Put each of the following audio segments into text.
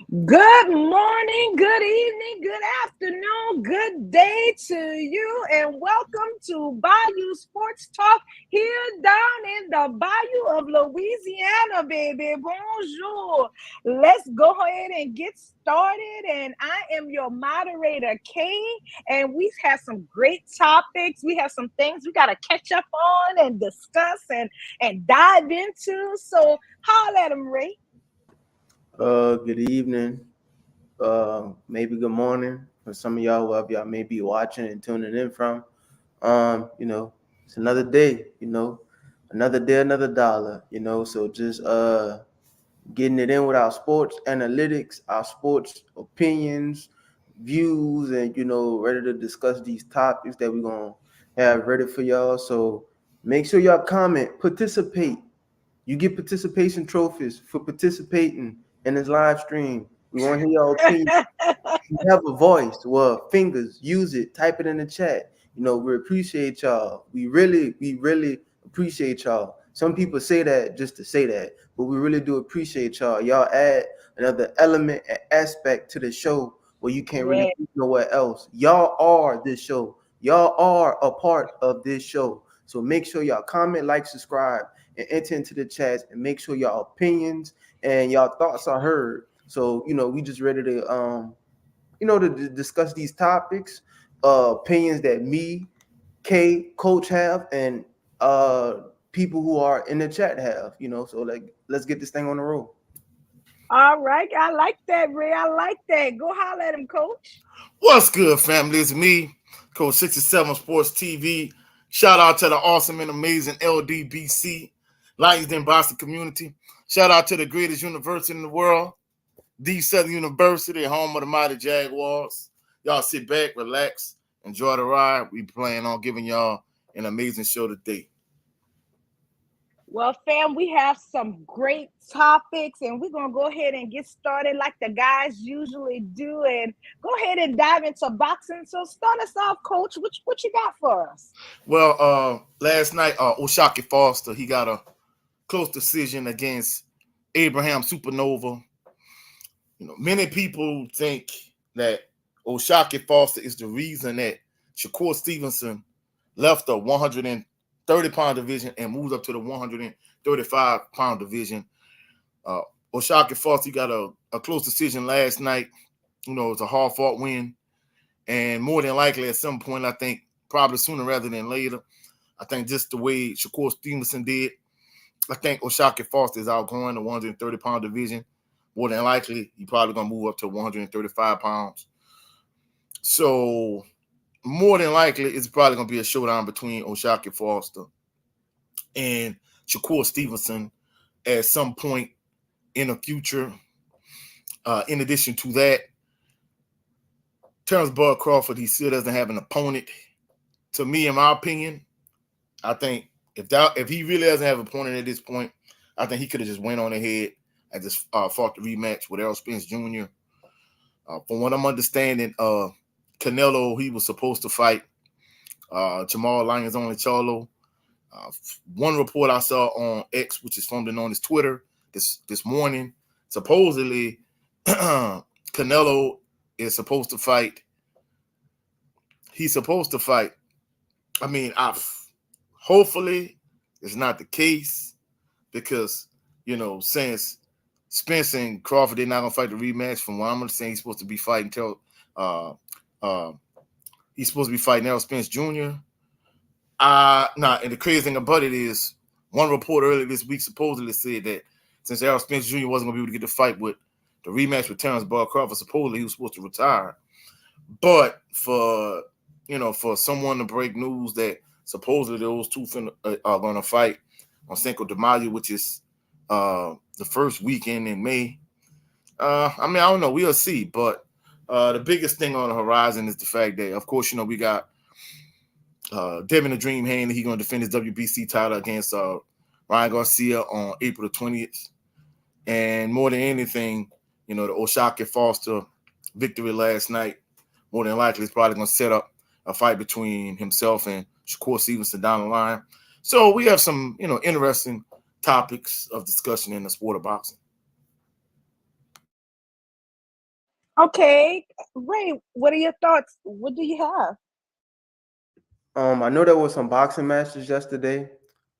Good morning, good evening, good afternoon, good day to you, and welcome to Bayou Sports Talk here down in the Bayou of Louisiana, baby. Bonjour. Let's go ahead and get started. And I am your moderator, Kay, and we have some great topics. We have some things we got to catch up on and discuss and dive into. So, holler at them, Ray. Good evening. Maybe good morning for some of y'all, wherever y'all may be watching and tuning in from. It's another day, another day, another dollar, so just getting it in with our sports analytics, our sports opinions, views, and ready to discuss these topics that we're gonna have ready for y'all. So make sure y'all comment, participate. You get participation trophies for participating in this live stream. We want to hear your opinion. You have a voice, well, fingers, use it, type it in the chat. We appreciate y'all. We really appreciate y'all. Some people say that just to say that, but we really do appreciate y'all. Y'all add another element and aspect to the show where you can't really Yeah. be nowhere else. Y'all are this show. Y'all are a part of this show. So make sure y'all comment, like, subscribe, and enter into the chats, and make sure y'all opinions and y'all thoughts are heard. So we just ready to to discuss these topics, opinions that me, K, Coach have, and people who are in the chat have. So let's get this thing on the road. All right. I like that, Ray. I like that. Go holler at him, coach. What's good, family? It's me, Coach 67 Sports TV. Shout out to the awesome and amazing LDBC, Lions Den Boston community. Shout out to the greatest university in the world, the Southern University, home of the mighty Jaguars. Y'all sit back, relax, enjoy the ride. We plan on giving y'all an amazing show today. Well, fam, we have some great topics, and we're going to go ahead and get started like the guys usually do and go ahead and dive into boxing. So start us off, coach. What you got for us? Well, last night, O'Shaquie Foster, he got a close decision against Abraham Supernova. Many people think that O'Shaquie Foster is the reason that Shakur Stevenson left the 130-pound division and moved up to the 135-pound division. O'Shaquie Foster got a close decision last night. It's a hard-fought win. And more than likely, at some point, I think probably sooner rather than later, I think just the way Shakur Stevenson did, I think O'Shaquie Foster is outgrowing the 130-pound division. More than likely, he's probably going to move up to 135 pounds. So more than likely, it's probably going to be a showdown between O'Shaquie Foster and Shakur Stevenson at some point in the future. In addition to that, Terrence Bud Crawford, he still doesn't have an opponent. To me, in my opinion, I think if he really doesn't have an opponent at this point, I think he could have just went on ahead and just fought the rematch with Errol Spence Jr. From what I'm understanding, Canelo, he was supposed to fight Jamal Lyons only Charlo. One report I saw on X, which is formerly known as Twitter, this morning, supposedly Canelo is supposed to fight. He's supposed to fight. I mean, hopefully it's not the case because, since Spence and Crawford, they're not going to fight the rematch. From what I'm understanding, he's supposed to be fighting he's supposed to be fighting Errol Spence Jr. And the crazy thing about it is one report earlier this week supposedly said that since Errol Spence Jr. wasn't going to be able to get the fight with the rematch with Terrence Bud Crawford, supposedly he was supposed to retire. But for someone to break news that supposedly those two are going to fight on Cinco de Mayo, which is the first weekend in May. I don't know. We'll see. But the biggest thing on the horizon is the fact that, of course, we got Devin the Dream Haney. He's going to defend his WBC title against Ryan Garcia on April the 20th. And more than anything, the O'Shaquie Foster victory last night, more than likely, is probably going to set up a fight between himself and Shakur Stevenson down the line. So we have some, interesting topics of discussion in the sport of boxing. Okay, Ray, what are your thoughts? What do you have? I know there was some boxing matches yesterday.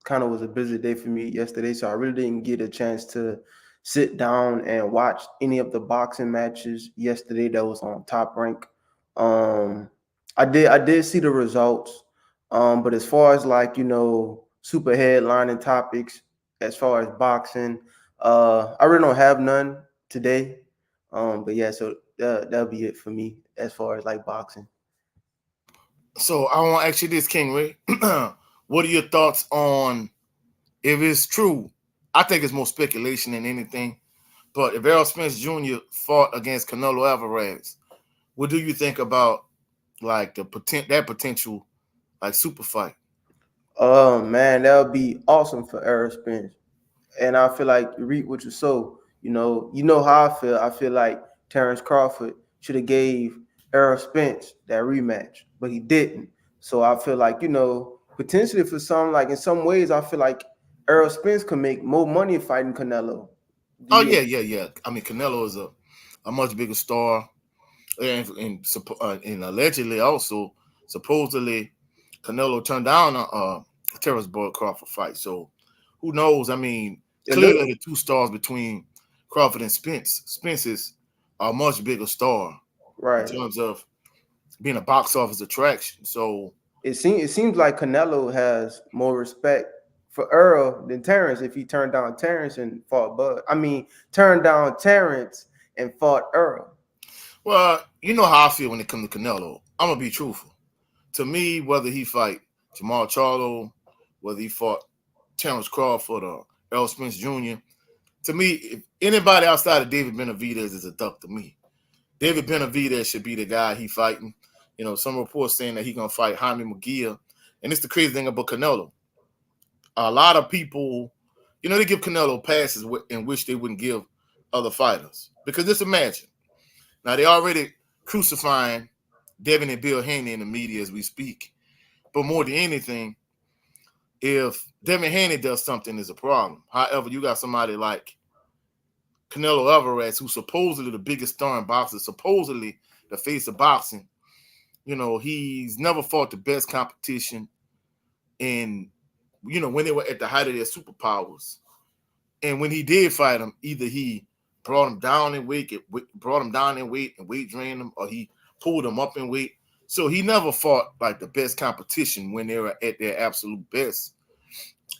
Kind of was a busy day for me yesterday, so I really didn't get a chance to sit down and watch any of the boxing matches yesterday that was on Top Rank. Um, I did see the results. But as far as like super headlining topics, as far as boxing, I really don't have none today. But yeah, so that'll be it for me as far as like boxing. So I want to ask you this, King Ray. What are your thoughts on if it's true? I think it's more speculation than anything. But if Errol Spence Jr. fought against Canelo Alvarez, what do you think about like that potential like super fight? Oh man, that would be awesome for Errol Spence. And I feel like you reap what you sow. You know how I feel. I feel like Terrence Crawford should have gave Errol Spence that rematch, but he didn't. So I feel like potentially for some, like in some ways, I feel like Errol Spence could make more money fighting Canelo. Do Oh you? yeah. I mean, Canelo is a much bigger star, and allegedly also supposedly Canelo turned down a Terrence Boyd Crawford fight. So who knows? I mean, It look clearly the two stars between Crawford and Spence. Spence is a much bigger star in right. terms of being a box office attraction. So It seems like Canelo has more respect for Earl than Terrence if he turned down Terrence and fought Bud. I mean, turned down Terrence and fought Earl. well, you know how I feel when it comes to Canelo. I'm gonna be truthful. To me, whether he fight Jamal Charlo, whether he fought Terrence Crawford or Errol Spence Jr., to me, if anybody outside of David Benavidez is a duck to me. David Benavidez should be the guy he fighting. You know, some reports saying that he gonna fight Jaime McGill. And it's the crazy thing about Canelo. A lot of people, they give Canelo passes in which they wouldn't give other fighters. Because just imagine. Now they already crucifying Devin and Bill Haney in the media as we speak. But more than anything, if Devin Haney does something, is a problem. However, you got somebody like Canelo Alvarez, who's supposedly the biggest star in boxing, supposedly the face of boxing. He's never fought the best competition in, when they were at the height of their superpowers. And when he did fight him, either he brought him down in weight, and weight drained him, or he pulled him up in weight. So he never fought like the best competition when they were at their absolute best.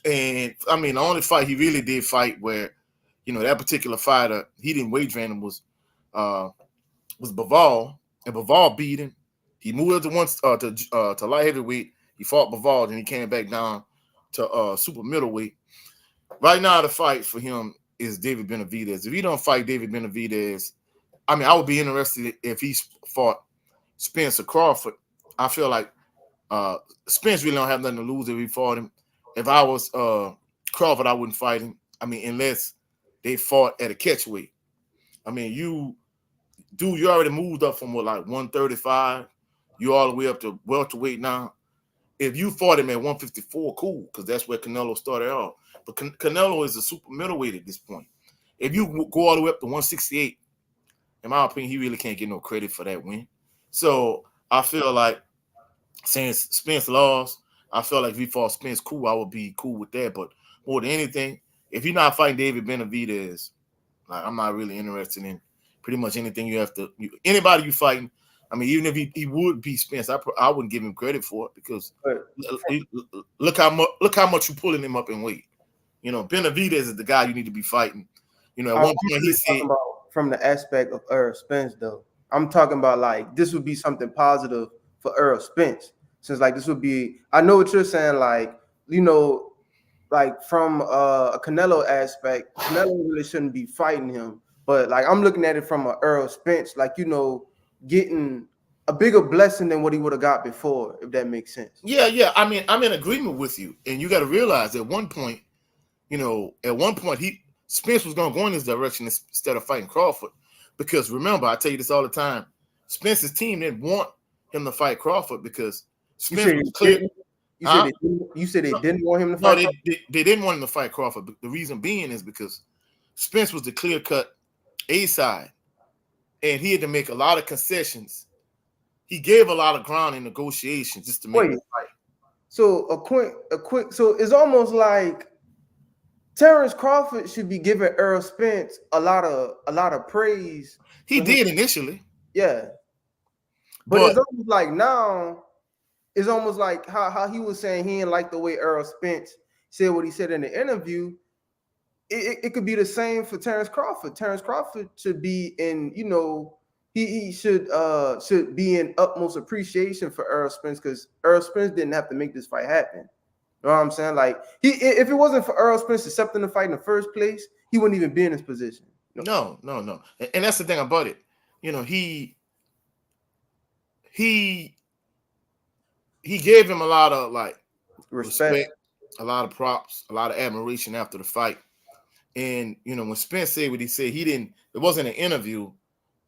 And I mean, the only fight he really did fight where, that particular fighter, he didn't weight drain him was Bivol, and Bivol beat him. He moved up to light heavyweight. He fought Bivol, and he came back down to super middleweight. Right now, the fight for him is David Benavidez. If he don't fight David Benavidez, I mean, I would be interested if he fought Spence or Crawford. I feel like Spence really don't have nothing to lose if he fought him. If I was Crawford, I wouldn't fight him. I mean, unless they fought at a catch weight. I mean, you already moved up from 135. You all the way up to welterweight now. If you fought him at 154, cool, because that's where Canelo started off. But Canelo is a super middleweight at this point. If you go all the way up to 168, in my opinion, he really can't get no credit for that win. So I feel like since Spence lost, I feel like if he fought Spence, cool, I would be cool with that. But more than anything, if you're not fighting David Benavidez, I'm not really interested in pretty much anything you have to. Anybody you fighting, I mean, even if he would beat Spence, I wouldn't give him credit for it because look how much you're pulling him up in weight. Benavidez is the guy you need to be fighting. At one point he said, from the aspect of Errol Spence, though, I'm talking about like this would be something positive for Errol Spence, since like this would be. I know what you're saying, like like from a Canelo aspect, Canelo really shouldn't be fighting him. But like I'm looking at it from a Errol Spence, like getting a bigger blessing than what he would have got before, if that makes sense. Yeah. I mean, I'm in agreement with you, and you got to realize at one point, Spence was going to go in this direction instead of fighting Crawford, because remember, I tell you this all the time, Spence's team didn't want him to fight Crawford because Spence was clear. You said they didn't want him to fight. No, they didn't want him to fight Crawford. But the reason being is because Spence was the clear-cut A side. and he had to make a lot of concessions. He gave a lot of ground in negotiations just to make the fight. So a quick. So it's almost like Terrence Crawford should be giving Errol Spence a lot of praise. He did initially, yeah, but it's almost like now. It's almost like how he was saying he didn't like the way Errol Spence said what he said in the interview. It could be the same for Terrence Crawford. Terrence Crawford should be in, he should be in utmost appreciation for Errol Spence, because Errol Spence didn't have to make this fight happen. You know what I'm saying? Like, if it wasn't for Errol Spence accepting the fight in the first place, he wouldn't even be in this position. No. And that's the thing about it. He gave him a lot of like respect, a lot of props, a lot of admiration after the fight. And when Spence said what he said, it wasn't an interview,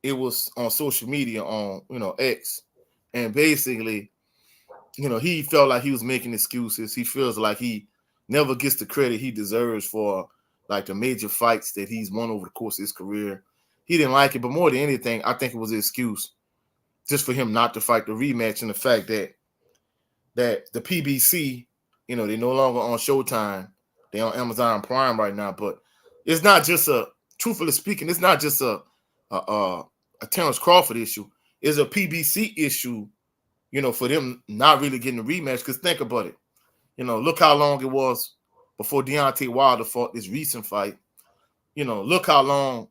it was on social media on X. And basically, he felt like he was making excuses. He feels like he never gets the credit he deserves for like the major fights that he's won over the course of his career. He didn't like it, but more than anything, I think it was an excuse just for him not to fight the rematch, and the fact that the PBC, they're no longer on Showtime. They're on Amazon Prime right now. But it's not just truthfully speaking, it's not just a Terrence Crawford issue. It's a PBC issue, for them not really getting a rematch. Because think about it. Look how long it was before Deontay Wilder fought this recent fight. Look how long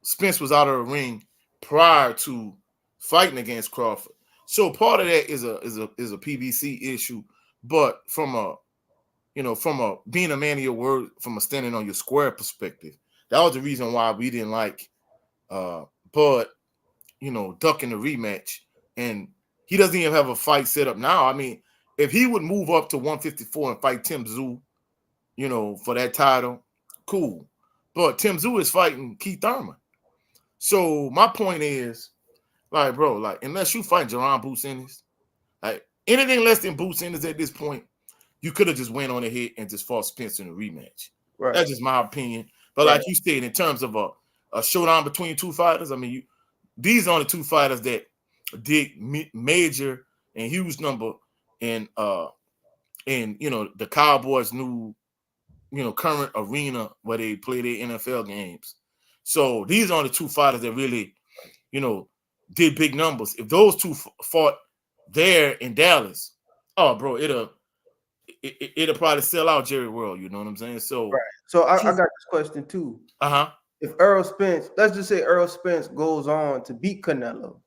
Spence was out of the ring prior to fighting against Crawford. So part of that is a PBC issue, but from a being a man of your word, from a standing on your square perspective, that was the reason why we didn't like Bud, ducking the rematch. And he doesn't even have a fight set up now. I mean, if he would move up to 154 and fight Tim Tszyu, for that title, cool. But Tim Tszyu is fighting Keith Thurman. So my point is, like, bro, like, unless you fight Jerron Boots Ennis, like, anything less than Boots Ennis at this point, you could have just went on ahead and just fought Spence in a rematch. Right. That's just my opinion. But like you said, in terms of a showdown between two fighters, I mean, these are the two fighters that did major and huge number in the Cowboys' new current arena where they play their NFL games. So these are the two fighters that really did big numbers. If those two fought there in Dallas, oh, bro, it'll probably sell out Jerry World. You know what I'm saying? So, So I got this question too. If Errol Spence, let's just say Errol Spence goes on to beat Canelo,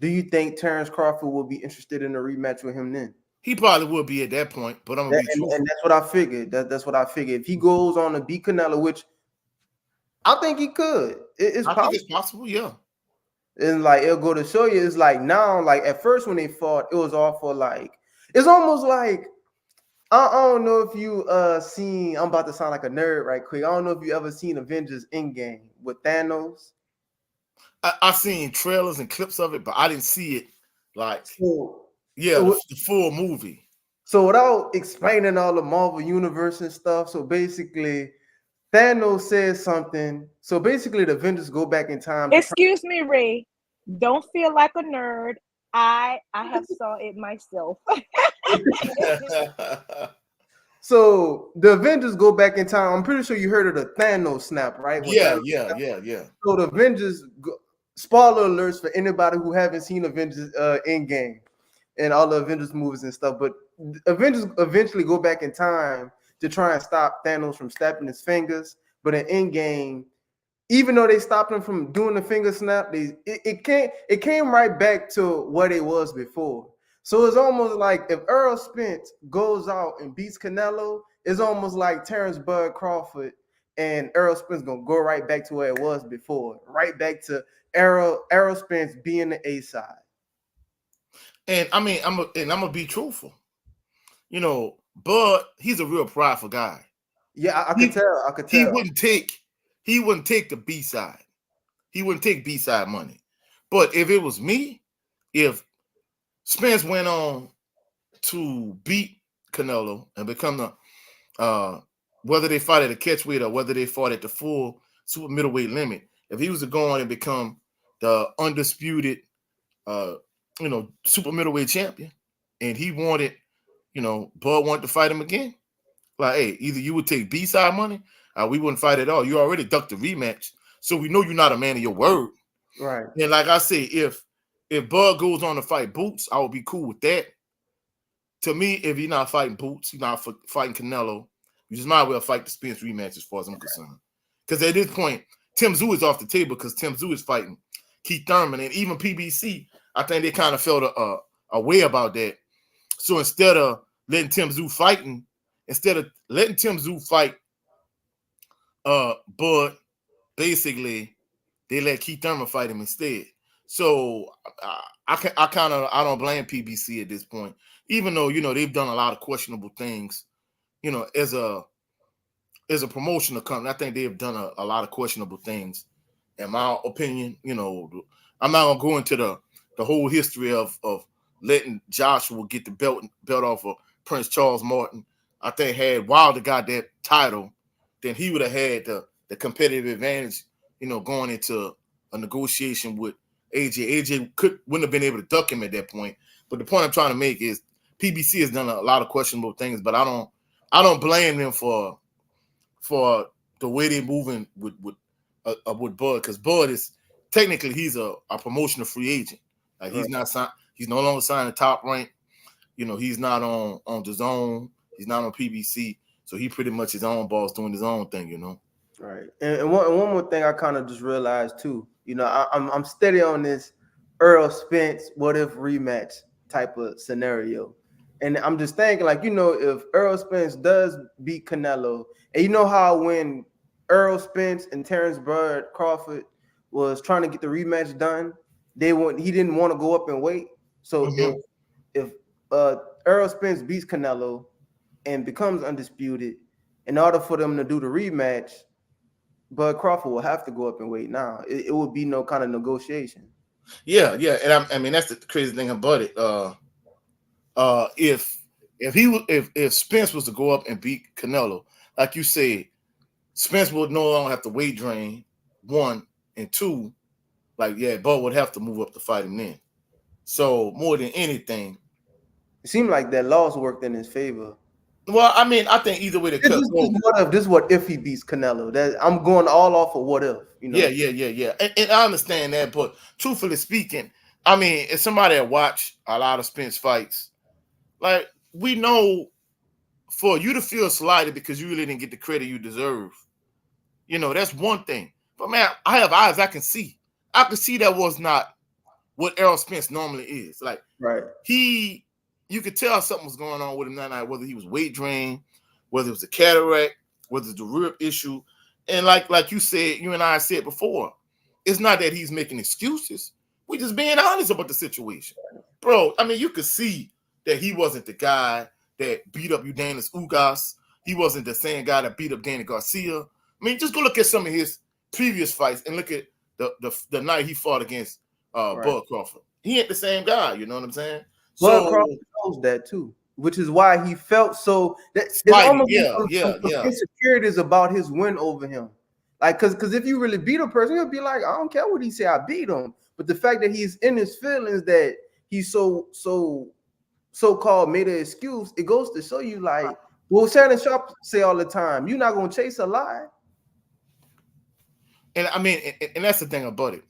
do you think Terrence Crawford will be interested in a rematch with him then? He probably would be at that point, but I'm gonna be truthful. And that's what I figured. That's what I figured. If he goes on to beat Canelo, which I think he could, I think it's possible, yeah. And like, it'll go to show you, it's like now, like at first when they fought, it was all for like, it's almost like, I don't know if you seen, I'm about to sound like a nerd right quick. I don't know if you ever seen Avengers Endgame with Thanos. I seen trailers and clips of it, but I didn't see it like, the full movie. So without explaining all the Marvel Universe and stuff, so basically Thanos says something. So basically the Avengers go back in time. Excuse me, Ray. Don't feel like a nerd. I have saw it myself. So the Avengers go back in time. I'm pretty sure you heard of the Thanos snap, right? Yeah. So the Avengers, spoiler alerts for anybody who haven't seen Avengers Endgame and all the Avengers movies and stuff, but Avengers eventually go back in time to try and stop Thanos from snapping his fingers. But in Endgame, even though they stopped him from doing the finger snap, it came right back to what it was before. So it's almost like if Errol Spence goes out and beats Canelo, it's almost like Terrence Bud Crawford and Errol Spence gonna go right back to where it was before, right back to Errol Spence being the A side. And I mean, I'm gonna be truthful. Bud, he's a real prideful guy. Yeah, I could tell. He wouldn't take the B side. He wouldn't take B side money. But if it was me, if Spence went on to beat Canelo and become the whether they fight at a catchweight or whether they fought at the full super middleweight limit, if he was to go on and become the undisputed, super middleweight champion, and he wanted, Bud wanted to fight him again, like, hey, either you would take B-side money, or we wouldn't fight at all. You already ducked the rematch, so we know you're not a man of your word. Right. And like I say, if Bud goes on to fight Boots, I would be cool with that. To me, if he's not fighting Boots, he's not fighting Canelo, you just might as well fight the Spence rematch as far as I'm concerned. Because at this point, Tim Tszyu is off the table because Tim Tszyu is fighting Keith Thurman. And even PBC, I think they kind of felt a way about that. So instead of letting Tim Tszyu fight Bud, basically, they let Keith Thurman fight him instead. So I don't blame PBC at this point, even though they've done a lot of questionable things. As a promotional company, I think they have done a lot of questionable things. In my opinion, I'm not gonna go into the whole history of letting Joshua get the belt off of Prince Charles Martin. I think had Wilder got that title, then he would have had the competitive advantage, going into a negotiation with AJ. AJ wouldn't have been able to duck him at that point. But the point I'm trying to make is PBC has done a lot of questionable things, but I don't blame them for the way they're moving with Bud, because Bud is technically he's a promotional free agent. Like he's not signed, he's no longer signed the Top Rank. He's not on DAZN, he's not on PBC, so he pretty much his own boss doing his own thing. Right. And one more thing I kind of just realized too, I'm steady on this Earl Spence what if rematch type of scenario. And I'm just thinking, like, if Earl Spence does beat Canelo, and you know how when Earl Spence and Terrence Bud Crawford was trying to get the rematch done, he didn't want to go up and wait. So if Earl Spence beats Canelo and becomes undisputed, in order for them to do the rematch, Bud Crawford will have to go up and wait. Now it would be no kind of negotiation. Yeah, and I mean that's the crazy thing about it. If Spence was to go up and beat Canelo, like you said, Spence would no longer have to weight drain, 1, and 2. Bud would have to move up to fight him then. So more than anything, it seemed like that loss worked in his favor. Well, I mean, I think either way the cut. This is what if he beats Canelo. I'm going all off of what if. Yeah. And I understand that, but truthfully speaking, I mean, as somebody that watch a lot of Spence fights, like we know, for you to feel slighted because you really didn't get the credit you deserve, that's one thing. But man, I have eyes, I can see that was not what Errol Spence normally is. Like, right. You could tell something was going on with him that night, whether he was weight drained, whether it was a cataract, whether it's the rib issue. And like you said, you and I said before, it's not that he's making excuses. We're just being honest about the situation. Bro, I mean, you could see that he wasn't the guy that beat up Eudanis Ugas. He wasn't the same guy that beat up Danny Garcia. I mean, just go look at some of his previous fights and look at the night he fought against Bud Crawford. He ain't the same guy, you know what I'm saying? Bud Crawford knows that too, which is why he felt so that insecurities about his win over him. Like, because if you really beat a person, he'll be like, I don't care what he say, I beat him. But the fact that he's in his feelings that he's so-called made an excuse, it goes to show you, like, well, Shannon Sharp say all the time, you're not gonna chase a lie. And I mean, and that's the thing about it.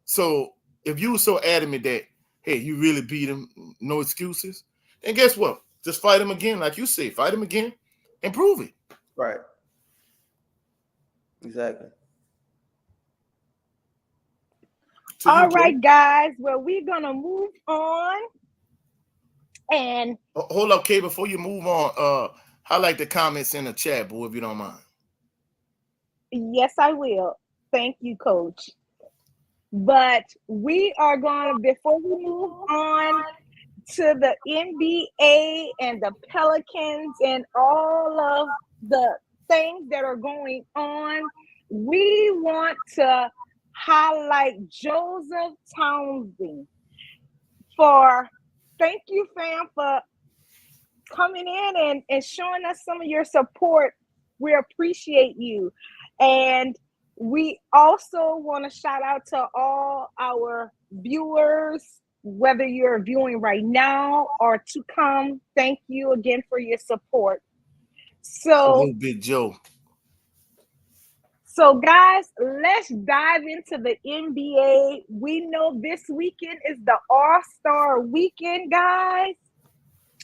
So if you were so adamant that, hey, you really beat him, no excuses, then guess what? Just fight him again, like you say, fight him again and prove it. Right. Exactly. All right, guys. Well, we're gonna move on. And hold up, Kay, before you move on, highlight the comments in the chat, boy, if you don't mind. Yes, I will. Thank you, Coach. But we are going to, before we move on to the NBA and the Pelicans and all of the things that are going on, we want to highlight Joseph Townsend thank you, fam, for coming in and showing us some of your support. We appreciate you. And We also want to shout out to all our viewers, whether you're viewing right now or to come. Thank you again for your support. So, Big Joe. So, guys, let's dive into the NBA. We know this weekend is the All-Star weekend, guys.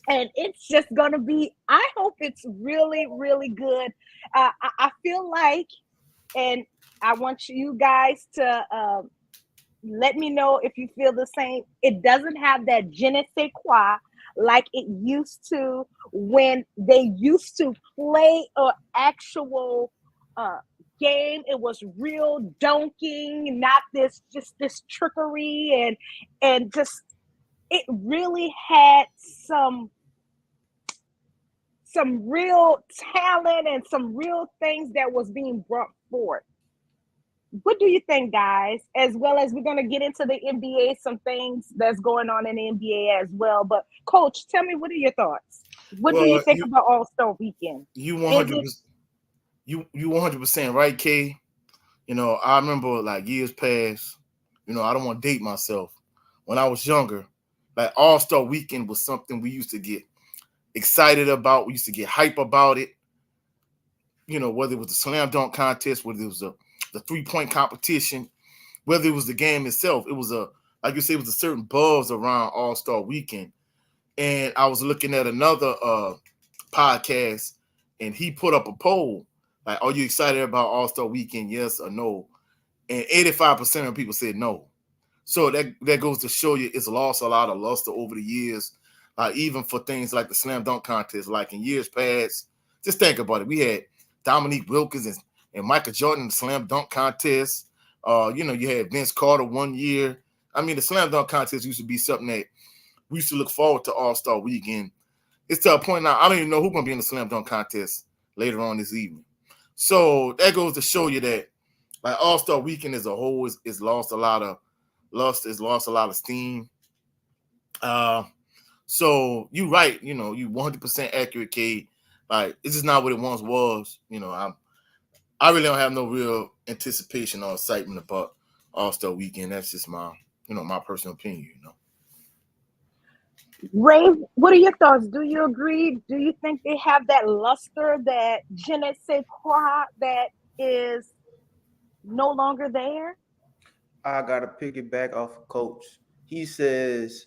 And it's just going to be, I hope it's really, really good. I feel like, and I want you guys to let me know if you feel the same. It doesn't have that je ne sais quoi like it used to when they used to play an actual game. It was real dunking, not this trickery, and just it really had some real talent and some real things that was being brought forth. What do you think, guys? As well as we're going to get into the NBA, some things that's going on in the NBA as well. But, Coach, tell me, what are your thoughts? What do you think about All-Star Weekend? You 100%. You 100% right, Kay. You know, I remember like years past. You know, I don't want to date myself. When I was younger, like All-Star Weekend was something we used to get excited about. We used to get hype about it. You know, whether it was the slam dunk contest, whether it was the 3-point competition, whether it was the game itself, it was like you said, it was a certain buzz around All-Star Weekend. And I was looking at another podcast, and he put up a poll, like, are you excited about All-Star Weekend, yes or no? And 85% of people said no. So that goes to show you it's lost a lot of luster over the years, even for things like the slam dunk contest. Like in years past, just think about it. We had Dominique Wilkins and Michael Jordan in the slam dunk contest. You know, you had Vince Carter one year. I mean, the slam dunk contest used to be something that we used to look forward to All-Star Weekend. It's to a point now, I don't even know who's going to be in the slam dunk contest later on this evening. So that goes to show you that like All-Star Weekend as a whole is lost a lot of lust, it's lost a lot of steam. So you're right, you know, you 100% accurate, Kate. Like, it's just not what it once was. You know, I really don't have no real anticipation or excitement about All-Star Weekend. That's just my personal opinion, you know. Ray, what are your thoughts? Do you agree? Do you think they have that luster, that je ne sais quoi that is no longer there? I got to piggyback off of Coach. He says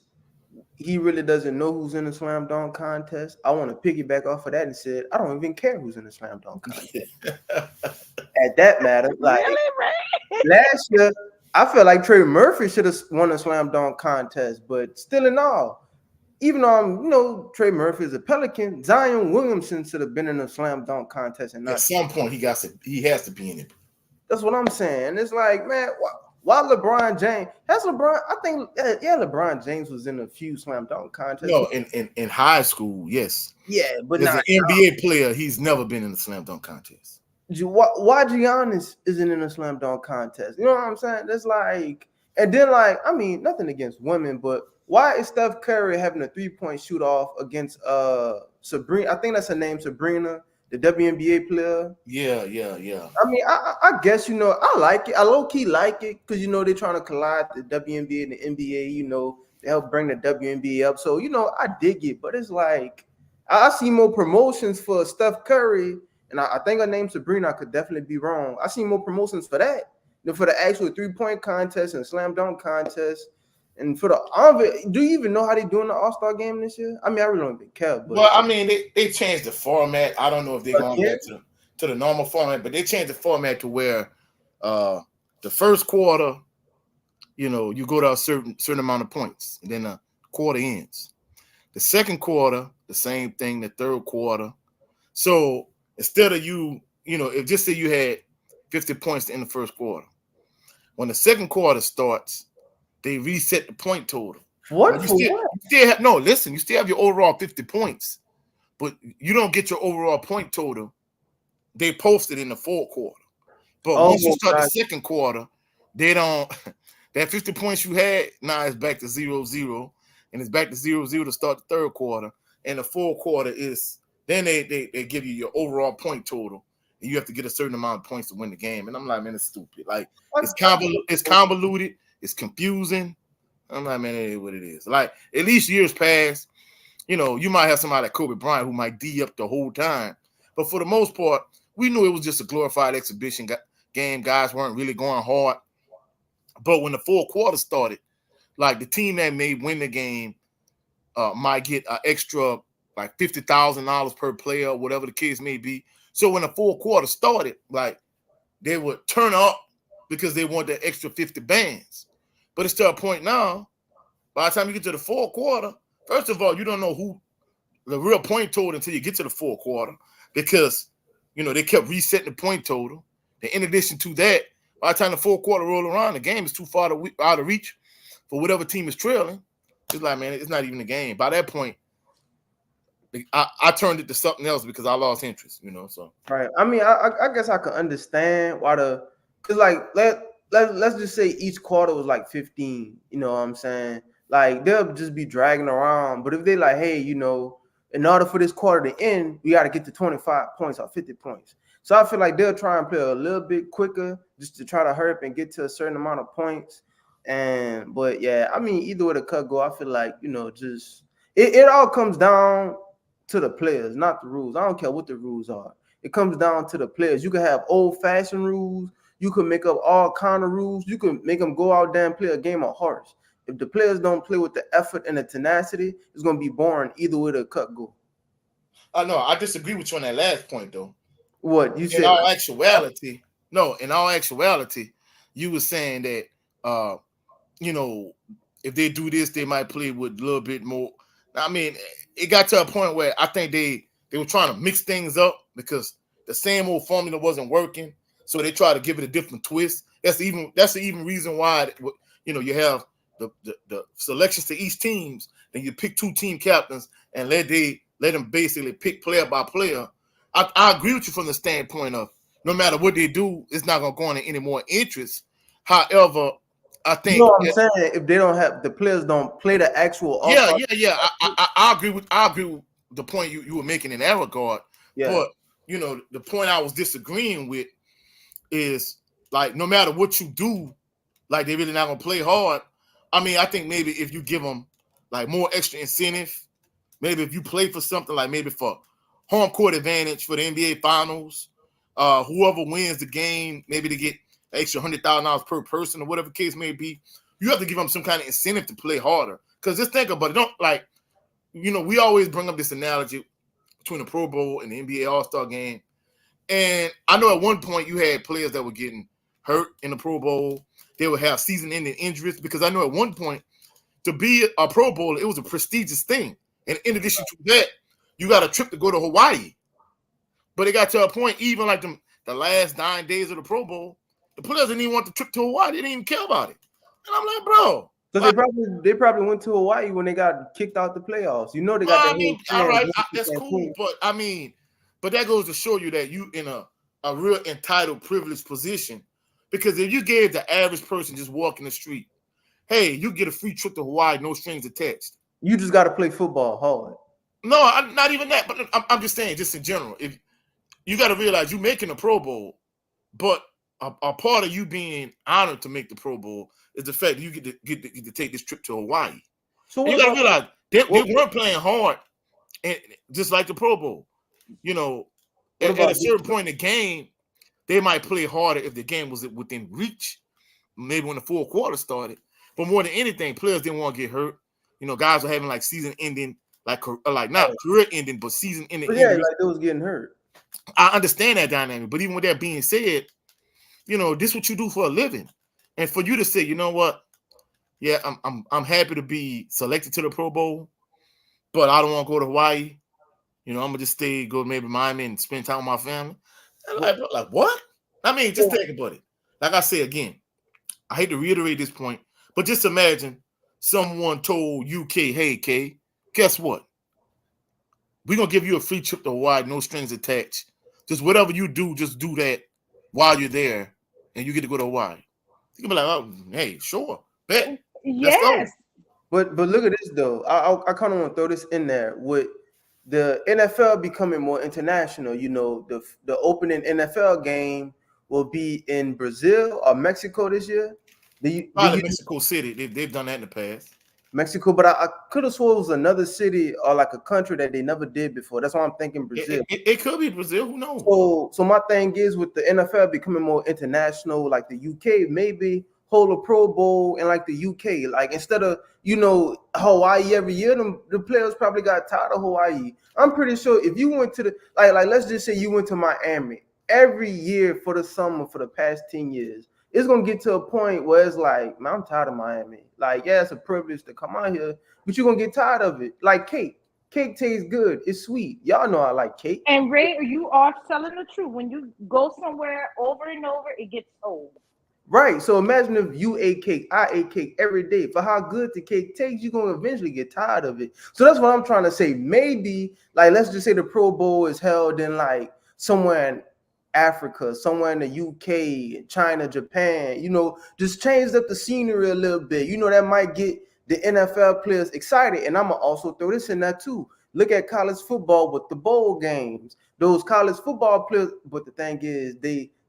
he really doesn't know who's in the slam dunk contest. I want to piggyback off of that and said, I don't even care who's in the slam dunk contest. At that matter, like really, Ray? Last year, I feel like Trey Murphy should have won a slam dunk contest, but still in all, even though Trey Murphy is a Pelican, Zion Williamson should have been in a slam dunk contest and not. At some point he has to be in it. That's what I'm saying. It's like, man, why LeBron James? LeBron James was in a few slam dunk contests. No, in high school, yes. Yeah, but as an NBA player, he's never been in a slam dunk contest. Why Giannis isn't in a slam dunk contest? You know what I'm saying? That's like, and then like, I mean, nothing against women, but why is Steph Curry having a 3-point shoot off against Sabrina? I think that's her name, Sabrina, the WNBA player. Yeah. I mean, I guess, I like it. I low-key like it because, they're trying to collide the WNBA and the NBA, they help bring the WNBA up. So, I dig it. But it's like, I see more promotions for Steph Curry, and I think her name's Sabrina. I could definitely be wrong. I see more promotions for that than for the actual 3-point contest and slam dunk contest. And for the do you even know how they're doing the All-Star game this year? I mean, I really don't even care. But well, I mean, they changed the format. I don't know if they're going back to the normal format, but they changed the format to where the first quarter, you go to a certain amount of points, and then the quarter ends. The second quarter, the same thing. The third quarter. So instead of if just say you had 50 points in the first quarter, when the second quarter starts, they reset the point total. What? You still have your overall 50 points, but you don't get your overall point total. They post it in the fourth quarter. But once you start the second quarter, they don't that 50 points you had, now it's back to 0-0, and it's back to 0-0 to start the third quarter. And the fourth quarter is then they give you your overall point total, and you have to get a certain amount of points to win the game. And I'm like, man, it's stupid. Like it's convoluted, it's confusing. I'm like, man, it is what it is. Like at least years past, you know, you might have somebody like Kobe Bryant who might D up the whole time, but for the most part, we knew it was just a glorified exhibition game. Guys weren't really going hard. But when the fourth quarter started, like the team that may win the game might get an extra like $50,000 per player, or whatever the case may be. So when the fourth quarter started, like they would turn up because they want that extra 50 bands. But it's to a point now, by the time you get to the fourth quarter, first of all, you don't know who the real point total until you get to the fourth quarter because, you know, they kept resetting the point total. And in addition to that, by the time the fourth quarter roll around, the game is too far out of reach for whatever team is trailing. It's like, man, it's not even a game. By that point, I turned it to something else because I lost interest, you know. So right. I mean, I guess I could understand why because like let's just say each quarter was like 15. You know what I'm saying? Like they'll just be dragging around. But if they like, hey, you know, in order for this quarter to end, we got to get to 25 points or 50 points. So I feel like they'll try and play a little bit quicker just to try to hurry up and get to a certain amount of points. But yeah, I mean, either way the cut go, I feel like, you know, just it all comes down to the players, not the rules. I don't care what the rules are. It comes down to the players. You can have old-fashioned rules. You can make up all kind of rules. You can make them go out there and play a game of hearts. If the players don't play with the effort and the tenacity, it's going to be boring either way the cut go. No, I disagree with you on that last point, though. What you said? In all actuality, you were saying that, you know, if they do this, they might play with a little bit more. I mean, it got to a point where I think they were trying to mix things up because the same old formula wasn't working, so they tried to give it a different twist. That's the even reason why, you know, you have the selections to each teams, and you pick 2 team captains and let them basically pick player by player. I agree with you from the standpoint of no matter what they do, it's not going to go into any more interest. However, I think, you know what I'm saying, if they don't have the players don't play the actual I agree with the point you were making in that regard. Yeah. But you know, the point I was disagreeing with is like no matter what you do, like they're really not gonna play hard. I mean, I think maybe if you give them like more extra incentive, maybe if you play for something like maybe for home court advantage for the NBA Finals, whoever wins the game, maybe they get extra $100,000 per person or whatever the case may be. You have to give them some kind of incentive to play harder. Because just think about it. Don't like, you know, we always bring up this analogy between the Pro Bowl and the NBA All-Star game. And I know at one point you had players that were getting hurt in the Pro Bowl. They would have season-ending injuries because I know at one point to be a Pro Bowl, it was a prestigious thing. And in addition to that, you got a trip to go to Hawaii. But it got to a point, even like the last 9 days of the Pro Bowl, the players didn't even want the trip to Hawaii. They didn't even care about it. And I'm like, bro. So they probably went to Hawaii when they got kicked out the playoffs. You know they got all right, that's cool. But that goes to show you that you in a real entitled, privileged position. Because if you gave the average person just walking the street, hey, you get a free trip to Hawaii, no strings attached. You just got to play football hard. No, not even that. But I'm just saying, just in general, if you got to realize you're making a Pro Bowl, but a part of you being honored to make the Pro Bowl is the fact that you get to take this trip to Hawaii. So you got to realize they weren't playing hard, and just like the Pro Bowl. You know, at a certain point in the game, they might play harder if the game was within reach. Maybe when the fourth quarter started, but more than anything, players didn't want to get hurt. You know, guys were having like season-ending, like not career-ending, but season-ending. Yeah, like they was getting hurt. I understand that dynamic, but even with that being said, you know, this is what you do for a living, and for you to say, you know what, yeah, I'm happy to be selected to the Pro Bowl, but I don't want to go to Hawaii. You know, I'm gonna just go maybe Miami and spend time with my family. Like what? I mean, just think about it. Like I say again, I hate to reiterate this point, but just imagine someone told UK, hey, K, guess what? We're gonna give you a free trip to Hawaii, no strings attached. Just whatever you do, just do that while you're there, and you get to go to Hawaii. You can be like, oh, hey, sure, bet. Yes. But look at this though. I kind of want to throw this in there with the NFL becoming more international. You know, the opening NFL game will be in Brazil or Mexico this year. Probably Mexico City. They've done that in the past. Mexico, but I could have sworn it was another city or like a country that they never did before. That's why I'm thinking Brazil. It could be Brazil. Who knows? So my thing is with the NFL becoming more international, like the UK, maybe hold a Pro Bowl in like the UK. Like instead of, you know, Hawaii every year, the players probably got tired of Hawaii. I'm pretty sure if you went to the like let's just say you went to Miami every year for the summer for the past 10 years. It's gonna get to a point where it's like, man, I'm tired of Miami. Like, yeah, it's a privilege to come out here, but you're gonna get tired of it. Like cake. Cake tastes good. It's sweet. Y'all know I like cake. And Ray, you are telling the truth. When you go somewhere over and over, it gets old. Right. So imagine if you ate cake, I ate cake every day. For how good the cake tastes, you're gonna eventually get tired of it. So that's what I'm trying to say. Maybe, like, let's just say the Pro Bowl is held in like somewhere in Africa, somewhere in the UK, China, Japan, you know, just changed up the scenery a little bit. You know, that might get the NFL players excited. And I'm gonna also throw this in there too. Look at college football with the bowl games. Those college football players, but the thing is,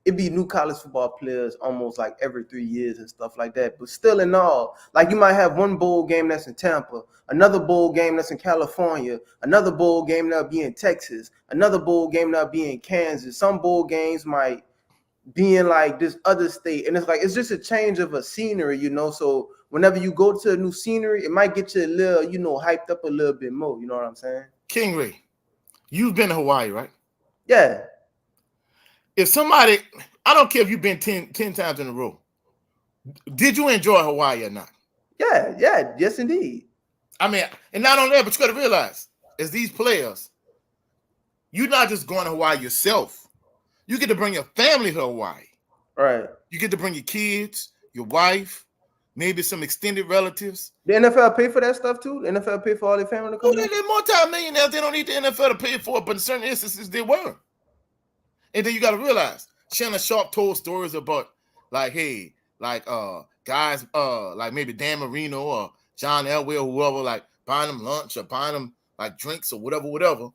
it be new college football players almost like every 3 years and stuff like that. But still in all, like you might have one bowl game that's in Tampa, another bowl game that's in California, another bowl game that'll be in Texas, another bowl game that'll be in Kansas. Some bowl games might be in like this other state. And it's like, it's just a change of a scenery, you know? So whenever you go to a new scenery, it might get you a little, you know, hyped up a little bit more. You know what I'm saying? King Ray, you've been to Hawaii, right? Yeah. If somebody, I don't care if you've been 10 times in a row, did you enjoy Hawaii or not? Yeah, yes, indeed. I mean, and not only that, but you got to realize, as these players, you're not just going to Hawaii yourself. You get to bring your family to Hawaii. Right. You get to bring your kids, your wife, maybe some extended relatives. The NFL pay for that stuff too? The NFL pay for all their family to come? Oh, they're multi-millionaires. They don't need the NFL to pay for it, but in certain instances, they were. And then you got to realize, Shannon Sharp told stories about, like, hey, like guys, like maybe Dan Marino or John Elway or whoever, like buying them lunch or buying them like drinks or whatever.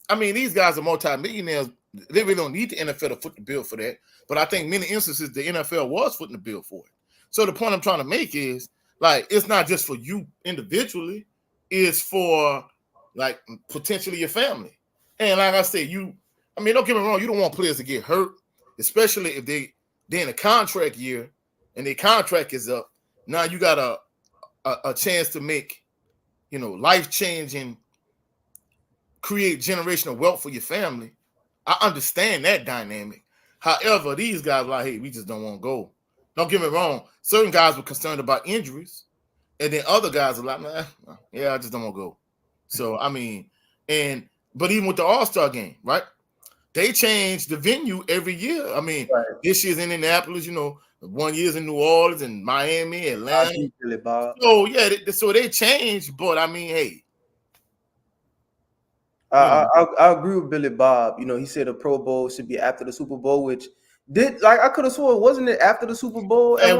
I mean, these guys are multi-millionaires. They really don't need the NFL to foot the bill for that. But I think many instances the NFL was footing the bill for it. So the point I'm trying to make is, like, it's not just for you individually. It's for, like, potentially your family. And like I said, don't get me wrong, you don't want players to get hurt, especially if they're in a contract year and their contract is up. Now you got a chance to make, you know, life-changing, create generational wealth for your family. I understand that dynamic. However, these guys are like, hey, we just don't want to go. Don't get me wrong. Certain guys were concerned about injuries, and then other guys are like, nah, yeah, I just don't want to go. So, I mean, but even with the All-Star game, right? They change the venue every year. I mean, right. This year's in Indianapolis, you know, 1 year's in New Orleans and Miami, Atlanta. So, yeah, so they change, but I mean, hey. I agree with Billy Bob. You know, he said a Pro Bowl should be after the Super Bowl, which I could have sworn, wasn't it after the Super Bowl? At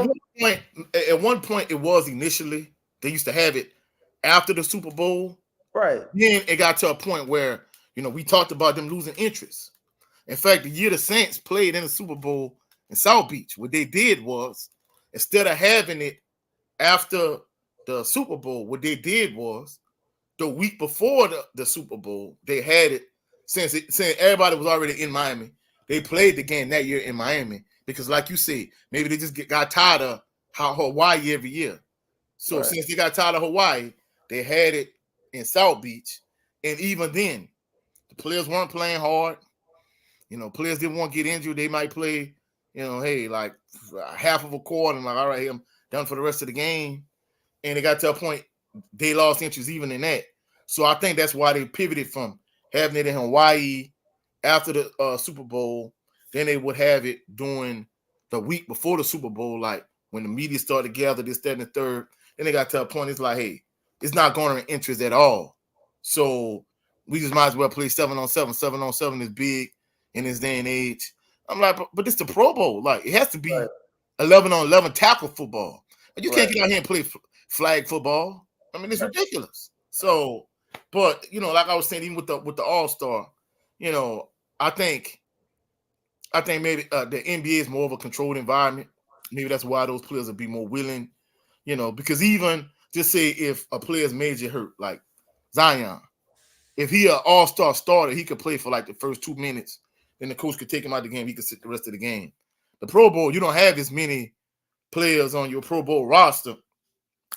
one point, it was initially. They used to have it after the Super Bowl. Right. Then it got to a point where, you know, we talked about them losing interest. In fact, the year the Saints played in the Super Bowl in South Beach, what they did was, instead of having it after the Super Bowl, what they did was, the week before the Super Bowl, they had it, since everybody was already in Miami, they played the game that year in Miami because, like you said, maybe they just got tired of Hawaii every year. So right. Since they got tired of Hawaii, they had it in South Beach. And even then, the players weren't playing hard. You know, players didn't want to get injured. They might play, you know, hey, like half of a quarter. And like, all right, I'm done for the rest of the game. And it got to a point they lost interest even in that. So I think that's why they pivoted from having it in Hawaii after the Super Bowl. Then they would have it during the week before the Super Bowl, like when the media started to gather this, that, and the third. Then they got to a point, it's like, hey, it's not garnering interest at all. So we just might as well play 7-on-7. 7-on-7 is big in this day and age. I'm like, but it's the Pro Bowl. Like, it has to be 11-on-11 tackle football. You can't get out here and play flag football. I mean, it's ridiculous. So But like I was saying, even with the All-Star, I think maybe the NBA is more of a controlled environment. Maybe that's why those players will be more willing, because even just say if a player's major hurt, like Zion, if he an all-star starter, he could play for like the first 2 minutes. Then the coach could take him out of the game. He could sit the rest of the game. The Pro Bowl, you don't have as many players on your Pro Bowl roster.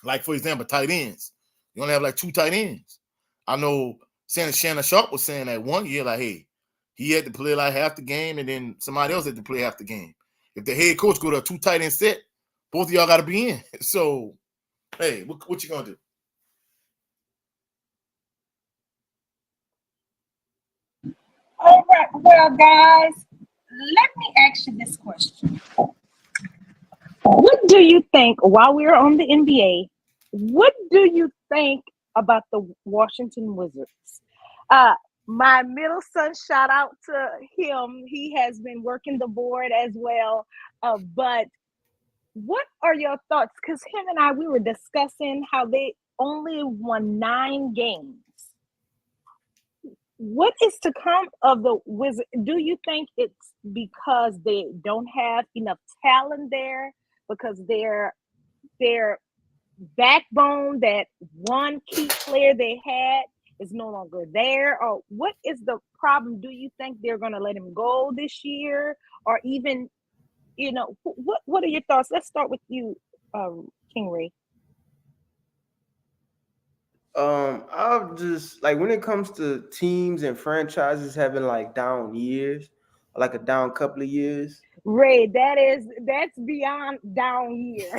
Like, for example, tight ends. You only have like 2 tight ends. I know Shannon Sharp was saying that one year, like, hey, he had to play like half the game, and then somebody else had to play half the game. If the head coach go to a 2 tight end set, both of y'all got to be in. So, hey, what you gonna do? All right, well, guys, let me ask you this question. What do you think, while we're on the NBA, what do you think about the Washington Wizards? My middle son, shout out to him. He has been working the board as well. But what are your thoughts? Because him and I, we were discussing how they only won 9 games. What is to come of the Wizards? Do you think it's because they don't have enough talent there? Because their backbone, that one key player they had, is no longer there? Or what is the problem? Do you think they're going to let him go this year? Or even, what are your thoughts? Let's start with you, King Ray. I'll just like when it comes to teams and franchises having like down years, or like a down couple of years. Ray, that's beyond down year.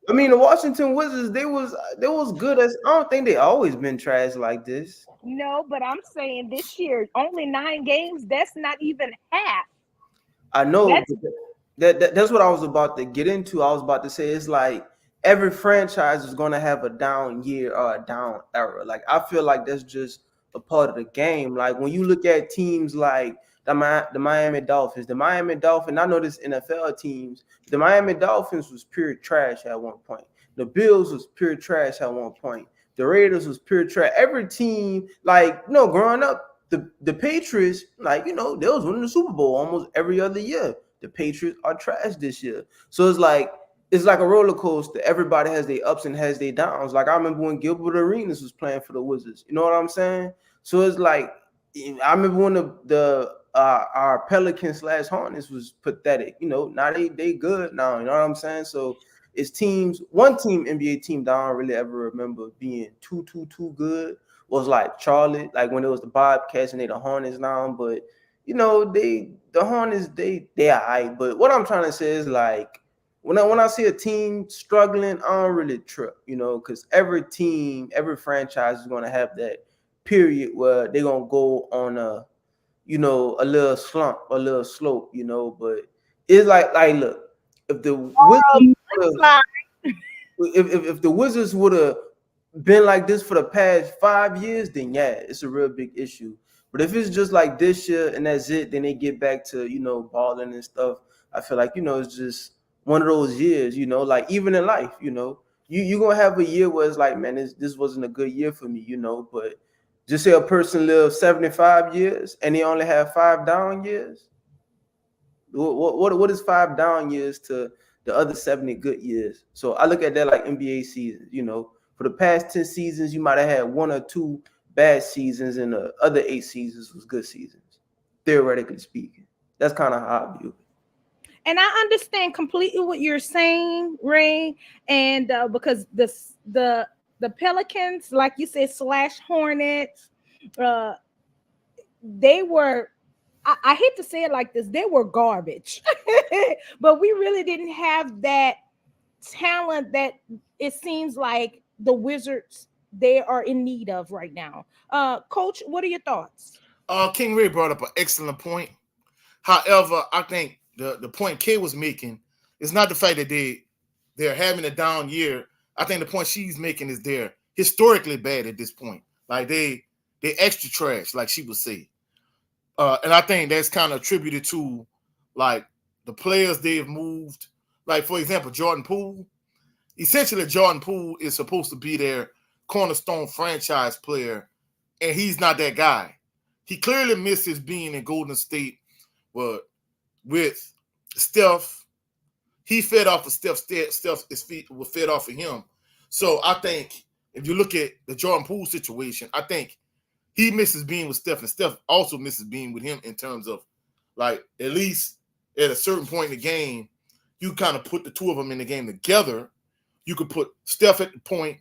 I mean, the Washington Wizards, they was good as I don't think they always been trash like this. No, but I'm saying this year, only 9 games. That's not even half. I know that's what I was about to get into. I was about to say it's like every franchise is going to have a down year or a down era. Like I feel like that's just a part of the game. Like when you look at teams like the Miami Dolphins, I know this NFL teams, the Miami Dolphins was pure trash at one point. The Bills was pure trash at one point. The Raiders was pure trash. Every team, like, growing up, the Patriots, like, they was winning the Super Bowl almost every other year. The Patriots are trash this year. So it's like a roller coaster. Everybody has their ups and has their downs. Like I remember when Gilbert Arenas was playing for the Wizards. You know what I'm saying? So it's like I remember when our Pelicans / Hornets was pathetic. Now they good now. You know what I'm saying? So it's teams. One team, NBA team that I don't really ever remember being too good was like Charlotte. Like when it was the Bobcats and they the Hornets now. But the Hornets they are high. But what I'm trying to say is like when I see a team struggling, I don't really trip. Because every team, every franchise is going to have that period where they're going to go on a little slump, a little slope, but it's like look, if the Wizards would have been like this for the past 5 years, then yeah, it's a real big issue. But if it's just like this year and that's it, then they get back to balling and stuff. I feel like it's just one of those years, like even in life, you're gonna have a year where it's like, man, this wasn't a good year for me, but just say a person lives 75 years and they only have 5 down years. What is 5 down years to the other 70 good years? So I look at that like NBA seasons. For the past 10 seasons, you might have had 1 or 2 bad seasons, and the other 8 seasons was good seasons, theoretically speaking. That's kind of how I view it. And I understand completely what you're saying, Ray, and because the Pelicans, like you said, / Hornets, they were, I hate to say it like this, they were garbage. But we really didn't have that talent that it seems like the Wizards, they are in need of right now. Coach, what are your thoughts? King Ray brought up an excellent point. However, I think the point Kay was making is not the fact that they're having a down year. I think the point she's making is they're historically bad at this point. Like they extra trash, like she would say. And I think that's kind of attributed to like the players they've moved. Like, for example, Jordan Poole. Essentially, Jordan Poole is supposed to be their cornerstone franchise player, and he's not that guy. He clearly misses being in Golden State with Steph. He fed off of Steph. His feet were fed off of him. So I think if you look at the Jordan Poole situation, I think he misses being with Steph, and Steph also misses being with him in terms of, like, at least at a certain point in the game, you kind of put the two of them in the game together. You could put Steph at the point,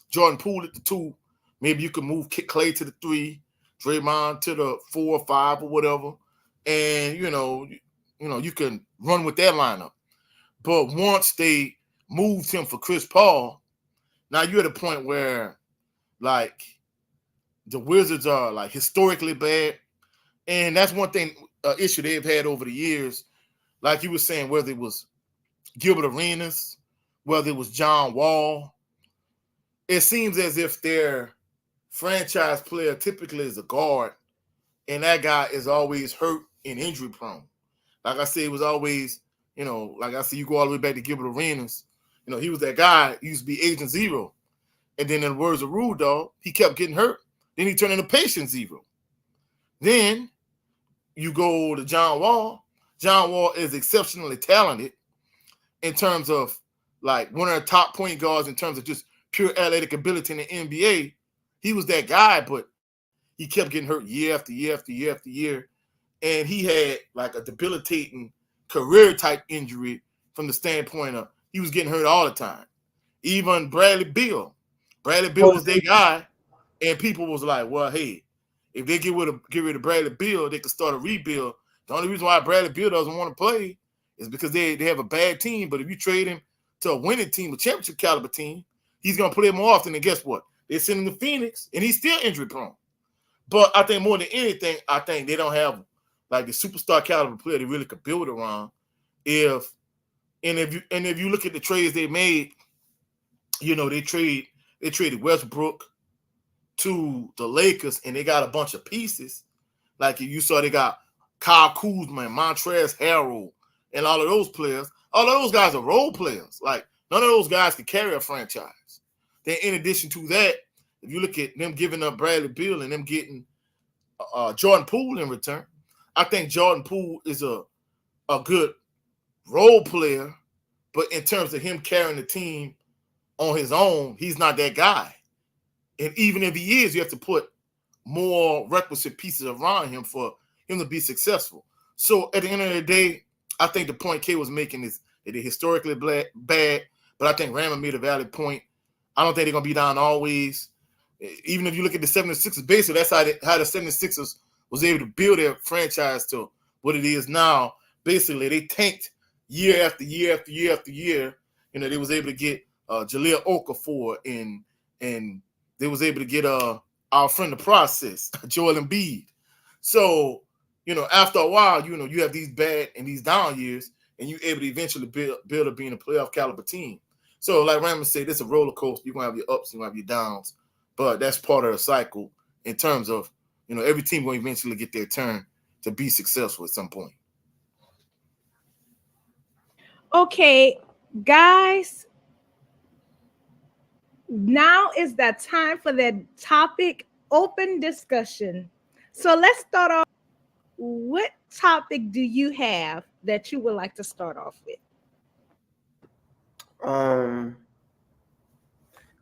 Jordan Poole at the 2. Maybe you could move Clay to the 3, Draymond to the 4 or 5 or whatever. And, you can run with that lineup. But once they moved him for Chris Paul, now you're at a point where, like, the Wizards are, like, historically bad. And that's one thing, issue they've had over the years. Like you were saying, whether it was Gilbert Arenas, whether it was John Wall, it seems as if their franchise player typically is a guard, and that guy is always hurt and injury prone. Like I said, it was always, like I said, you go all the way back to Gilbert Arenas. He was that guy. He used to be Agent Zero. And then in the words of Rude Dog, he kept getting hurt. Then he turned into Patient Zero. Then you go to John Wall. John Wall is exceptionally talented in terms of, like, one of the top point guards in terms of just pure athletic ability in the NBA. He was that guy, but he kept getting hurt year after year after year after year. And he had, like, a debilitating career-type injury from the standpoint of he was getting hurt all the time. Even Bradley Beal. Bradley Beal was their guy, and people was like, well, hey, if they get rid of Bradley Beal, they could start a rebuild. The only reason why Bradley Beal doesn't want to play is because they have a bad team. But if you trade him to a winning team, a championship caliber team, he's going to play more often. And guess what? They send him to Phoenix, and he's still injury prone. But I think more than anything, I think they don't have, like, the superstar caliber player they really could build around. If you look at the trades they made, they traded Westbrook to the Lakers, and they got a bunch of pieces. Like you saw, they got Kyle Kuzma and Montrezl Harrell and all of those players. All of those guys are role players. Like, none of those guys can carry a franchise. Then in addition to that, if you look at them giving up Bradley Beal and them getting Jordan Poole in return, I think Jordan Poole is a good role player, but in terms of him carrying the team on his own, he's not that guy. And even if he is, you have to put more requisite pieces around him for him to be successful. So at the end of the day, I think the point K was making is that they're historically bad, but I think Rama made a valid point. I don't think they're going to be down always. Even if you look at the 76ers, basically that's how the 76ers was able to build their franchise to what it is now. Basically, they tanked year after year after year after year. They was able to get Jahlil Okafor and they was able to get our friend the process, Joel Embiid. So, after a while, you have these bad and these down years, and you're able to eventually build up being a playoff caliber team. So, like Raymond said, it's a roller coaster. You're going to have your ups, you're going to have your downs, but that's part of the cycle in terms of, every team going to eventually get their turn to be successful at some point. Okay, guys, now is that time for that topic open discussion. So let's start off. What topic do you have that you would like to start off with? I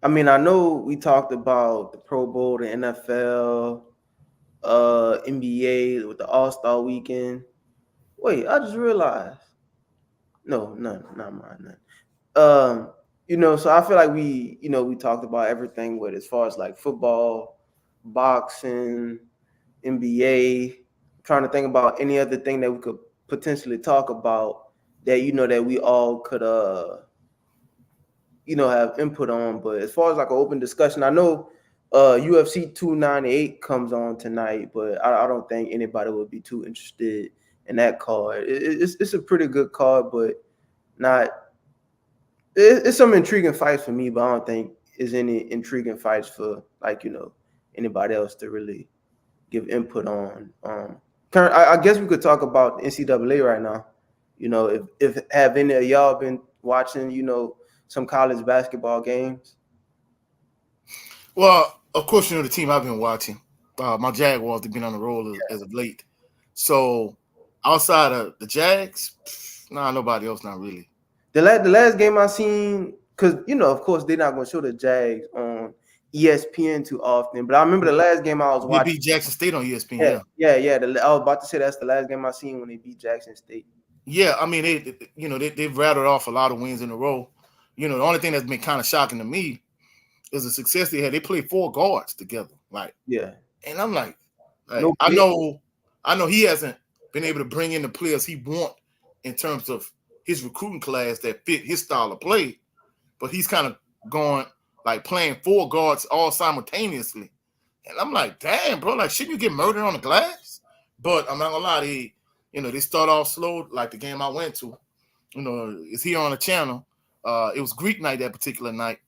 mean, I know we talked about the Pro Bowl, the NFL, NBA with the All-Star weekend. Wait, I just realized. No, none, not mine, none. So I feel like we talked about everything with as far as like football, boxing, NBA. I'm trying to think about any other thing that we could potentially talk about that that we all could have input on. But as far as like an open discussion, I know UFC 298 comes on tonight, but I don't think anybody would be too interested in that card. It's a pretty good card, but not. It's some intriguing fights for me, but I don't think is any intriguing fights for anybody else to really give input on. I guess we could talk about the NCAA right now. If have any of y'all been watching some college basketball games? Well, of course, the team I've been watching, my Jaguars, they've been on the roll as of late. So outside of the Jags, nah, nobody else, not really. The last game I seen, because of course they're not gonna show the Jags on ESPN too often. But I remember the last game I was They watching. beat Jackson State on ESPN. Yeah. I was about to say that's the last game I seen when they beat Jackson State. Yeah, I mean they've rattled off a lot of wins in a row. The only thing that's been kind of shocking to me is the success they had. They played 4 guards together, and I'm like No I big- know he hasn't been able to bring in the players he want in terms of his recruiting class that fit his style of play, but he's kind of going playing 4 guards all simultaneously, and I'm like, damn, bro, shouldn't you get murdered on the glass? But I'm not gonna lie, they start off slow, like the game I went to. It's here on the channel. It was Greek night that particular night.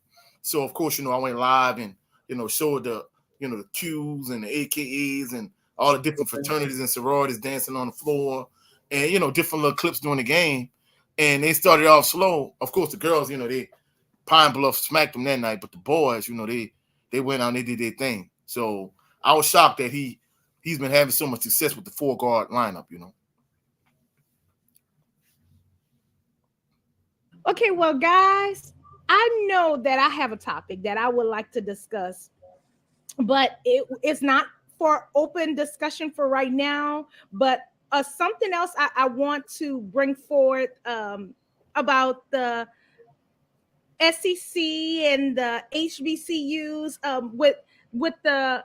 So, of course, I went live and, showed the Qs and the AKAs and all the different fraternities and sororities dancing on the floor and, different little clips during the game. And they started off slow. Of course, the girls, they Pine Bluff smacked them that night, but the boys, they went out and they did their thing. So I was shocked that he's been having so much success with the 4-guard lineup, Okay, well, guys, I know that I have a topic that I would like to discuss, but it's not for open discussion for right now. But something else I want to bring forward about the SEC and the HBCUs with the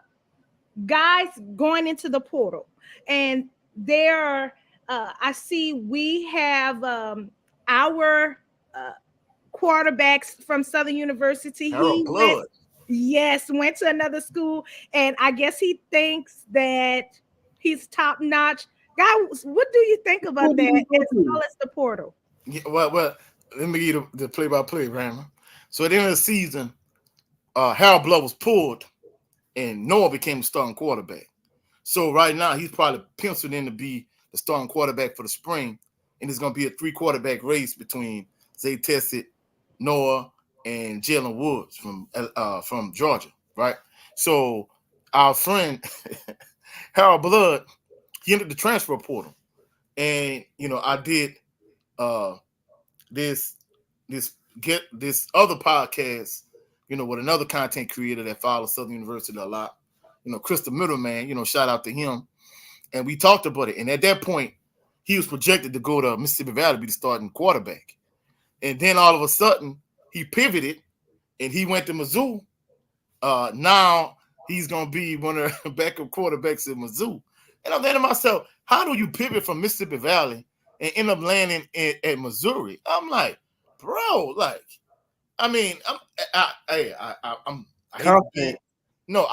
guys going into the portal, and there I see we have our quarterbacks from Southern University. Harold Blood. Went to another school, and I guess he thinks that he's top notch. Guys, what do you think about that as well as the portal? Yeah, well, let me give you the play-by-play, Grandma. So at the end of the season, Harold Blood was pulled, and Noah became the starting quarterback. So right now, he's probably penciled in to be the starting quarterback for the spring, and it's going to be a 3-quarterback race between Zay Tessett, Noah, and Jalen Woods from Georgia, right? So our friend Harold Blood, he entered the transfer portal, and I did this other podcast, with another content creator that follows Southern University a lot, Chris the Middleman, shout out to him, and we talked about it. And at that point, he was projected to go to Mississippi Valley to be the starting quarterback. And then all of a sudden, he pivoted and he went to Mizzou. Now he's going to be one of the backup quarterbacks at Mizzou. And I'm thinking to myself, how do you pivot from Mississippi Valley and end up landing at Missouri? I'm like, bro, I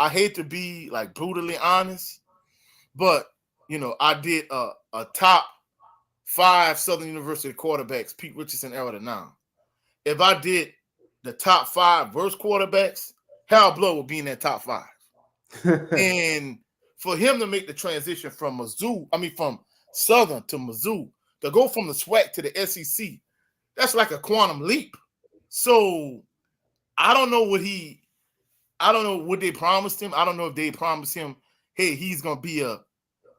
hate to be brutally honest, but I did a top 5 Southern University quarterbacks, Pete Richardson era to now. If I did the top 5 worst quarterbacks, Harold Blood would be in that top 5. And for him to make the transition from Southern to Mizzou, to go from the SWAC to the SEC, that's like a quantum leap. So I don't know what they promised him. I don't know if they promised him, hey, he's gonna be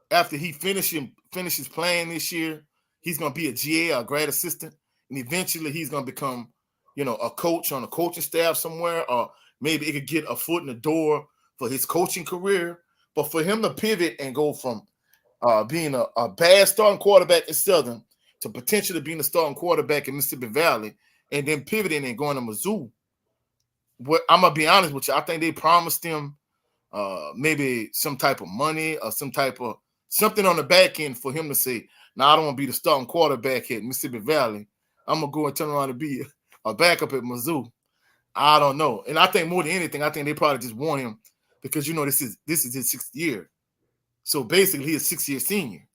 after he finishes playing this year, he's gonna be a GA, a grad assistant, and eventually he's gonna become, a coach on a coaching staff somewhere, or maybe it could get a foot in the door for his coaching career. But for him to pivot and go from being a bad starting quarterback at Southern to potentially being a starting quarterback in Mississippi Valley, and then pivoting and going to Mizzou, I'm gonna be honest with you, I think they promised him maybe some type of money or some type of something on the back end for him to say, "Now I don't want to be the starting quarterback at Mississippi Valley. I'm gonna go and turn around and be a backup at Mizzou." I don't know, and I think more than anything, I think they probably just want him because this is his 6th year, so basically he's a 6-year senior.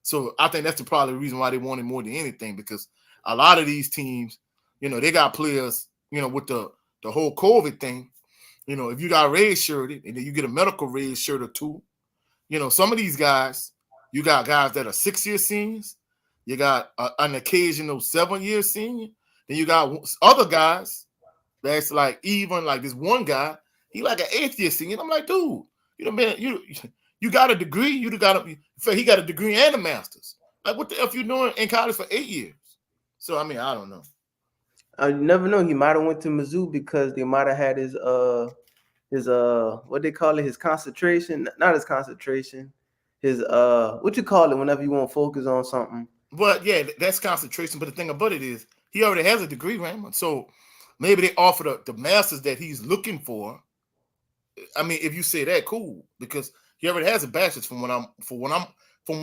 So I think that's probably the reason why they want him more than anything, because a lot of these teams, they got players, with the whole COVID thing. If you got red shirted and then you get a medical red shirt or 2, some of these guys, you got guys that are 6-year seniors, you got an occasional 7-year senior, then you got other guys that's even like this one guy He like an atheist thing. And I'm like, dude, you got a degree. He got a degree and a master's. Like, what the F you doing in college for 8 years? So, I mean, I don't know. You never know. He might have went to Mizzou because they might have had his what they call it, his concentration, not his concentration, his what you call it whenever you want to focus on something. But yeah, that's concentration. But the thing about it is he already has a degree, Raymond. So maybe they offer the master's that he's looking for. I mean, if you say that, cool, because he already has a bachelor's from what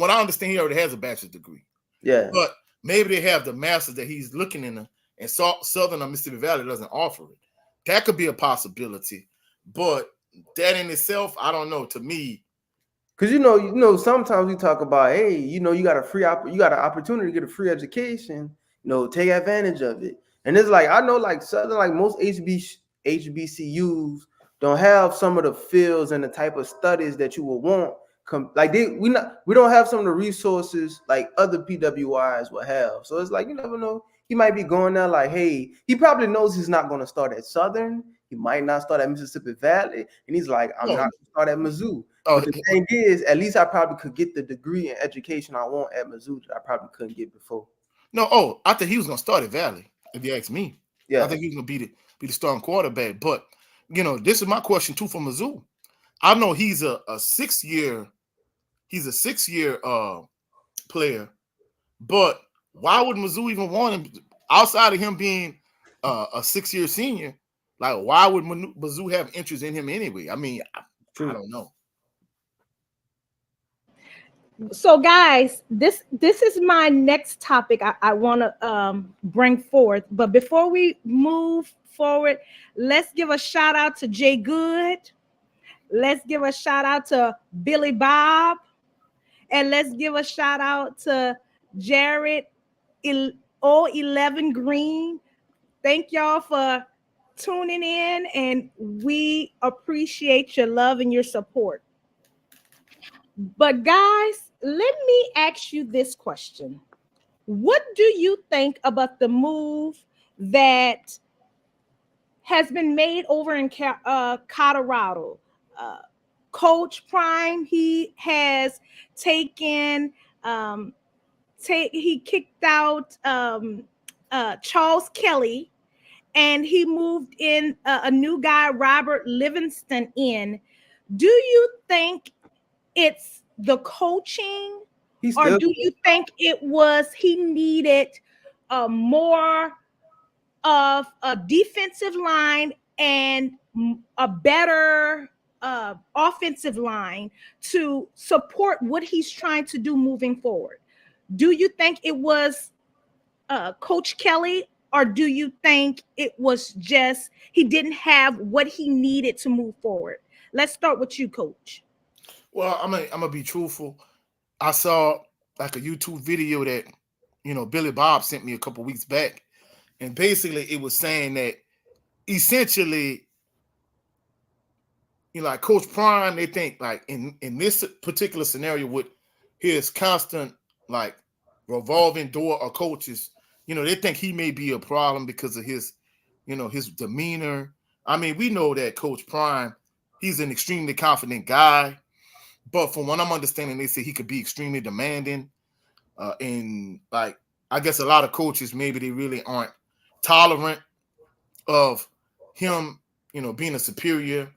I understand, he already has a bachelor's degree. Yeah. But maybe they have the master's that he's looking in, and Southern or Mississippi Valley doesn't offer it. That could be a possibility. But that in itself, I don't know. To me, because you know, sometimes we talk about, hey, you got an opportunity to get a free education. Take advantage of it. And it's like, I know, like Southern, like most HBCUs don't have some of the fields and the type of studies that you would want. We don't have some of the resources like other PWIs will have. So it's like, you never know. He might be going there like, hey, he probably knows he's not going to start at Southern. He might not start at Mississippi Valley. And he's like, I'm not going to start at Mizzou. But the thing is, at least I probably could get the degree and education I want at Mizzou that I probably couldn't get before. No, I think he was going to start at Valley, if you ask me. Yeah. I think he was going to be the starting quarterback. But, this is my question, too, for Mizzou. I know he's a 6-year player, but why would Mizzou even want him outside of him being a 6-year senior? Like, why would Mizzou have interest in him anyway? I mean, I don't know. So, guys, this is my next topic I want to bring forth. But before we move forward, let's give a shout out to Jay Good. Let's give a shout out to Billy Bob. And let's give a shout out to Jared 011 Green. Thank y'all for tuning in, and we appreciate your love and your support. But guys, let me ask you this question. What do you think about the move that has been made over in Colorado? Coach Prime, he has taken he kicked out Charles Kelly, and he moved in a new guy, Robert Livingston, in. Do you think it's the coaching, or do you think he needed more of a defensive line and a better offensive line to support what he's trying to do moving forward? Do you think it was Coach Kelly, or do you think it was just he didn't have what he needed to move forward? Let's start with you, Coach. Well, I'm gonna be truthful. I saw like a YouTube video that Billy Bob sent me a couple weeks back, and basically it was saying that essentially, like Coach Prime, they think like in this particular scenario with his constant like revolving door of coaches, they think he may be a problem because of his demeanor. I mean, we know that Coach Prime, he's an extremely confident guy, but from what I'm understanding, they say he could be extremely demanding. And like, I guess a lot of coaches, maybe they really aren't tolerant of him, being a superior.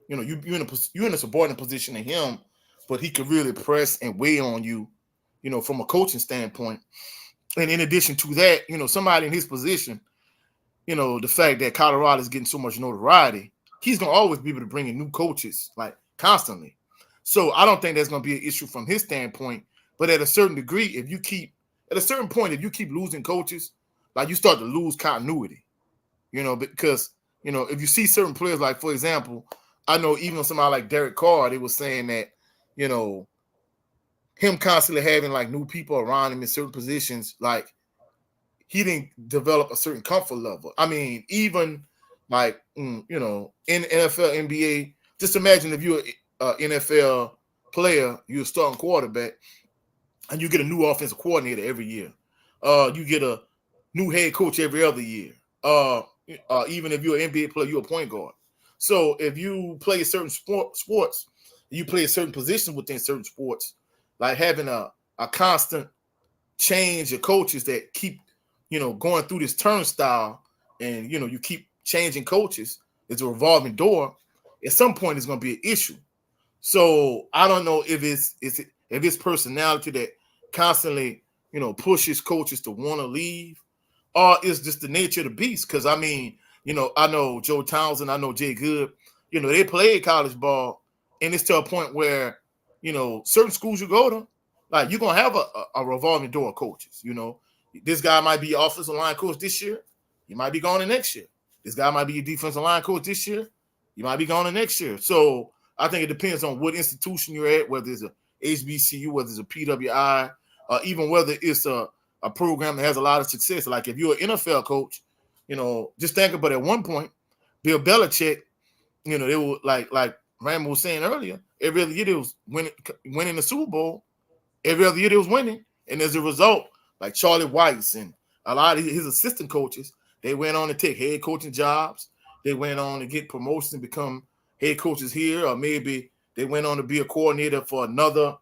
You're in a subordinate position to him, but he could really press and weigh on you, from a coaching standpoint. And in addition to that, somebody in his position, the fact that Colorado is getting so much notoriety, he's going to always be able to bring in new coaches, like constantly. So I don't think that's going to be an issue from his standpoint. But at a certain degree, if you keep losing coaches, like you start to lose continuity, because, if you see certain players, like, for example, I know even somebody like Derek Carr, they were saying that, him constantly having like new people around him in certain positions, like he didn't develop a certain comfort level. I mean, even like, in NFL, NBA, just imagine if you're an NFL player, you're a starting quarterback, and you get a new offensive coordinator every year. You get a new head coach every other year. Even if you're an NBA player, you're a point guard. So if you play certain sports, you play a certain position within certain sports, like having a constant change of coaches that keep, going through this turnstile, and you keep changing coaches. It's a revolving door. At some point, it's going to be an issue. So I don't know if it's personality that constantly, pushes coaches to want to leave, or it's just the nature of the beast. Because I mean, I know Joe Townsend, I know Jay Good, they played college ball, and it's to a point where, certain schools you go to, like, you're gonna have a revolving door of coaches. This guy might be offensive line coach this year, he might be gone the next year. This guy might be your defensive line coach this year, you might be gone the next year. So I think it depends on what institution you're at, whether it's a HBCU, whether it's a PWI, or even whether it's a program that has a lot of success. Like if you're an NFL coach, just think about at one point, Bill Belichick, they were like Randall was saying earlier, every other year they was winning the Super Bowl. Every other year they was winning. And as a result, like Charlie Weiss and a lot of his assistant coaches, they went on to take head coaching jobs. They went on to get promotions and become head coaches here, or maybe they went on to be a coordinator for another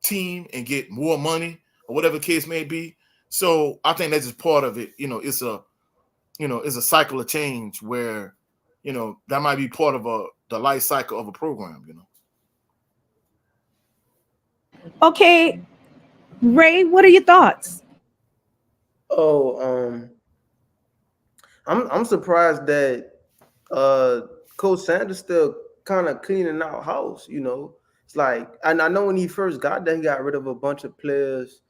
team and get more money, or whatever the case may be. So I think that's just part of it. It's a cycle of change where, that might be part of the life cycle of a program, Okay, Ray, what are your thoughts? Oh, I'm surprised that Coach Sanders still kind of cleaning out house. It's like, and I know when he first got there, he got rid of a bunch of players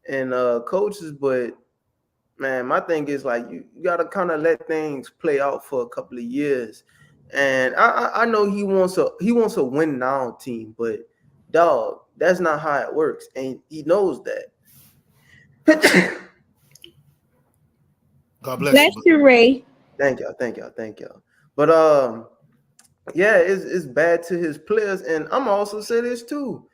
and coaches, but man, my thing is like you got to kind of let things play out for a couple of years. And I know he wants a win now team, but dog, that's not how it works, and he knows that. God bless Bless you, Ray. Thank y'all. But yeah, it's bad to his players, and I'm also say this too.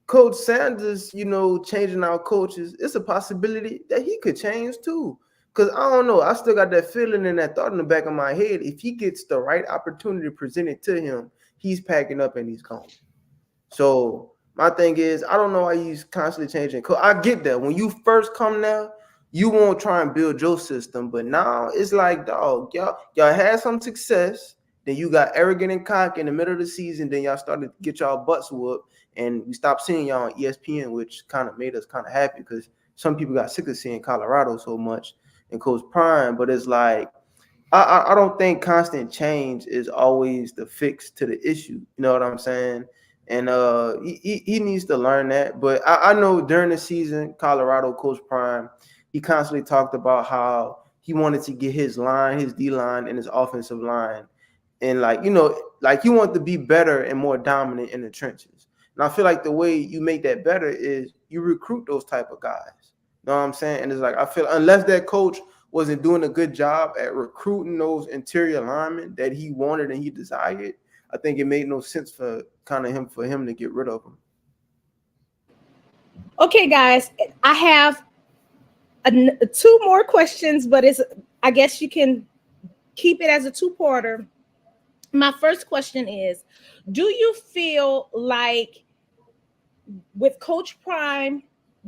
Coach Sanders, changing our coaches, it's a possibility that he could change too. Because I don't know, I still got that feeling and that thought in the back of my head. If he gets the right opportunity presented to him, he's packing up and he's gone. So my thing is, I don't know why he's constantly changing. I get that when you first come now, you won't try and build your system, but now it's like, dog, y'all had some success. Then you got arrogant and cocky in the middle of the season. Then y'all started to get y'all butts whooped, and we stopped seeing y'all on ESPN, which kind of made us kind of happy because some people got sick of seeing Colorado so much and Coach Prime. But it's like, I don't think constant change is always the fix to the issue. You know what I'm saying? And he needs to learn that. But I know during the season, Colorado Coach Prime, he constantly talked about how he wanted to get his line, his D line, and his offensive line, and like he wanted to be better and more dominant in the trenches. And I feel like the way you make that better is you recruit those type of guys. You know what I'm saying? And it's like I feel unless that coach wasn't doing a good job at recruiting those interior linemen that he wanted and he desired, I think it made no sense for him to get rid of them. Okay, guys, I have two more questions, but I guess you can keep it as a two-parter. My first question is, do you feel like with Coach Prime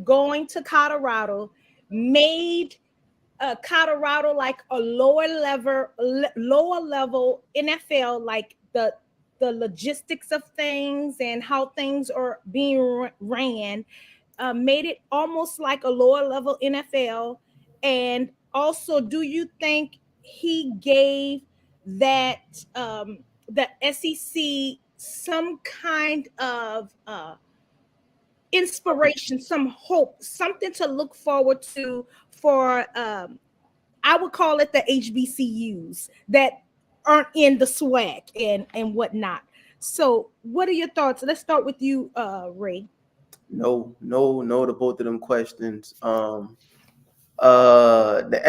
going to Colorado made Colorado like a lower level NFL, like the logistics of things and how things are being ran, made it almost like a lower level NFL? And also, do you think he gave that the SEC some kind of inspiration, some hope, something to look forward to for I would call it the HBCUs that aren't in the SWAC and whatnot? So what are your thoughts? Let's start with you, Ray. No to both of them questions. The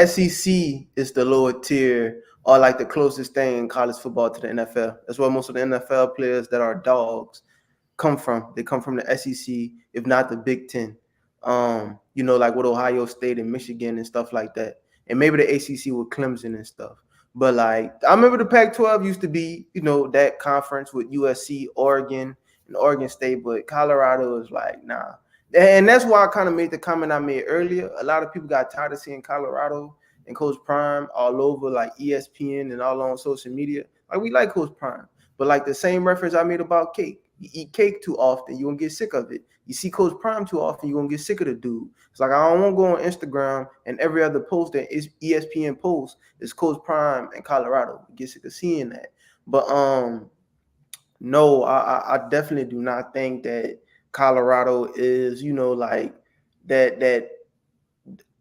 SEC is the lower tier, or like the closest thing in college football to the NFL. That's where most of the NFL players that are dogs come from. They come from the SEC, if not the Big Ten. Like with Ohio State and Michigan and stuff like that. And maybe the ACC with Clemson and stuff. But like I remember the Pac-12 used to be, that conference with USC, Oregon, and Oregon State, but Colorado is like, nah. And that's why I kind of made the comment I made earlier. A lot of people got tired of seeing Colorado and Coach Prime all over like ESPN and all on social media. Like we like Coach Prime. But like the same reference I made about cake. You eat cake too often, you're gonna get sick of it. You see Coach Prime too often, you're gonna get sick of the dude. It's like I don't want to go on Instagram and every other post that is ESPN post is Coach Prime and Colorado. You get sick of seeing that. But no, I definitely do not think that Colorado is, like that.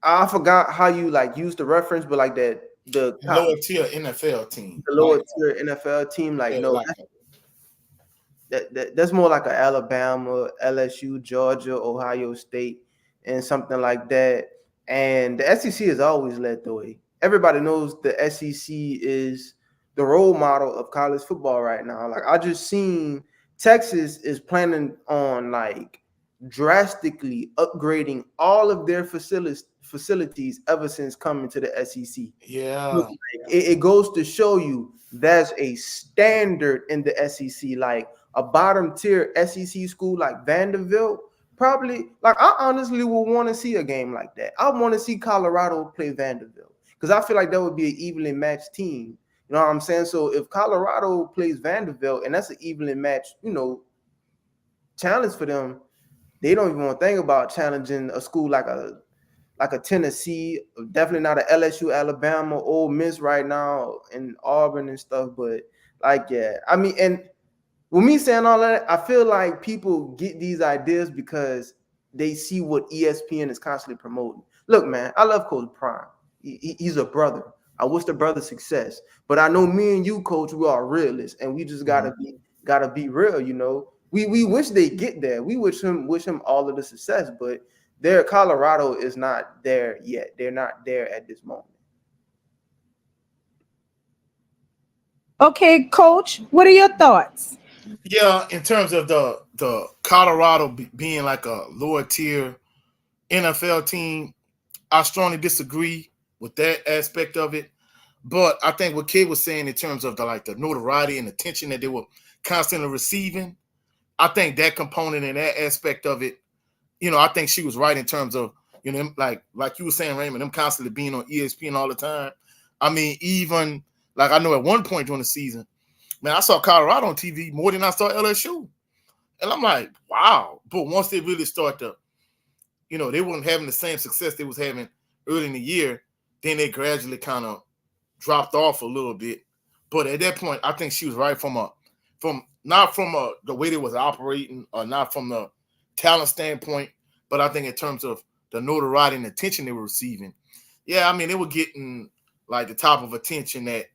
I forgot how you like use the reference, but like that the lower tier NFL team, the lower tier NFL team, like no, that's more like a Alabama, LSU, Georgia, Ohio State, and something like that. And the SEC has always led the way. Everybody knows the SEC is the role model of college football right now. Like I just seen Texas is planning on like drastically upgrading all of their facilities ever since coming to the SEC. Yeah. It goes to show you there's a standard in the SEC. Like a bottom tier SEC school like Vanderbilt, probably like I honestly would want to see a game like that. I want to see Colorado play Vanderbilt because I feel like that would be an evenly matched team. You know what I'm saying? So if Colorado plays Vanderbilt and that's an evenly matched, challenge for them, they don't even want to think about challenging a school like a Tennessee, definitely not a LSU, Alabama, Ole Miss right now, and Auburn and stuff. But like, yeah, I mean, and with me saying all that, I feel like people get these ideas because they see what ESPN is constantly promoting. Look, man, I love Coach Prime. He's a brother. I wish the brother success, but I know me and you, Coach, we are realists, and we just gotta be real. We wish they get there. We wish him all of the success, but Colorado is not there yet. They're not there at this moment. Okay, Coach, what are your thoughts? Yeah, in terms of the Colorado being like a lower tier NFL team, I strongly disagree with that aspect of it. But I think what Kid was saying in terms of the notoriety and attention that they were constantly receiving, I think that component and that aspect of it, I think she was right in terms of, like you were saying, Raymond, them constantly being on ESPN all the time. I mean, even like I know at one point during the season, man, I saw Colorado on TV more than I saw LSU. And I'm like, wow. But once they really start to, they weren't having the same success they was having early in the year, then they gradually kind of dropped off a little bit. But at that point, I think she was right not from the way they was operating or not from the talent standpoint, but I think in terms of the notoriety and attention they were receiving. Yeah, I mean, they were getting like the type of attention that,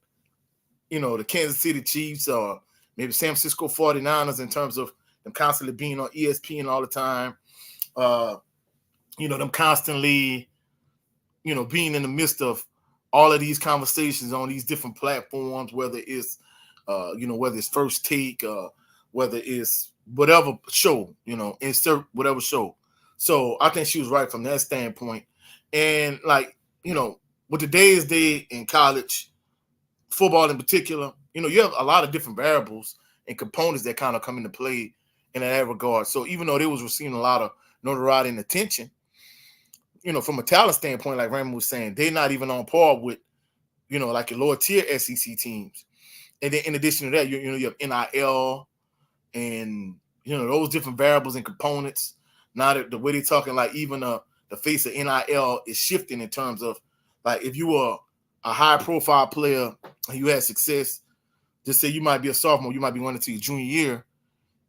the Kansas City Chiefs or maybe San Francisco 49ers in terms of them constantly being on ESPN all the time. Them constantly, being in the midst of all of these conversations on these different platforms, whether it's, whether it's First Take, whether it's whatever show, insert whatever show. So I think she was right from that standpoint. And with today's day in college football in particular, you have a lot of different variables and components that kind of come into play in that regard. So even though they was receiving a lot of notoriety and attention, from a talent standpoint, like Raymond was saying, they're not even on par with, like your lower tier SEC teams. And then in addition to that, you have NIL and, those different variables and components. Now that the way they're talking, like even the face of NIL is shifting in terms of, like, if you were a high profile player and you had success, just say you might be a sophomore, you might be going into your junior year,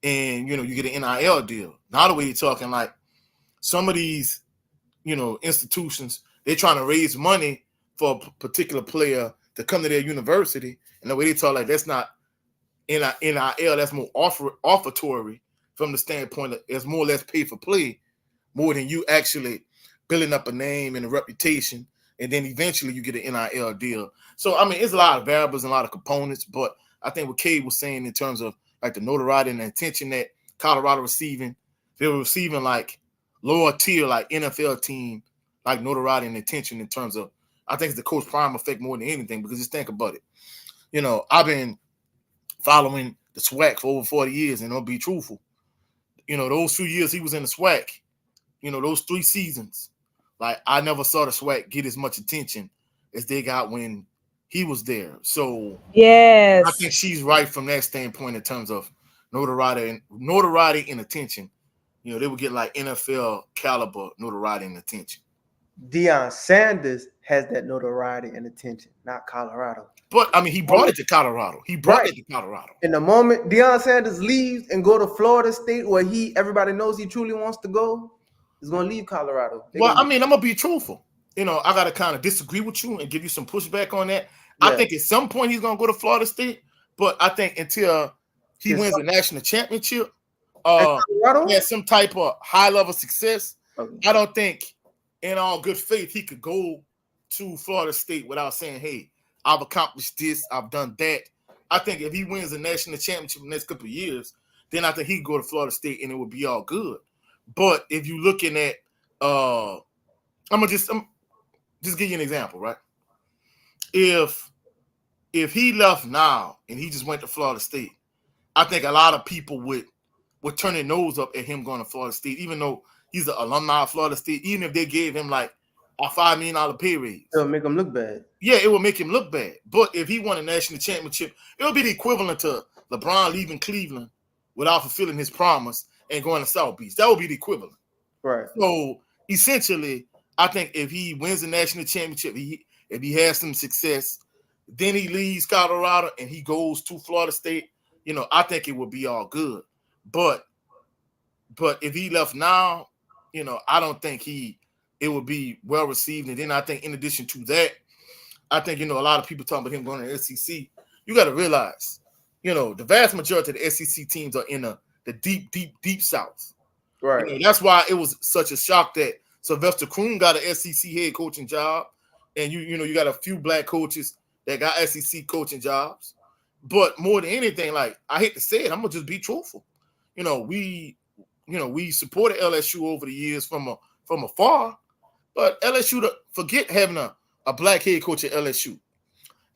and, you get an NIL deal. Now the way they're talking, like some of these, institutions, they're trying to raise money for a particular player to come to their university. And the way they talk, like, that's not NIL, that's more offertory from the standpoint that it's more or less pay for play, more than you actually building up a name and a reputation, and then eventually you get an NIL deal. So, I mean, it's a lot of variables and a lot of components, but I think what Cade was saying in terms of like the notoriety and the attention that Colorado receiving, they were receiving like lower tier, like NFL team, like notoriety and attention in terms of, I think it's the coach prime effect more than anything, because just think about it. You know, I've been following the SWAC for over 40 years, and I'll be truthful. You know, those 2 years he was in the SWAC, you know, those 3 seasons, like I never saw the SWAC get as much attention as they got when he was there. So I think Yes. she's right from that standpoint in terms of notoriety and attention. You know, they would get like NFL caliber notoriety and attention. Deion Sanders has that notoriety and attention, not Colorado. But I mean, he brought it to Colorado. He brought it to Colorado. In the moment Deion Sanders leaves and go to Florida State, where everybody knows he truly wants to go, he's gonna leave Colorado. Well, I mean, I'm gonna be truthful. You know, I gotta kind of disagree with you and give you some pushback on that. Yeah. I think at some point he's gonna go to Florida State, but I think until he wins a national championship, has some type of high level success, I don't think, in all good faith, he could go to Florida State without saying, "Hey, I've accomplished this, I've done that." I think if he wins a national championship in the next couple of years, then I think he could go to Florida State and it would be all good. But if you're looking at, I'm just give you an example, right? If he left now and he just went to Florida State, I think a lot of people would turn their nose up at him going to Florida State, even though he's an alumni of Florida State. Even if they gave him like a $5 million pay raise, it'll make him look bad. Yeah, it will make him look bad. But if he won a national championship, it would be the equivalent to LeBron leaving Cleveland without fulfilling his promise and going to South Beach. That would be the equivalent. Right. So essentially, I think if he wins the national championship, if he has some success, then he leaves Colorado and he goes to Florida State, you know, I think it would be all good. But if he left now, you know, I don't think it would be well received. And then I think in addition to that, I think, you know, a lot of people talking about him going to the SEC. You got to realize, you know, the vast majority of the SEC teams are in the deep South. Right. You know, that's why it was such a shock that Sylvester Croom got an SEC head coaching job. And you know, you got a few black coaches that got SEC coaching jobs. But more than anything, like, I hate to say it, I'm gonna just be truthful. You know, we supported LSU over the years from afar, but LSU, forget having a black head coach at LSU.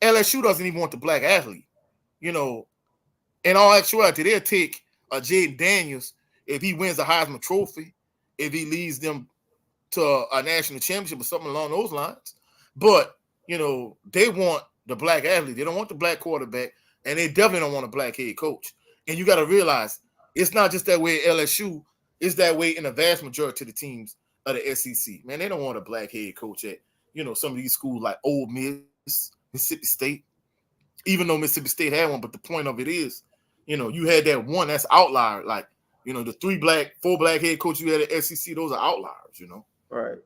LSU doesn't even want the black athlete. You know, in all actuality, they'll take Jaden Daniels if he wins a Heisman Trophy, if he leads them to a national championship or something along those lines. But, you know, they want the black athlete. They don't want the black quarterback, and they definitely don't want a black head coach. And you got to realize it's not just that way at LSU. It's that way in the vast majority of the teams of the SEC. Man, they don't want a black head coach at, you know, some of these schools like Ole Miss, Mississippi State, even though Mississippi State had one. But the point of it is, you know, you had that one that's outlier. Like, you know, the 4 black head coaches you had at SEC, those are outliers, you know. Right.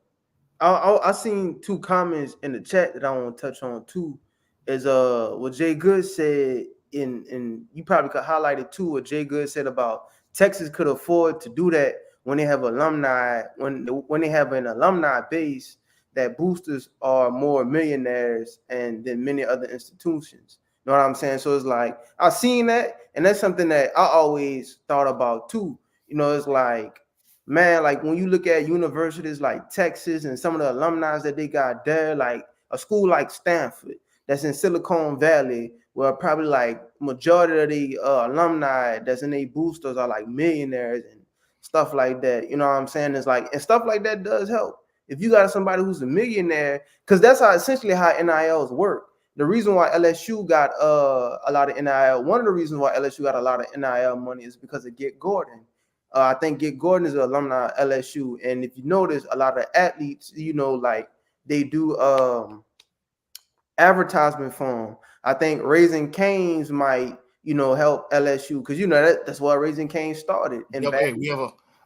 I seen 2 comments in the chat that I want to touch on too. Is what Jay Good said in you probably could highlight it too. What Jay Good said about Texas could afford to do that when they have alumni, when they have an alumni base, that boosters are more millionaires than many other institutions. You know what I'm saying? So it's like I seen that, and that's something that I always thought about too. You know, it's like, man, like when you look at universities like Texas and some of the alumni that they got there, like a school like Stanford that's in Silicon Valley, where probably like majority of the alumni that's in their boosters are like millionaires and stuff like that. You know what I'm saying? It's like, and stuff like that does help. If you got somebody who's a millionaire, because that's essentially how NILs work. The reason why LSU got a lot of NIL, one of the reasons why LSU got a lot of NIL money is because of Get Gordon. I think Get Gordon is an alumni of LSU. And if you notice, a lot of athletes, you know, like they do advertisement for them. I think Raising Cane's might, you know, help LSU because, you know, that's why Raising Cane started. And okay,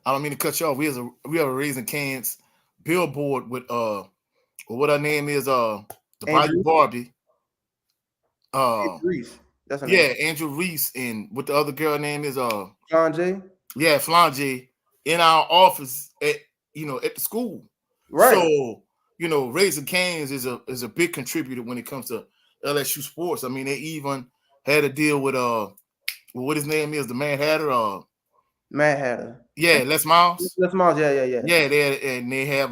I don't mean to cut you off. We have a Raising Cane's billboard with what her name is, the Bayou Barbie. Reese. That's her name. Andrew Reese, and what the other girl name is Flange. Yeah, Flange, in our office at the school. Right. So, you know, Raising Cane's is a big contributor when it comes to LSU sports. I mean, they even had a deal with what his name is, the Mad Hatter. Mad Hatter. Yeah, Les Miles. Les Miles, yeah. Yeah, they have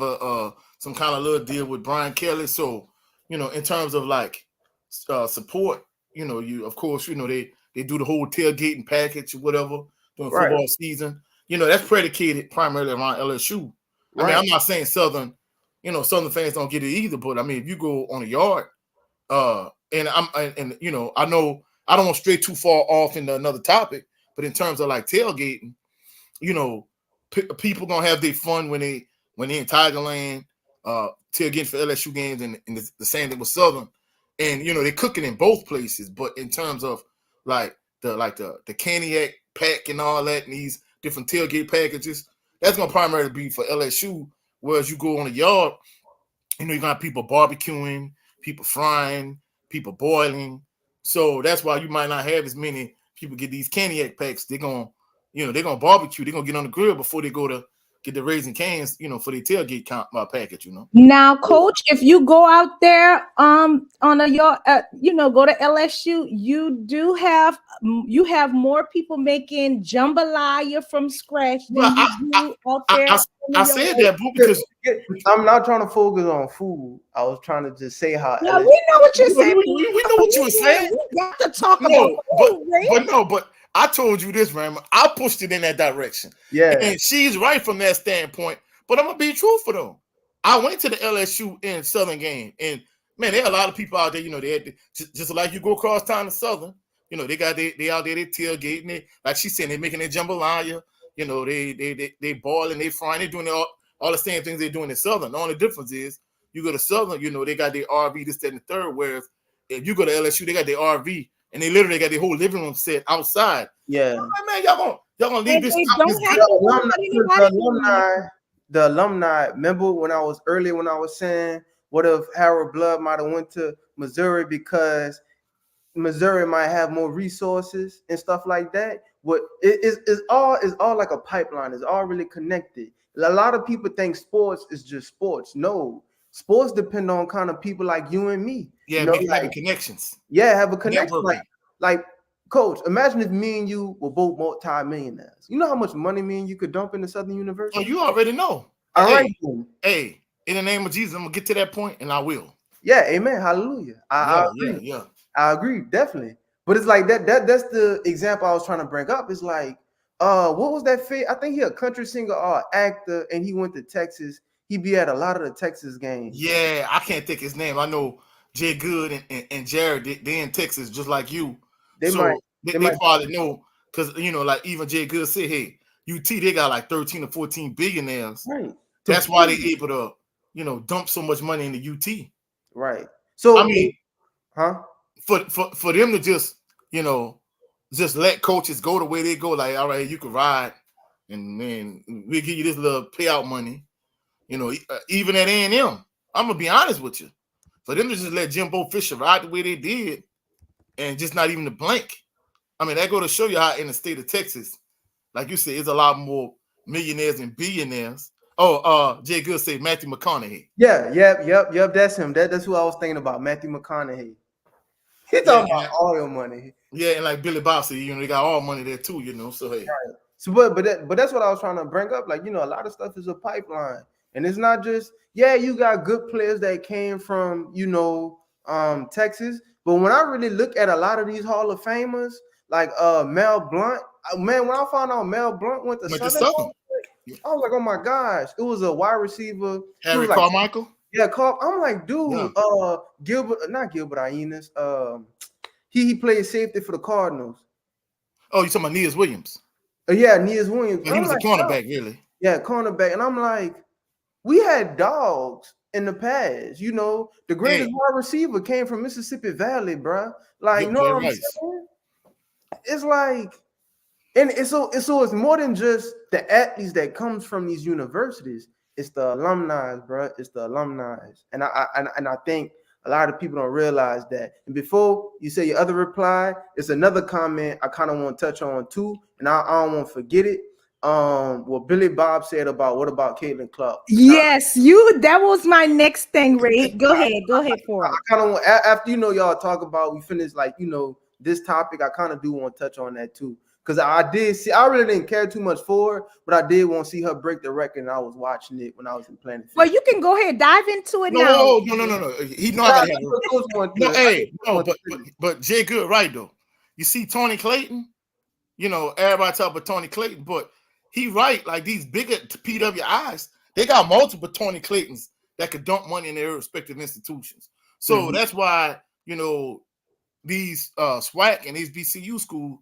some kind of little deal with Brian Kelly. So, in terms of like support, you of course, they do the whole tailgating package or whatever during football season. That's predicated primarily around LSU. I mean, I'm not saying Southern fans don't get it either, but I mean, if you go on a yard, and I know I don't want to stray too far off into another topic, but in terms of like tailgating, people gonna have their fun when they in Tigerland, tailgating for LSU games, and the same thing with Southern, and they're cooking in both places. But in terms of like the Caniac pack and all that, and these different tailgate packages, that's gonna primarily be for LSU. Whereas you go on a yard, you gonna have people barbecuing, people frying, people boiling. So that's why you might not have as many people get these Caniac packs. They're gonna barbecue. They're gonna get on the grill before they go to get the Raising Cane's, for their tailgate package. Now, Coach, if you go out there on go to LSU, you have more people making jambalaya from scratch than you do out there. I said that, boo, because I'm not trying to focus on food. I was trying to just say how. Yeah, we know what you're saying. We know what you were saying. We got to talk about food, but I told you this, man. I pushed it in that direction. Yeah, and she's right from that standpoint. But I'm gonna be truthful though. I went to the LSU and Southern game, and man, there are a lot of people out there. They had just like you go across town to Southern. They got they out there, they tailgating. They, like she said, they making their jambalaya. They boiling, they frying, they doing all the same things they're doing in Southern. The only difference is you go to Southern, they got their RV, this, that, and the third. Whereas if you go to LSU, they got their RV, and they literally got their whole living room set outside. Yeah, man, y'all gonna leave this. The alumni. Remember when I was saying, what if Harold Blood might have went to Missouri because Missouri might have more resources and stuff like that? What it's all like a pipeline. It's all really connected. A lot of people think sports is just sports. No, sports depend on kind of people like you and me. Yeah, having connections. Yeah, have a connection. Like Coach, imagine if me and you were both multi-millionaires. You know how much money me and you could dump into Southern University? Oh, you already know. All right. Hey, in the name of Jesus, I'm gonna get to that point, and I will. Yeah, amen. Hallelujah. I agree. I agree, definitely. But it's like that's the example I was trying to bring up. It's like, what was that fit? I think he a country singer or actor, and he went to Texas. He be at a lot of the Texas games. Yeah, I can't think his name. I know Jay Good and Jared, they in Texas just like you. They probably know, because like even Jay Good said, hey, UT, they got like 13 or 14 billionaires. Right. That's why they able to, dump so much money into UT. Right. So I mean, for them to just, just let coaches go the way they go, like, all right, you can ride, and then we'll give you this little payout money. Even at A&M, I'm gonna be honest with you. For them to just let Jimbo Fisher ride the way they did, and just not even to blink, I mean, that go to show you how in the state of Texas, like you said, it's a lot more millionaires and billionaires. Oh, Jay Good said Matthew McConaughey. Yeah, yep. That's him. That's who I was thinking about, Matthew McConaughey. He's talking about oil money. Yeah, and like Billy Bob said, they got all money there too, So hey. Right. So, but that's what I was trying to bring up. Like, a lot of stuff is a pipeline, and it's not just you got good players that came from Texas, but when I really look at a lot of these Hall of Famers, like Mel Blount, man, when I found out Mel Blount went to Southern, I was like, oh my gosh, it was a wide receiver, Harry Carmichael. Yeah, I'm like, dude, not Gilbert Arenas. He played safety for the Cardinals. Oh, you talking about Nias Williams? Yeah, Nias Williams. Yeah, he was a cornerback, really. Yeah, cornerback. And I'm like, we had dogs in the past. The greatest wide receiver came from Mississippi Valley, bro. Like, you know what I'm saying? It's like, and it's more than just the athletes that comes from these universities. It's the alumni, bro. It's the alumni, and I think a lot of people don't realize that. And before you say your other reply, it's another comment I kind of want to touch on too, and I don't want to forget it. What Billy Bob said about what about Caitlin Clark? Yes, that was my next thing, Ray. Go ahead for it. I kind of want, after y'all talk about we finished this topic. I kind of do want to touch on that too, because I did see. I really didn't care too much for her, but I did want to see her break the record, and I was watching it when I was in Planet Fitness. Well, you can go ahead, dive into it now. No. He know I gotta have but Jay Good right though. You see Tony Clayton, everybody talk about Tony Clayton, but he right, like these bigger PWIs, they got multiple Tony Claytons that could dump money in their respective institutions. So that's why, these SWAC and these BCU schools,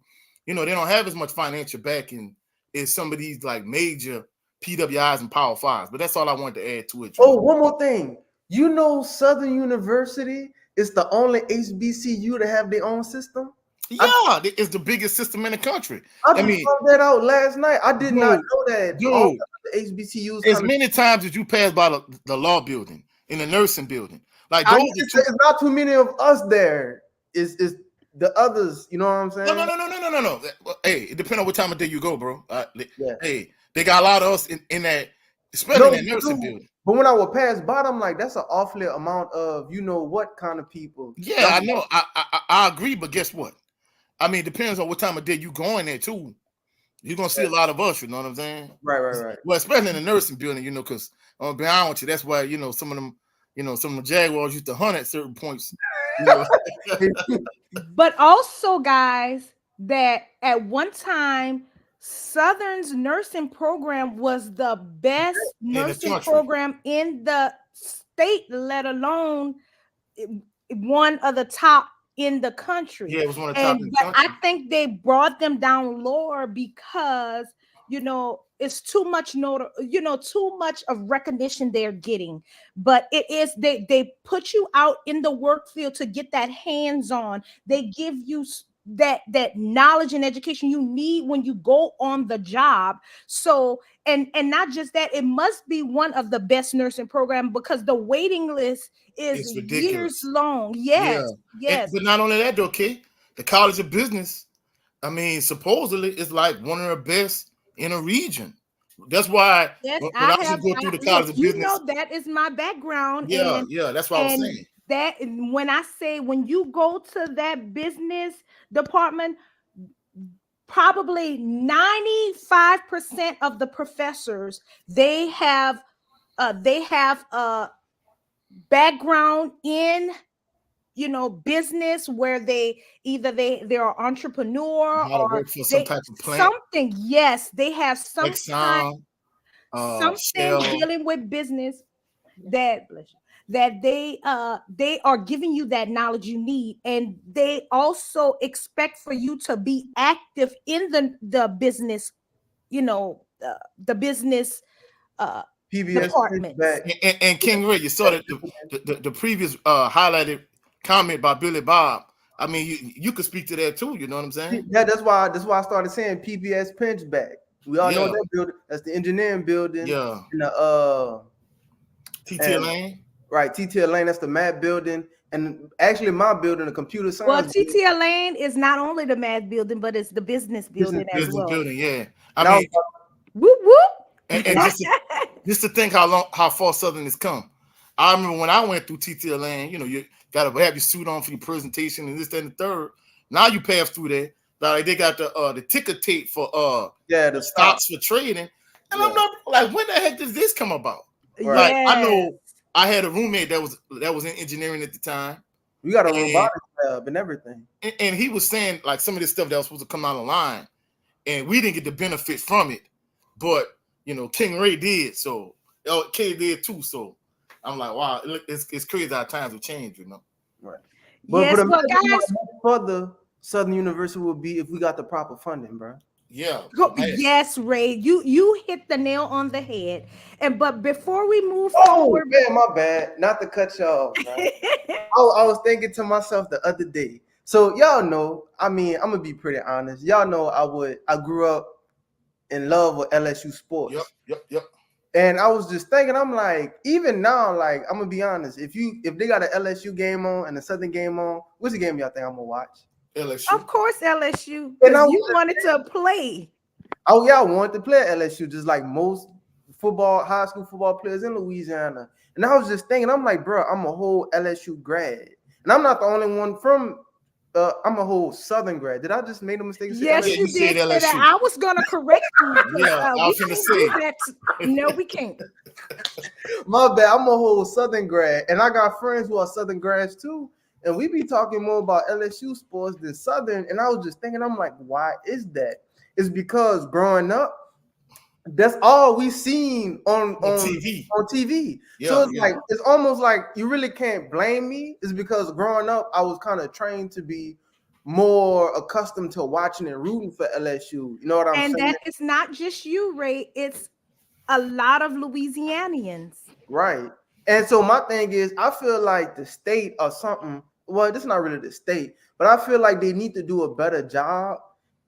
they don't have as much financial backing as some of these like major PWIs and Power Fives. But that's all I wanted to add to it. Oh, one more thing. Southern University is the only HBCU to have their own system. Yeah, it's the biggest system in the country. I found that out last night. I did not know that. Dude, all the HBCUs. As many times as you pass by the law building, in the nursing building, like it's not too many of us there. Is the others? You know what I'm saying? No. Hey, it depends on what time of day you go, bro. Hey, they got a lot of us in that, especially in that nursing building. But when I would pass by, I'm like, that's an awfully amount of what kind of people. Yeah, I know. I agree, but guess what? I mean, it depends on what time of day you going there too. You're gonna see a lot of us, you know what I'm saying? Right. Well, especially in the nursing building, because I'm gonna be honest with you, that's why some of them, some of the Jaguars used to hunt at certain points. But also, guys, that at one time, Southern's nursing program was the best nursing program in the state, let alone one of the top in the country. Yeah, it was one of the top in the country. I think they brought them down lower because it's too much too much of recognition they're getting. But it is they put you out in the work field to get that hands-on. They give you that knowledge and education you need when you go on the job. So and not just that, it must be one of the best nursing programs because the waiting list is years long. Yes. But not only that though, okay, the College of Business, I mean, supposedly it's like one of the best in a region. That's why when I used to go through the College of Business. That is my background. Yeah, that's what I was saying. That when I say when you go to that business department, probably 95% of the professors they have a background in business where they're an entrepreneur or work for some type of plant. Something. Yes, they have some something dealing with business that they are giving you that knowledge you need, and they also expect for you to be active in the business, the business PBS department. And King Ray, you saw that the previous highlighted comment by Billy Bob. I mean, you could speak to that too. You know what I'm saying? Yeah, that's why I started saying PBS Pinchback. We all know that building. That's the engineering building. Yeah. In the TTL Lane. Right, TTL Lane. That's the math building, and actually my building, the computer science. Well, TTL Lane is not only the math building, but it's the business building as well. Building, yeah. I mean, whoop whoop. And just to think how far Southern has come. I remember when I went through TTL Lane, you gotta have your suit on for your presentation and this, that, and the third. Now you pass through there. Like they got the ticker tape for the stocks for trading. And I'm not like, when the heck does this come about? Like I know I had a roommate that was in engineering at the time. We got a robotics lab and everything. And he was saying like some of this stuff that was supposed to come out of line, and we didn't get the benefit from it. But King Ray did, so K did too. So I'm like, wow, it's crazy how times have changed, Right. But guys, further Southern University would be if we got the proper funding, bro. Yeah. Yes, Ray, you hit the nail on the head. But before we move forward, man, my bad. Not to cut you off. I was thinking to myself the other day. So y'all know, I mean, I'm gonna be pretty honest. Y'all know I grew up in love with LSU sports. Yep. And I was just thinking, I'm like, even now, like, I'm gonna be honest. If they got an LSU game on and a Southern game on, which game y'all think I'm gonna watch? LSU. Of course, LSU. Because you wanted to play. Oh yeah, I wanted to play at LSU, just like most high school football players in Louisiana. And I was just thinking, I'm like, bro, I'm a whole LSU grad, and I'm not the only one from I'm a whole Southern grad. Did I just make a mistake and say Yes, Yeah, LSU? you you said did say that. LSU. I was gonna correct you because Yeah, I we was finna can't say. do that. No, we can't. My bad. I'm a whole Southern grad, and I got friends who are Southern grads too. And we be talking more about LSU sports than Southern. And I was just thinking, I'm like, why is that? It's because growing up, that's all we seen On TV. on TV. So Yeah, it's yeah. like it's almost like you really can't blame me. It's because growing up, I was kind of trained to be more accustomed to watching and rooting for LSU. You know what I'm And saying? that it's not just you, Ray. It's a lot of Louisianians. Right. And so my thing is, I feel like the state or something. Well, this is not really the state, but I feel like they need to do a better job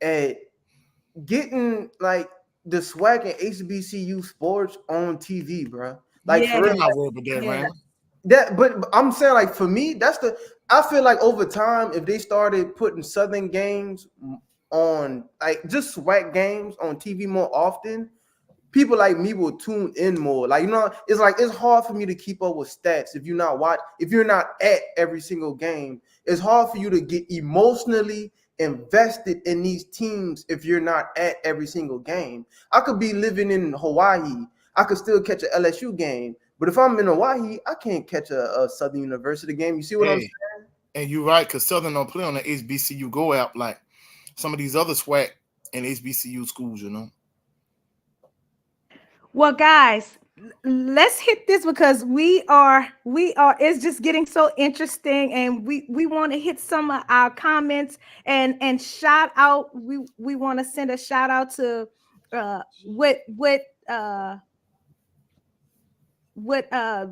at getting like the swag and HBCU sports on TV, bro. Like Yeah, for real, I'm not worried about that, yeah. man. that. But I'm saying like for me, that's the. I feel like over time, if they started putting Southern games on, like just swag games on TV more often, people like me will tune in more. Like, it's like it's hard for me to keep up with stats if you're not at every single game. It's hard for you to get emotionally invested in these teams if you're not at every single game. I could be living in Hawaii, I could still catch an LSU game, but if I'm in Hawaii, I can't catch a Southern University game. You see what I'm saying? Hey, and you're right, because Southern don't play on the HBCU Go app like some of these other SWAC and HBCU schools, you know. Well, guys, let's hit this because we are it's just getting so interesting, and we want to hit some of our comments and shout out. We want to send a shout out to uh what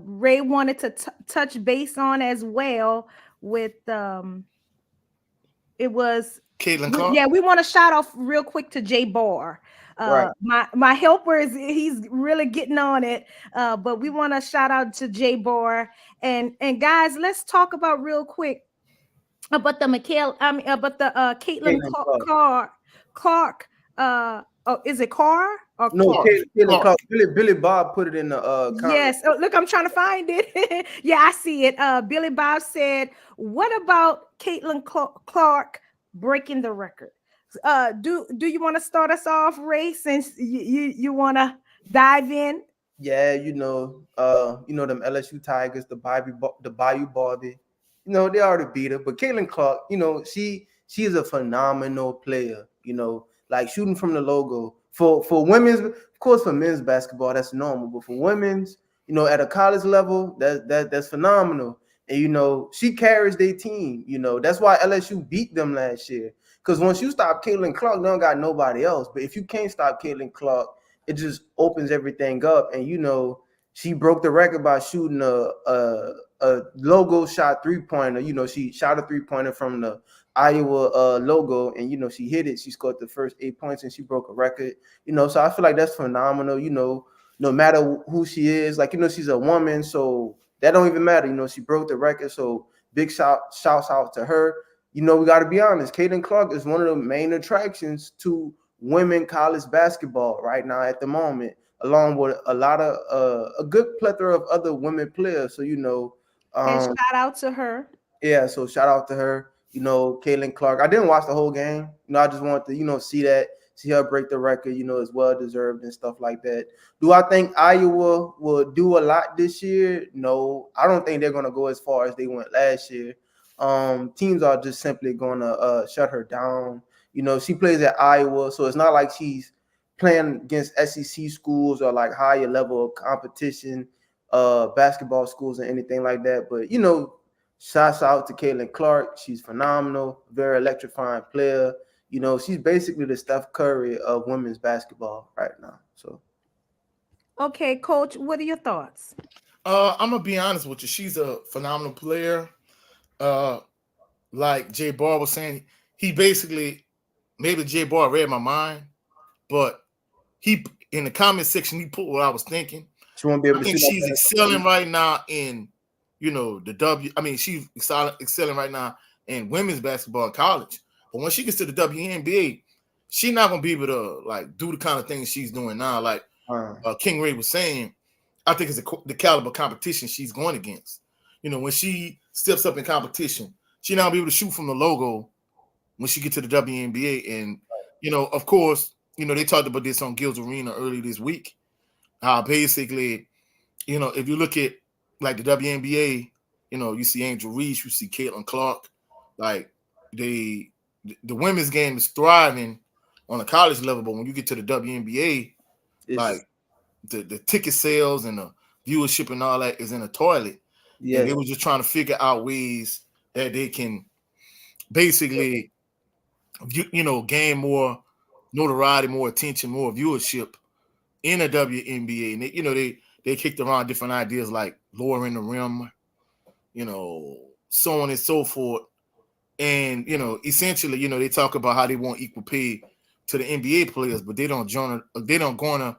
Ray wanted to touch base on as well with it was Caitlin Clark. yeah, we want to shout off real quick to Jay Barr. Right. My helper he's really getting on it. But we want to shout out to Jay Barr, and guys, let's talk about real quick about the about the Caitlin Caitlin Clark. Clark. Oh, is it Carr or No, Clark? Caitlin Clark. Clark. Billy Bob put it in the comment. Yes. Oh, look, I'm trying to find it. Yeah, I see it. Billy Bob said, "What about Caitlin Clark breaking the record?" Do you want to start us off, Ray? Since you want to dive in? Yeah, them LSU Tigers, the Bayou Barbie. They already beat her. But Caitlin Clark, she is a phenomenal player. Like shooting from the logo for women's, of course, for men's basketball that's normal, but for women's, at a college level, that's phenomenal. And she carries their team. That's why LSU beat them last year. Because once you stop Caitlin Clark, they don't got nobody else. But if you can't stop Caitlin Clark, it just opens everything up. And she broke the record by shooting a logo shot 3-pointer. She shot a 3-pointer from the Iowa logo, and she hit it. She scored the first 8 points, and she broke a record. So I feel like that's phenomenal. No matter who she is, like she's a woman, so that don't even matter. She broke the record, so big shouts out to her. We got to be honest. Caitlin Clark is one of the main attractions to women college basketball right now at the moment, along with a lot of a good plethora of other women players. So And shout out to her. yeah. So shout out to her. Caitlin Clark. I didn't watch the whole game. I just wanted to see her break the record. It's well deserved and stuff like that. Do I think Iowa will do a lot this year? No, I don't think they're gonna go as far as they went last year. Teams are just simply gonna shut her down. She plays at Iowa, so it's not like she's playing against SEC schools or like higher level of competition, basketball schools and anything like that. But shouts out to Caitlin Clark. She's phenomenal, very electrifying player. She's basically the Steph Curry of women's basketball right now. So, Okay, Coach, what are your thoughts? I'm gonna be honest with you. She's a phenomenal player. Like Jay Barr was saying, he basically maybe Jay Barr read my mind, but he in the comment section he put what I was thinking. she won't be able I to think shoot she's excelling right now in the W. I mean, she's excelling right now in women's basketball in college. But when she gets to the WNBA, she's not gonna be able to like do the kind of things she's doing now. Like King Ray was saying, I think it's the caliber competition she's going against. When she steps up in competition, she now be able to shoot from the logo when she get to the WNBA. And, of course, they talked about this on Gil's Arena earlier this week. How basically, if you look at like the WNBA, you see Angel Reese, you see Caitlin Clark, like the women's game is thriving on a college level, but when you get to the WNBA, like the ticket sales and the viewership and all that is in the toilet. Yeah, and they were just trying to figure out ways that they can basically, gain more notoriety, more attention, more viewership in the WNBA. And they kicked around different ideas like lowering the rim, so on and so forth. And essentially, they talk about how they want equal pay to the NBA players, but they don't garner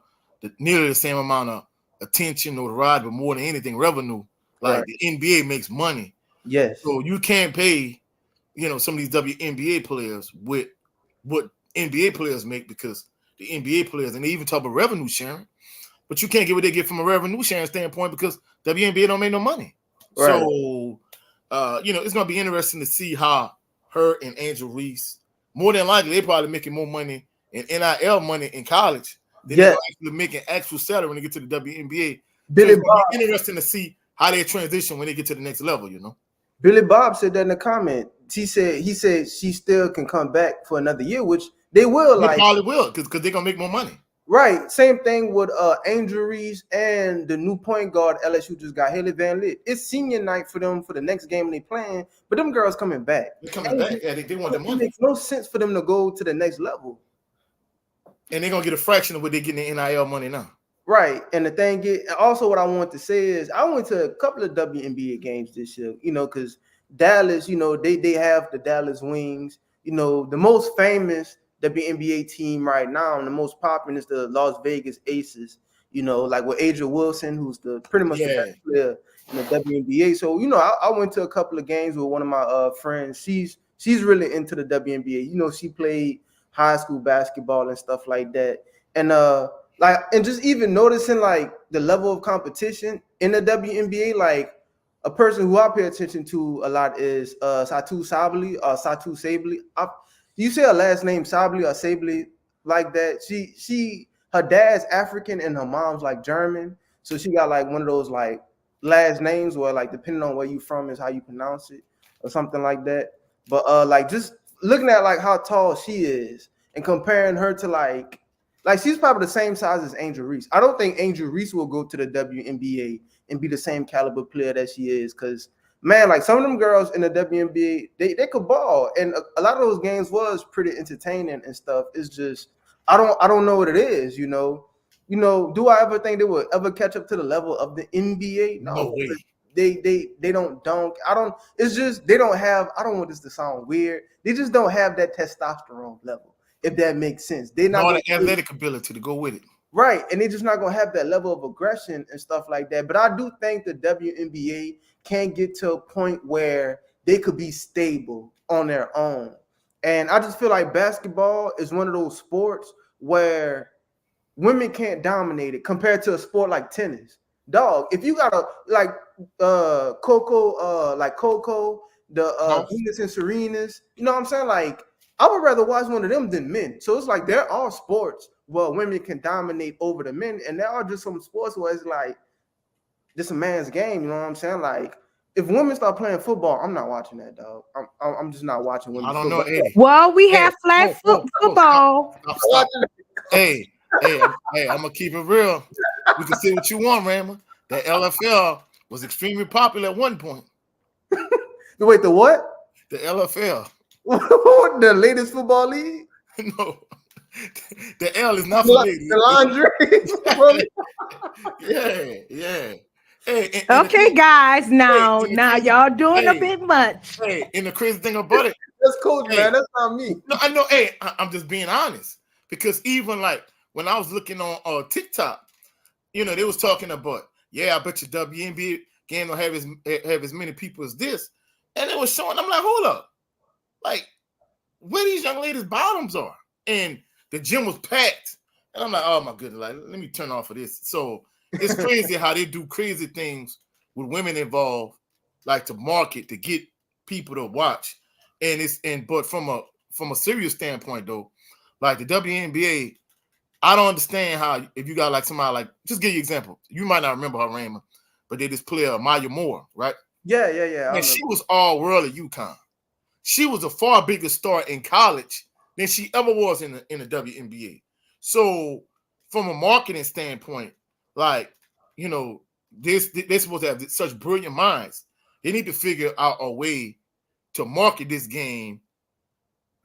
nearly the same amount of attention, notoriety, but more than anything, revenue. Like the NBA makes money. Yes. So you can't pay, some of these WNBA players with what NBA players make, because the NBA players, and they even talk about revenue sharing, but you can't get what they get from a revenue sharing standpoint because WNBA don't make no money. Right. So, it's going to be interesting to see how her and Angel Reese, more than likely, they probably making more money in NIL money in college than they're actually making actual salary when they get to the WNBA. Billy so Bob, interesting to see how they transition when they get to the next level, Billy Bob said that in the comment. He said she still can come back for another year, which they will. They probably will, because they're going to make more money. Right. Same thing with Angel Reese and the new point guard LSU just got, Haley Van Lith. It's senior night for them for the next game they playing, but them girls coming back. They're coming back. Yeah, they want the money. It makes no sense for them to go to the next level. And they're going to get a fraction of what they're getting in NIL money now. Right. And the thing is, also what I want to say is I went to a couple of WNBA games this year, because Dallas, they have the Dallas Wings, the most famous WNBA team right now, and the most popular is the Las Vegas Aces, like with Adria Wilson, who's pretty much the best player in the WNBA. So, I went to a couple of games with one of my friends. She's really into the WNBA. She played high school basketball and stuff like that. And and just even noticing like the level of competition in the WNBA, like a person who I pay attention to a lot is Satu Sabally. You say her last name Sabally or Sably like that. Her dad's African and her mom's like German, so she got like one of those like last names where like depending on where you from is how you pronounce it or something like that. But like just looking at like how tall she is and comparing her to like she's probably the same size as Angel Reese. I don't think Angel Reese will go to the WNBA and be the same caliber player that she is, because man, like some of them girls in the WNBA, they could ball, and a lot of those games was pretty entertaining and stuff. It's just I don't know what it is, Do I ever think they will ever catch up to the level of the NBA? No way. They don't dunk. It's just they don't have. I don't want this to sound weird. They just don't have that testosterone level, if that makes sense. They're not the athletic ability to go with it. Right, and they're just not gonna have that level of aggression and stuff like that. But I do think the WNBA can get to a point where they could be stable on their own. And I just feel like basketball is one of those sports where women can't dominate it compared to a sport like tennis. Dog, if you got Coco, the Venus and Serenas, you know what I'm saying? Like, I would rather watch one of them than men. So it's like there are sports where women can dominate over the men, and there are just some sports where it's like just a man's game. You know what I'm saying? Like if women start playing football, I'm not watching that, dog. I'm just not watching women. I don't know, Eddie. Well, we have flag football. Stop. Hey, I'm gonna keep it real. You can say what you want, Raymond. The LFL was extremely popular at one point. Wait, the what? The LFL. The latest football league? No. The L is not for ladies. The laundry. Yeah. Hey, okay, guys. Now y'all doing a bit much. Hey, and the crazy thing about it. That's cool, man. That's not me. No, I know. Hey, I'm just being honest. Because even like when I was looking on TikTok, they was talking about, I bet your WNBA game don't have as many people as this. And it was showing, I'm like, hold up. Like, where these young ladies' bottoms are. And the gym was packed. And I'm like, oh my goodness, like, let me turn off of this. So it's crazy how they do crazy things with women involved, like to market, to get people to watch. But from a serious standpoint though, like the WNBA, I don't understand how if you got like somebody like, just give you an example. You might not remember her, Raymond, but they this player Maya Moore, right? Yeah. And she was all world at UConn. She was a far bigger star in college than she ever was in the WNBA. So from a marketing standpoint, like, you know, they're supposed to have such brilliant minds. They need to figure out a way to market this game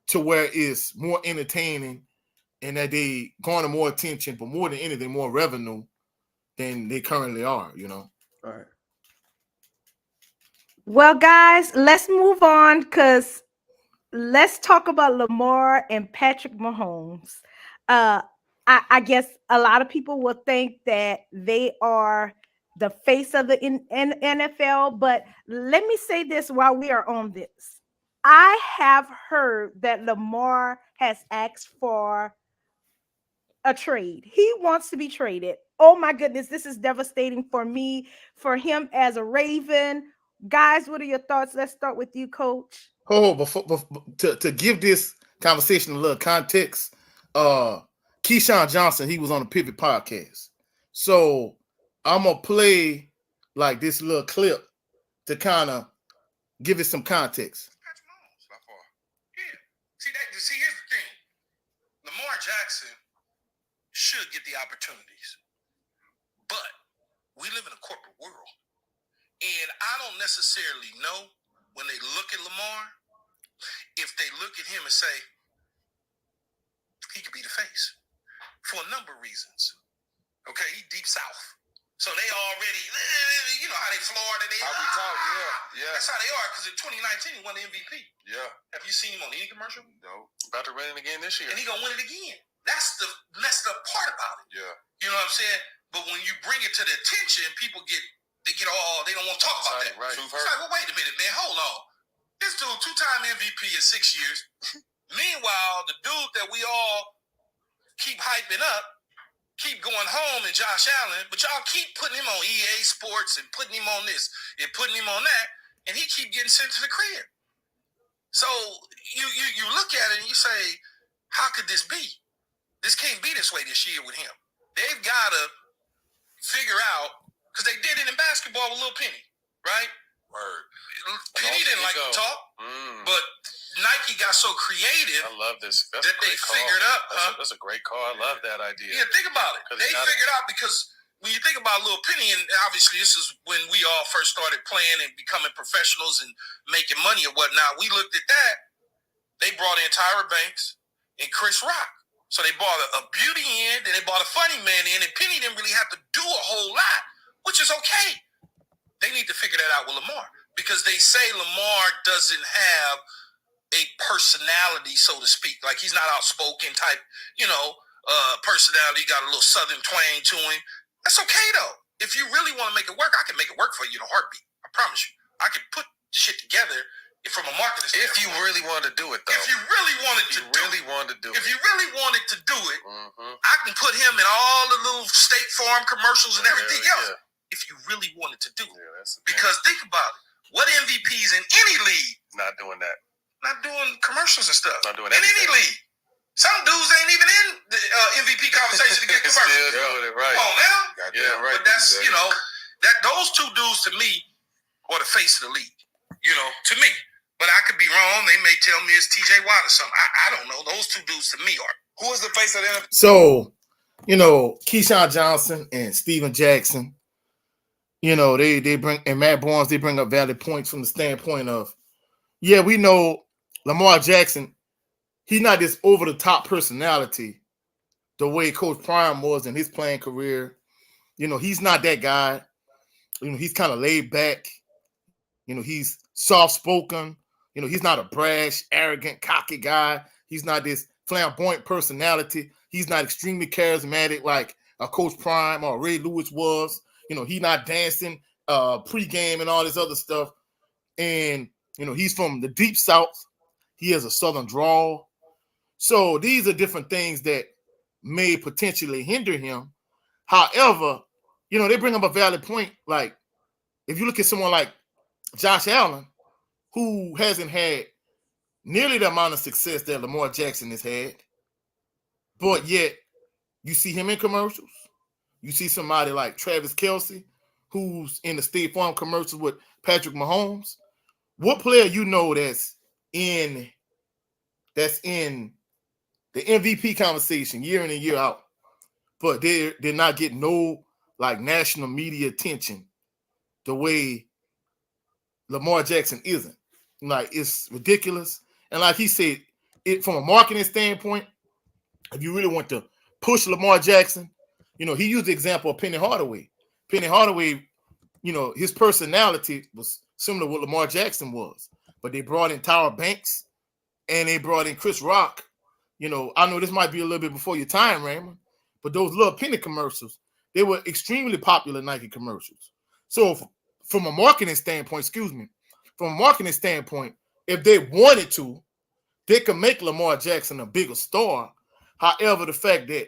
to where it's more entertaining and that they garner more attention, but more than anything, more revenue than they currently are, you know. All right. Well, guys, let's move on because let's talk about Lamar and Patrick Mahomes. I guess a lot of people will think that they are the face of the NFL, but let me say this while we are on this. I have heard that Lamar has asked for a trade. He wants to be traded. Oh my goodness, this is devastating for me, for him as a Raven. Guys, what are your thoughts? Let's start with you, Coach. Before to give this conversation a little context, Keyshawn Johnson, he was on the Pivot podcast. So I'm gonna play like this little clip to kind of give it some context. Yeah. See, here's the thing. Lamar Jackson should get the opportunities. But we live in a corporate world. And I don't necessarily know when they look at Lamar, if they look at him and say, he could be the face for a number of reasons. Okay, he deep south. So they already, you know how they Florida, they how we talk, yeah. That's how they are, because in 2019 he won the MVP. Yeah. Have you seen him on any commercial? No. About to win it again this year. And he gonna win it again. That's the messed up part about it. Yeah. You know what I'm saying? But when you bring it to the attention, people they don't want to talk about that. Right. It's like, well, wait a minute, man, hold on. This dude, 2-time MVP in 6 years. Meanwhile, the dude that we all keep hyping up, keep going home and Josh Allen, but y'all keep putting him on EA Sports and putting him on this and putting him on that, and he keep getting sent to the crib. So you look at it and you say, how could this be? This can't be this way this year with him. They've got to figure out, because they did it in basketball with Lil Penny, right? Word. Penny didn't like to talk, but Nike got so creative. I love this. That's that they figured out. That's a great call. I love that idea. Yeah, think about it. They figured out, because when you think about Lil Penny, and obviously this is when we all first started playing and becoming professionals and making money and whatnot, we looked at that. They brought in Tyra Banks and Chris Rock. So they brought a beauty in, then they brought a funny man in, and Penny didn't really have to do a whole lot, which is okay. They need to figure that out with Lamar, because they say Lamar doesn't have a personality, so to speak. Like, he's not outspoken type, personality. He got a little southern twang to him. That's okay, though. If you really want to make it work, I can make it work for you in a heartbeat. I promise you. I can put the shit together from a marketing standpoint. If you really wanted to do it, though. If you really wanted to do it. If you really wanted to do it, I can put him in all the little State Farm commercials and everything else. Yeah. If you really wanted to do it. Because think about it. What MVPs in any league? Not doing that. Not doing commercials and stuff. Not doing in any league. Some dudes ain't even in the MVP conversation to get commercials. Still doing it right. Come on now. Yeah, right. But that's, those two dudes to me are the face of the league. To me. But I could be wrong. They may tell me it's TJ Watt or something. I don't know. Those two dudes to me are. Who is the face of the NFL? So, Keyshawn Johnson and Steven Jackson, they bring, and Matt Barnes, they bring up valid points from the standpoint of, yeah, we know Lamar Jackson, he's not this over-the-top personality the way Coach Prime was in his playing career. He's not that guy. He's kind of laid back. He's soft-spoken. He's not a brash, arrogant, cocky guy. He's not this flamboyant personality. He's not extremely charismatic like a Coach Prime or Ray Lewis was. He's not dancing pregame and all this other stuff. And, he's from the deep south. He has a southern drawl. So these are different things that may potentially hinder him. However, they bring up a valid point. Like, if you look at someone like Josh Allen, who hasn't had nearly the amount of success that Lamar Jackson has had, but yet you see him in commercials. You see somebody like Travis Kelce, who's in the State Farm commercial with Patrick Mahomes. What player you know that's in the MVP conversation year in and year out, but they're not getting no like national media attention the way Lamar Jackson isn't? Like, it's ridiculous. And like he said, it from a marketing standpoint, if you really want to push Lamar Jackson, you know, he used the example of Penny Hardaway. Penny Hardaway, you know, his personality was similar to what Lamar Jackson was, but they brought in Tyra Banks and they brought in Chris Rock. You know, I know this might be a little bit before your time, Raymond, but those little Penny commercials, they were extremely popular Nike commercials. So from a marketing standpoint, if they wanted to, they could make Lamar Jackson a bigger star. However, the fact that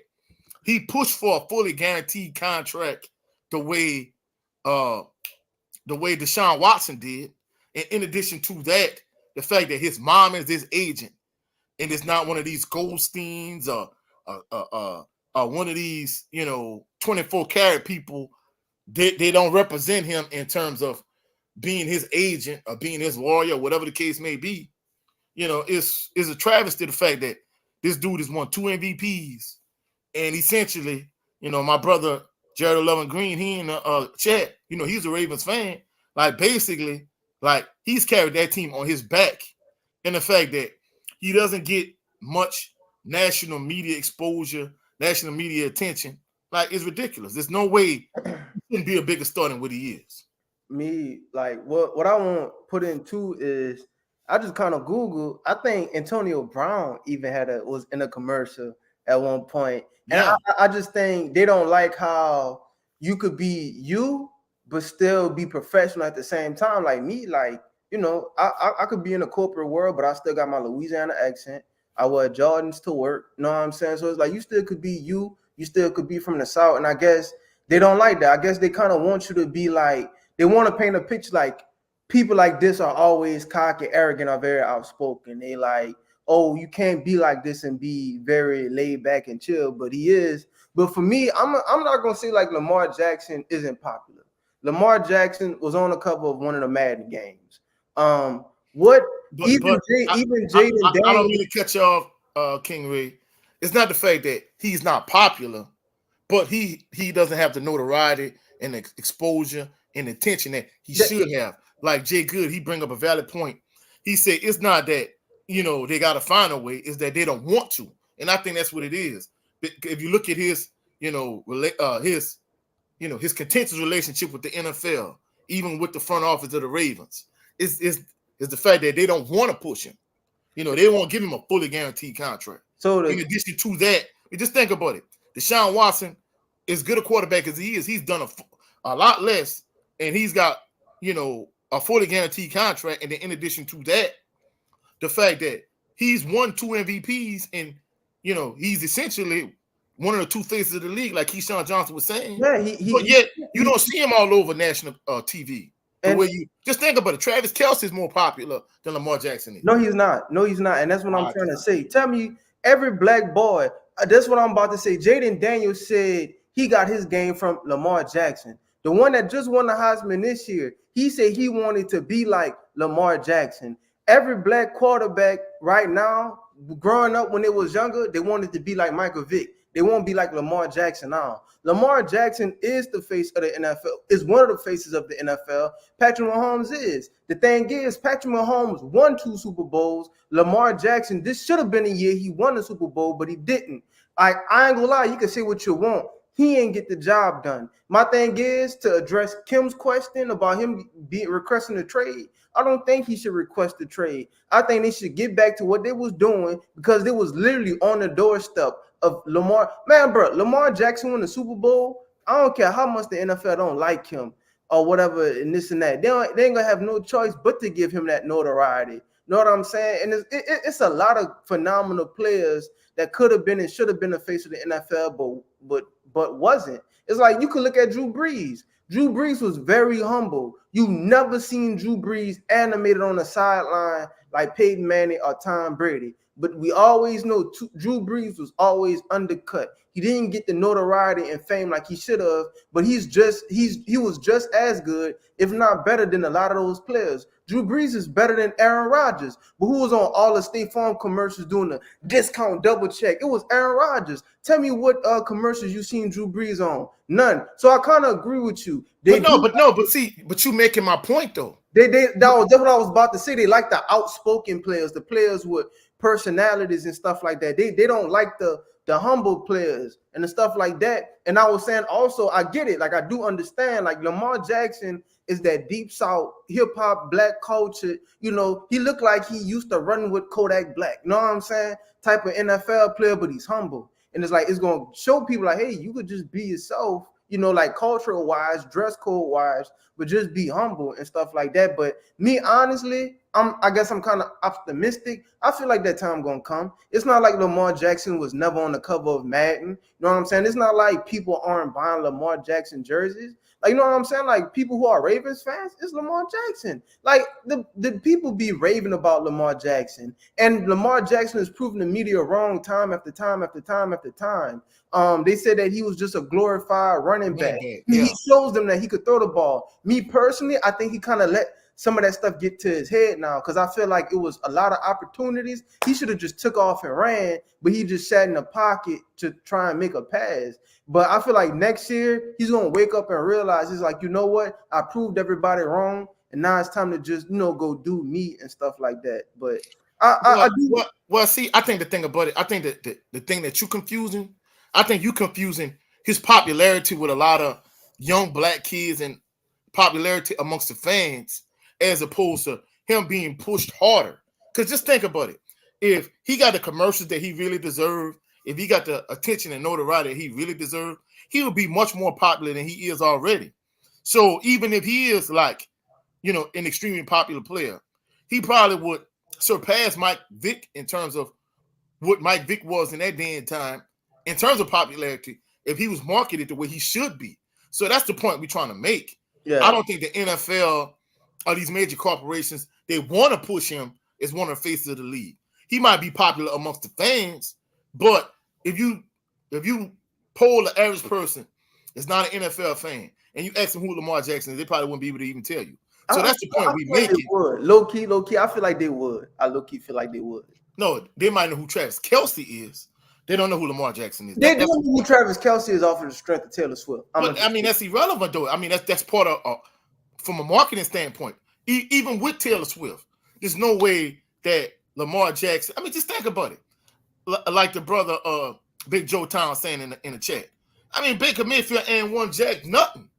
he pushed for a fully guaranteed contract the way Deshaun Watson did, and in addition to that, the fact that his mom is his agent, and it's not one of these Goldsteins or one of these, you know, 24-karat people. They don't represent him in terms of being his agent or being his lawyer, whatever the case may be. You know, it's a travesty the fact that this dude has won 2 MVPs, and essentially, you know, my brother Jared 11 Green, he in the chat, you know, he's a Ravens fan. Like, basically, like, he's carried that team on his back, and the fact that he doesn't get much national media exposure, national media attention, like, it's ridiculous. There's no way he can be a bigger star than what he is. Me, like, what I want to put into is, I just kind of Googled. I think Antonio Brown even was in a commercial at one point. And Yeah. I just think they don't like how you could be you, but still be professional at the same time. Like me, like, you know, I could be in the corporate world, but I still got my Louisiana accent. I wear Jordans to work. You know what I'm saying? So it's like you still could be you. You still could be from the South. And I guess they don't like that. I guess they kind of want you to be like, they want to paint a picture like people like this are always cocky, arrogant, or very outspoken. They like, oh, you can't be like this and be very laid back and chill, but he is. But for me, I'm not gonna say like Lamar Jackson isn't popular. Lamar Jackson was on a cover of one of the Madden games. Even Jaden Daniels. I don't mean to cut you off, King Ray. It's not the fact that he's not popular, but he doesn't have the notoriety and the exposure and attention that he should have. Like Jay Good, he bring up a valid point. He said it's not that, you know, they got to find a way, it's that they don't want to. And I think that's what it is. If you look at his, you know, his contentious relationship with the NFL, even with the front office of the Ravens, is the fact that they don't want to push him. You know, they won't give him a fully guaranteed contract. So in addition to that, just think about it. Deshaun Watson, as good a quarterback as he is, he's done a lot less, and he's got, you know, a fully guaranteed contract. And then in addition to that, the fact that he's won 2 MVPs, and, you know, he's essentially one of the two faces of the league, like Keyshawn Johnson was saying. Yeah, but yet you don't see him all over national TV. The way you just think about it, Travis Kelce is more popular than Lamar Jackson is. No, he's not. And that's what I'm trying to say. Tell me, every black boy, that's what I'm about to say. Jaden Daniels said he got his game from Lamar Jackson. The one that just won the Heisman this year, he said he wanted to be like Lamar Jackson. Every black quarterback right now, growing up when they was younger, they wanted to be like Michael Vick. They won't be like Lamar Jackson now. Lamar Jackson is the face of the NFL, is one of the faces of the NFL. Patrick Mahomes is. The thing is, Patrick Mahomes won 2 Super Bowls. Lamar Jackson, this should have been a year he won the Super Bowl, but he didn't. I ain't gonna lie, you can say what you want. He ain't get the job done. My thing is to address Kim's question about him requesting a trade. I don't think he should request a trade. I think they should get back to what they was doing, because they was literally on the doorstep of Lamar. Man, bro, Lamar Jackson won the Super Bowl. I don't care how much the NFL don't like him or whatever and this and that. They ain't gonna have no choice but to give him that notoriety. Know what I'm saying? And it's a lot of phenomenal players that could have been and should have been the face of the NFL, but wasn't. It's like you could look at Drew Brees. Drew Brees was very humble. You never seen Drew Brees animated on the sideline like Peyton Manning or Tom Brady. But we always know Drew Brees was always undercut. He didn't get the notoriety and fame like he should have, but he was just as good, if not better than a lot of those players. Drew Brees is better than Aaron Rodgers, but who was on all the State Farm commercials doing the discount double check? It was Aaron Rodgers. Tell me what commercials you seen Drew Brees on? None. So I kind of agree with you. But you making my point though. That's what I was about to say. They like the outspoken players, the players with personalities and stuff like that. They don't like the humble players and the stuff like that. And I was saying also, I get it. Like I do understand. Like Lamar Jackson is that deep south hip hop black culture. You know, he looked like he used to run with Kodak Black. You know what I'm saying? Type of NFL player, but he's humble. And it's like it's gonna show people like, hey, you could just be yourself. You know, like cultural wise, dress code wise, but just be humble and stuff like that. But me, honestly, I guess I'm kind of optimistic. I feel like that time gonna come. It's not like Lamar Jackson was never on the cover of Madden. You know what I'm saying? It's not like people aren't buying Lamar Jackson jerseys. Like, you know what I'm saying? Like people who are Ravens fans, it's Lamar Jackson. Like the people be raving about Lamar Jackson, and Lamar Jackson has proven the media wrong time after time after time after time. They said that he was just a glorified running back. Yeah. He shows them that he could throw the ball. Me personally, I think he kind of let some of that stuff get to his head now, because I feel like it was a lot of opportunities. He should have just took off and ran, but he just sat in the pocket to try and make a pass. But I feel like next year he's gonna wake up and realize he's like, you know what? I proved everybody wrong, and now it's time to just go do me and stuff like that. But I do. Well, see, I think the thing about it, I think that the thing that you confusing, I think you confusing his popularity with a lot of young black kids and popularity amongst the fans, as opposed to him being pushed harder. Because just think about it. If he got the commercials that he really deserved, if he got the attention and notoriety that he really deserved, he would be much more popular than he is already. So even if he is like, an extremely popular player, he probably would surpass Mike Vick in terms of what Mike Vick was in that day and time, in terms of popularity, if he was marketed the way he should be. So that's the point we're trying to make. Yeah. I don't think the NFL or these major corporations, they want to push him as one of the faces of the league. He might be popular amongst the fans, but if you poll the average person that's not an NFL fan and you ask them who Lamar Jackson is, they probably wouldn't be able to even tell you. So that's the point we make. Low key, I feel like they would. I low key feel like they would. No, they might know who Travis Kelce is. They don't know who Lamar Jackson is. They don't know who Travis Kelce is off of the strength of Taylor Swift. That's irrelevant though. I mean, that's part of from a marketing standpoint. Even with Taylor Swift, there's no way that Lamar Jackson. I mean, just think about it. Like the brother Big Joe Town saying in the chat. I mean, Baker Mayfield ain't won jack nothing.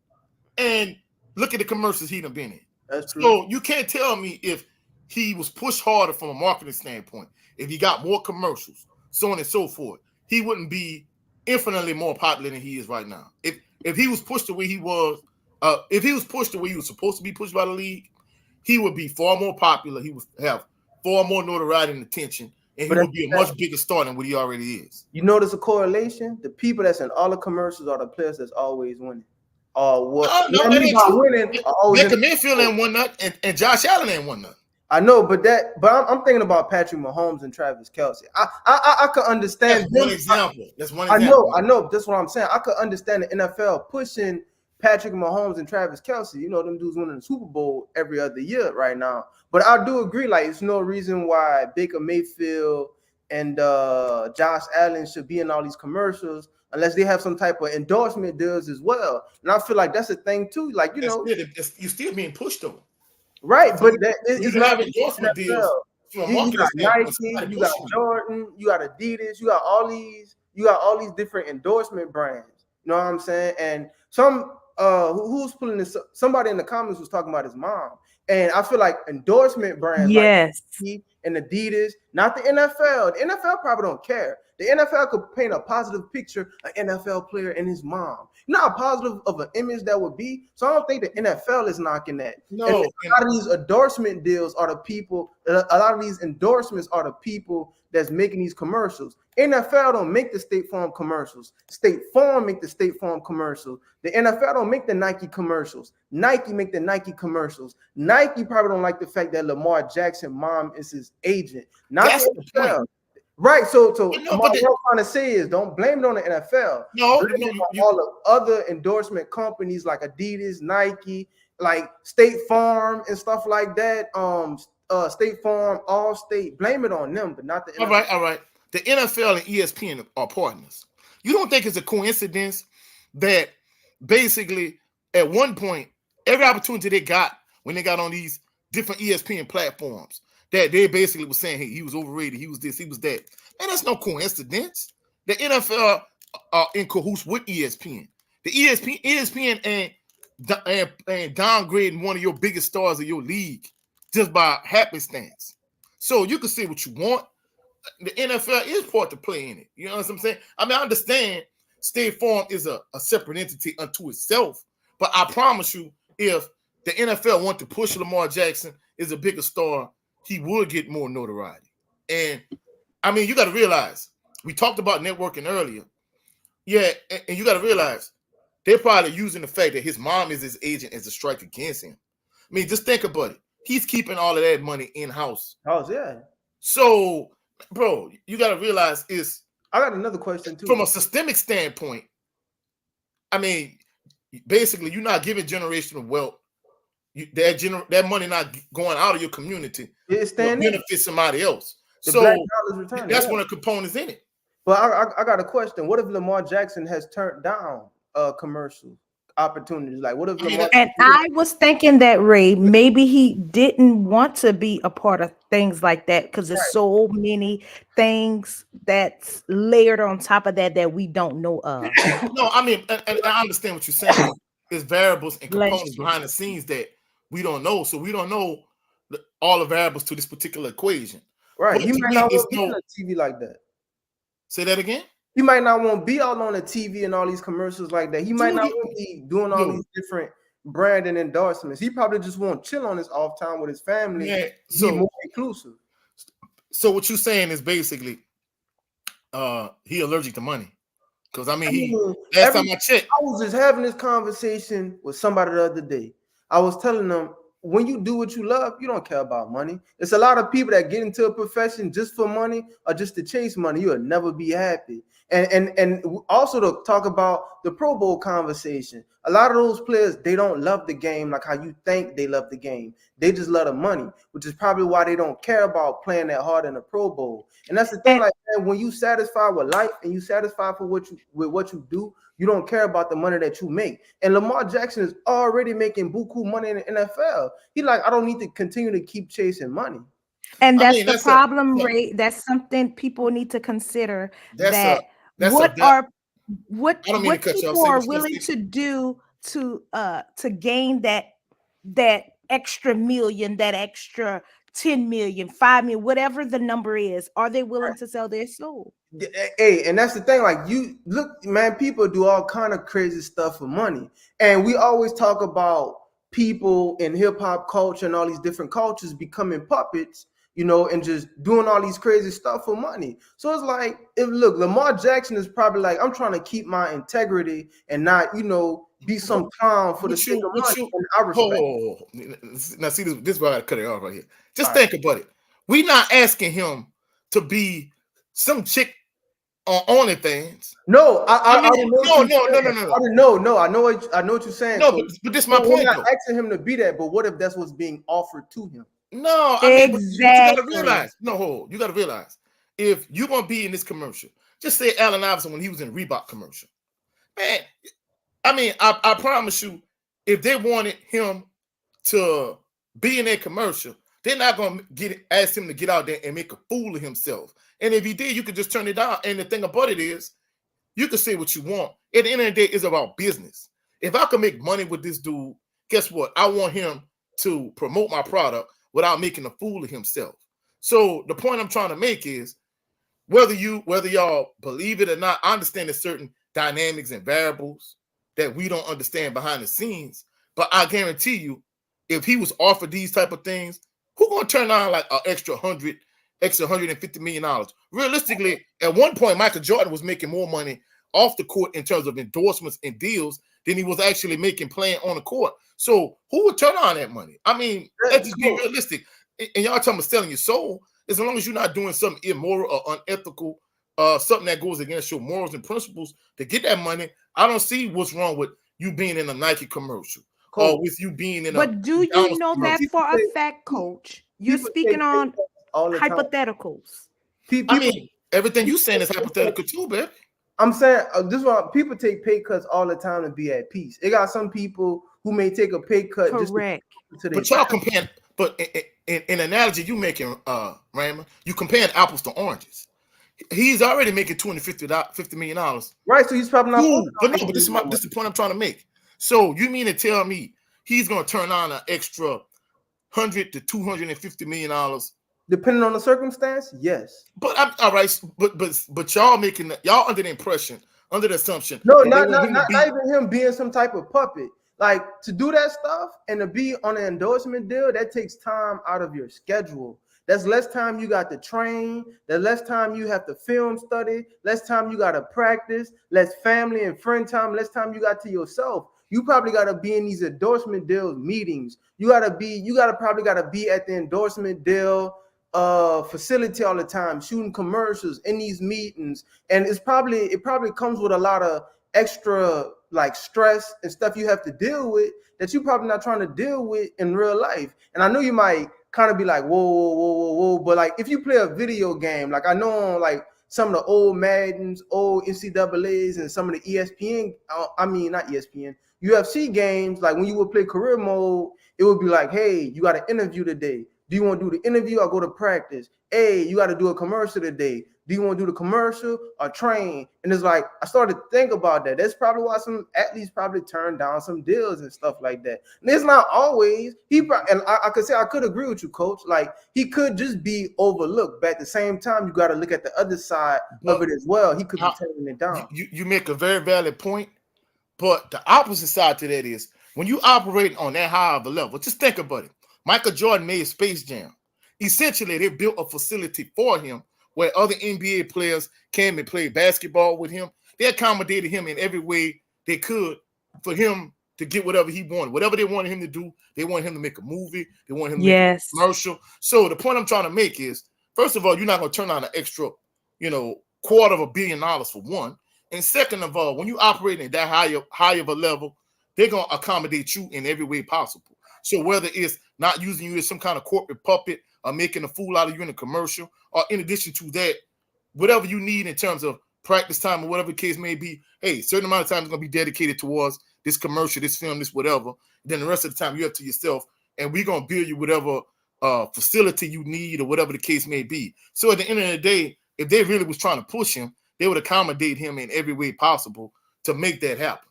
And look at the commercials he done been in. That's true. So you can't tell me if he was pushed harder from a marketing standpoint, if he got more commercials, so on and so forth, he wouldn't be infinitely more popular than he is right now. If he was pushed the way he was, if he was pushed the way he was supposed to be pushed by the league, he would be far more popular. He would have far more notoriety and attention, and he would be a much bigger star than what he already is. You notice a correlation? The people that's in all the commercials are the players that's always winning. Baker Mayfield ain't won nothing, and Josh Allen ain't won nothing. I know, but I'm thinking about Patrick Mahomes and Travis Kelce. I could understand. That's one example. That's one example. I know. That's what I'm saying. I could understand the NFL pushing Patrick Mahomes and Travis Kelce. Them dudes winning the Super Bowl every other year right now. But I do agree, like, it's no reason why Baker Mayfield and Josh Allen should be in all these commercials unless they have some type of endorsement deals as well. And I feel like that's a thing too. Like, you're still being pushed over. Right, but it's not endorsement deals. You got Nike, you got Jordan, you got Adidas, you got all these different endorsement brands. You know what I'm saying? And some who's pulling this? Somebody in the comments was talking about his mom, and I feel like endorsement brands, yes, like Nike and Adidas, not the NFL. The NFL probably don't care. The NFL could paint a positive picture, an NFL player and his mom. You know how positive of an image that would be? So I don't think the NFL is knocking that. No. And a lot of these endorsement deals are the people, a lot of these endorsements are the people that's making these commercials. NFL don't make the State Farm commercials. State Farm make the State Farm commercials. The NFL don't make the Nike commercials. Nike make the Nike commercials. Nike probably don't like the fact that Lamar Jackson's mom is his agent. Not That's the NFL. point. Right, so No, what I'm trying to say is don't blame it on the NFL. No, blame it on all the other endorsement companies like Adidas, Nike, like State Farm and stuff like that. State Farm, Allstate. Blame it on them, but not the NFL. All right. The NFL and ESPN are partners. You don't think it's a coincidence that basically at one point every opportunity they got when they got on these different ESPN platforms, that they basically were saying, hey, he was overrated, he was this, he was that. Man, that's no coincidence. The NFL are in cahoots with ESPN. The ESPN and downgrading one of your biggest stars of your league just by happenstance. So you can say what you want. The NFL is part to play in it. You know what I'm saying? I mean, I understand State Farm is a separate entity unto itself, but I promise you, if the NFL want to push Lamar Jackson as a bigger star, he would get more notoriety. And I mean, you got to realize, we talked about networking earlier. Yeah, and you got to realize they're probably using the fact that his mom is his agent as a strike against him. I mean, just think about it. He's keeping all of that money in-house. Oh, yeah. So, bro, you got to realize I got another question, too. From a systemic standpoint, I mean, basically, you're not giving generational wealth. That money not going out of your community. It's benefit somebody else. So that's one of the components in it. But I got a question. What if Lamar Jackson has turned down commercial opportunities? Like, what if I was thinking that, Ray, maybe he didn't want to be a part of things like that because there's so many things that's layered on top of that we don't know of. No, I mean, and I understand what you're saying. There's variables and components behind the scenes that we don't know. So we don't know all the variables to this particular equation. Right. You might not want to be on a TV like that. Say that again? He might not want to be out on the TV and all these commercials like that. He might not want to be doing all these different brand and endorsements. He probably just want to chill on his off time with his family. Yeah. So be more inclusive. So what you're saying is basically he allergic to money. Because I mean, last time I checked. I was just having this conversation with somebody the other day. I was telling them, when you do what you love, you don't care about money. It's a lot of people that get into a profession just for money or just to chase money. You'll never be happy. And also to talk about the Pro Bowl conversation. A lot of those players, they don't love the game like how you think they love the game. They just love the money, which is probably why they don't care about playing that hard in the Pro Bowl. And that's the thing, like, man, when you satisfied with life and you satisfied with what you do, you don't care about the money that you make. And Lamar Jackson is already making buku money in the NFL. He like, I don't need to continue to keep chasing money. And that's the problem, Ray. That's something people need to consider. What people are willing to do to gain that extra million, that extra 10 million, 5 million, whatever the number is, are they willing to sell their soul? Hey, and that's the thing. Like, you look, man, people do all kind of crazy stuff for money. And we always talk about people in hip-hop culture and all these different cultures becoming puppets, you know, and just doing all these crazy stuff for money. So it's like, Lamar Jackson is probably like, I'm trying to keep my integrity and not, you know, be some clown for the sake of money. And I respect. Now, see, this is where I cut it off right here. Just think about it. We're not asking him to be some chick on OnlyFans. No, I know what you're saying. No, but this is my point. We're not asking him to be that, but what if that's what's being offered to him? No, exactly. You gotta realize, if you're gonna be in this commercial, just say Allen Iverson when he was in Reebok commercial. Man, I mean, I promise you, if they wanted him to be in that commercial, they're not gonna ask him to get out there and make a fool of himself. And if he did, you could just turn it down. And the thing about it is, you can say what you want. At the end of the day, it's about business. If I can make money with this dude, guess what? I want him to promote my product without making a fool of himself. So the point I'm trying to make is whether y'all believe it or not, I understand there's certain dynamics and variables that we don't understand behind the scenes. But I guarantee you, if he was offered these type of things, who gonna turn on like an extra $150 million? Realistically, at one point, Michael Jordan was making more money off the court in terms of endorsements and deals than he was actually making playing on the court. So who would turn on that money? I mean, let's just be realistic. And y'all talking about selling your soul, as long as you're not doing something immoral or unethical, something that goes against your morals and principles to get that money, I don't see what's wrong with you being in a Nike commercial or with you being in but do you know that for a fact, Coach? You're speaking on hypotheticals. I mean, everything you saying is hypothetical too, baby. I'm saying this one. People take pay cuts all the time to be at peace. It got some people who may take a pay cut. Correct. But y'all comparing. But in analogy you making, Raymond, you comparing apples to oranges. He's already making $250 million. Right. So he's probably not. But this is the point I'm trying to make. So you mean to tell me he's going to turn on an extra $100 to $250 million? Depending on the circumstance, yes. But all right. But y'all y'all under the impression, under the assumption. No, not even him being some type of puppet. Like, to do that stuff and to be on an endorsement deal, that takes time out of your schedule. That's less time you got to train. That's less time you have to film study. Less time you got to practice. Less family and friend time. Less time you got to yourself. You probably got to be in these endorsement deal meetings. You probably got to be at the endorsement deal facility all the time, shooting commercials in these meetings. And it probably comes with a lot of extra like stress and stuff you have to deal with that you're probably not trying to deal with in real life. And I know you might kind of be like, whoa, but like if you play a video game, like I know on like some of the old Maddens, old NCAAs, and some of the ESPN, not ESPN, UFC games, like when you would play career mode, it would be like, hey, you got an interview today. Do you want to do the interview or go to practice? Hey, you got to do a commercial today. Do you want to do the commercial or train? And it's like, I started to think about that. That's probably why some athletes probably turn down some deals and stuff like that. And it's not always. I could say I could agree with you, Coach. Like, he could just be overlooked. But at the same time, you got to look at the other side of it as well. He could be turning it down. You make a very valid point. But the opposite side to that is when you operate on that high of a level, just think about it. Michael Jordan made Space Jam. Essentially, they built a facility for him where other NBA players came and played basketball with him. They accommodated him in every way they could for him to get whatever he wanted. Whatever they wanted him to do, they wanted him to make a movie. They wanted him to make a commercial. So the point I'm trying to make is, first of all, you're not going to turn on an extra, $250 million for one. And second of all, when you operate at that high of a level, they're going to accommodate you in every way possible. So whether it's not using you as some kind of corporate puppet or making a fool out of you in a commercial, or in addition to that, whatever you need in terms of practice time or whatever the case may be, hey, a certain amount of time is going to be dedicated towards this commercial, this film, this whatever. Then the rest of the time you have to yourself, and we're going to build you whatever facility you need or whatever the case may be. So at the end of the day, if they really was trying to push him, they would accommodate him in every way possible to make that happen.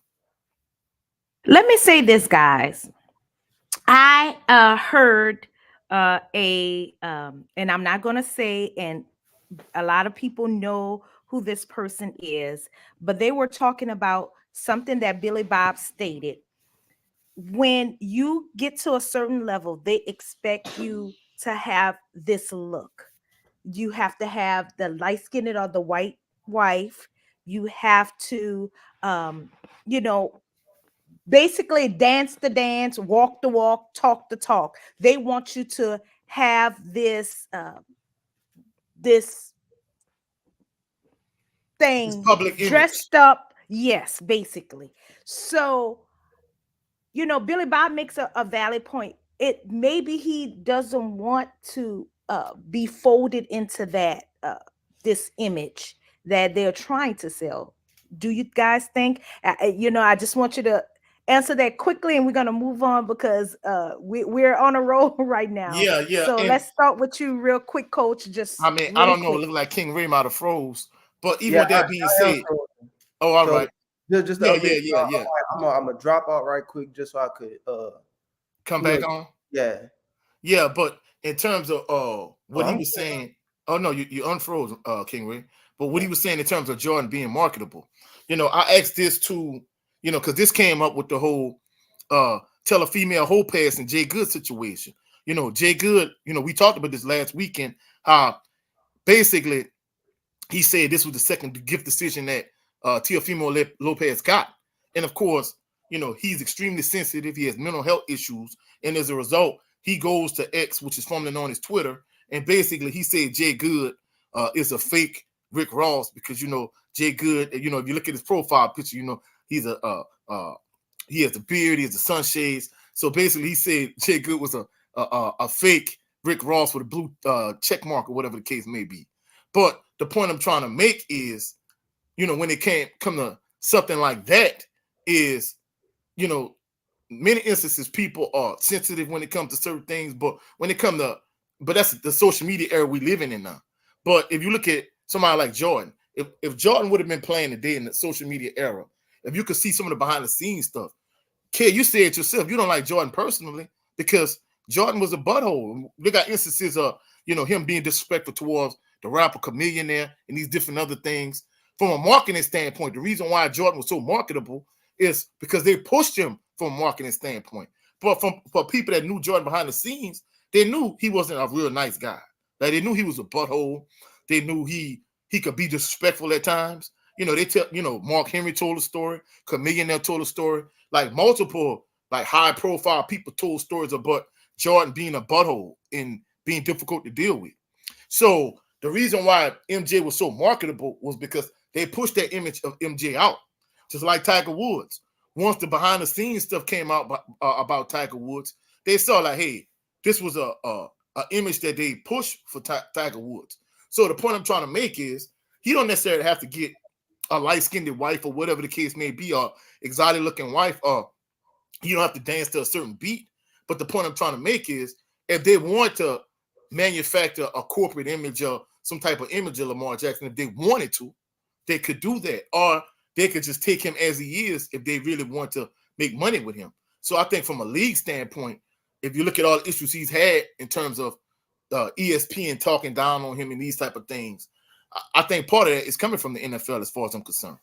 Let me say this, guys. I heard and I'm not going to say, and a lot of people know who this person is, but they were talking about something that Billy Bob stated. When you get to a certain level, they expect you to have this look. You have to have the light-skinned or the white wife. You have to, basically dance the dance, walk the walk, talk the talk. They want you to have this thing, this public dressed image. up. Yes, basically. So, Billy Bob makes a valid point. Maybe he doesn't want to be folded into that this image that they're trying to sell. Do you guys think? I just want you to answer that quickly, and we're going to move on because we're on a roll right now. Yeah. So let's start with you real quick, Coach. I don't know. It looked like King Ray might have froze. But even with that being said, all right. Just yeah. I'm gonna drop out right quick just so I could come back on. Yeah. But in terms of what he was saying. Oh no, you unfroze, King Ray. But what he was saying in terms of Jordan being marketable, I asked this to, because this came up with the whole tell a female whole pass and Jay Good situation. Jay Good, we talked about this last weekend, how basically he said this was the second gift decision that Teofimo Lopez got. And of course, he's extremely sensitive. He has mental health issues. And as a result, he goes to X, which is formerly known as Twitter. And basically he said Jay Good is a fake Rick Ross because, Jay Good, if you look at his profile picture, he's he has a beard, he has the sunshades. So basically he said Jay Good was a fake Rick Ross with a blue check mark or whatever the case may be. But the point I'm trying to make is, when it come to something like that is, many instances people are sensitive when it comes to certain things, but that's the social media era we living in now. But if you look at somebody like Jordan, if Jordan would have been playing today in the social media era, if you could see some of the behind the scenes stuff, Kid, you said it yourself, you don't like Jordan personally because Jordan was a butthole. They got instances of, him being disrespectful towards the rapper Chameleonaire and these different other things. From a marketing standpoint, the reason why Jordan was so marketable is because they pushed him from a marketing standpoint. But for people that knew Jordan behind the scenes, they knew he wasn't a real nice guy. Like they knew he was a butthole. They knew he could be disrespectful at times. They tell, Mark Henry told a story, Chameleonaire told a story, like multiple like high profile people told stories about Jordan being a butthole and being difficult to deal with. So the reason why MJ was so marketable was because they pushed that image of MJ out, just like Tiger Woods. Once the behind the scenes stuff came out about Tiger Woods, they saw like, hey, this was a image that they pushed for Tiger Woods. So the point I'm trying to make is he don't necessarily have to get a light-skinned wife or whatever the case may be, or exotic looking wife, or you don't have to dance to a certain beat. But the point I'm trying to make is if they want to manufacture a corporate image or some type of image of Lamar Jackson, if they wanted to, they could do that. Or they could just take him as he is if they really want to make money with him. So I think from a league standpoint, if you look at all the issues he's had in terms of ESPN talking down on him and these type of things, I think part of that is coming from the NFL as far as I'm concerned.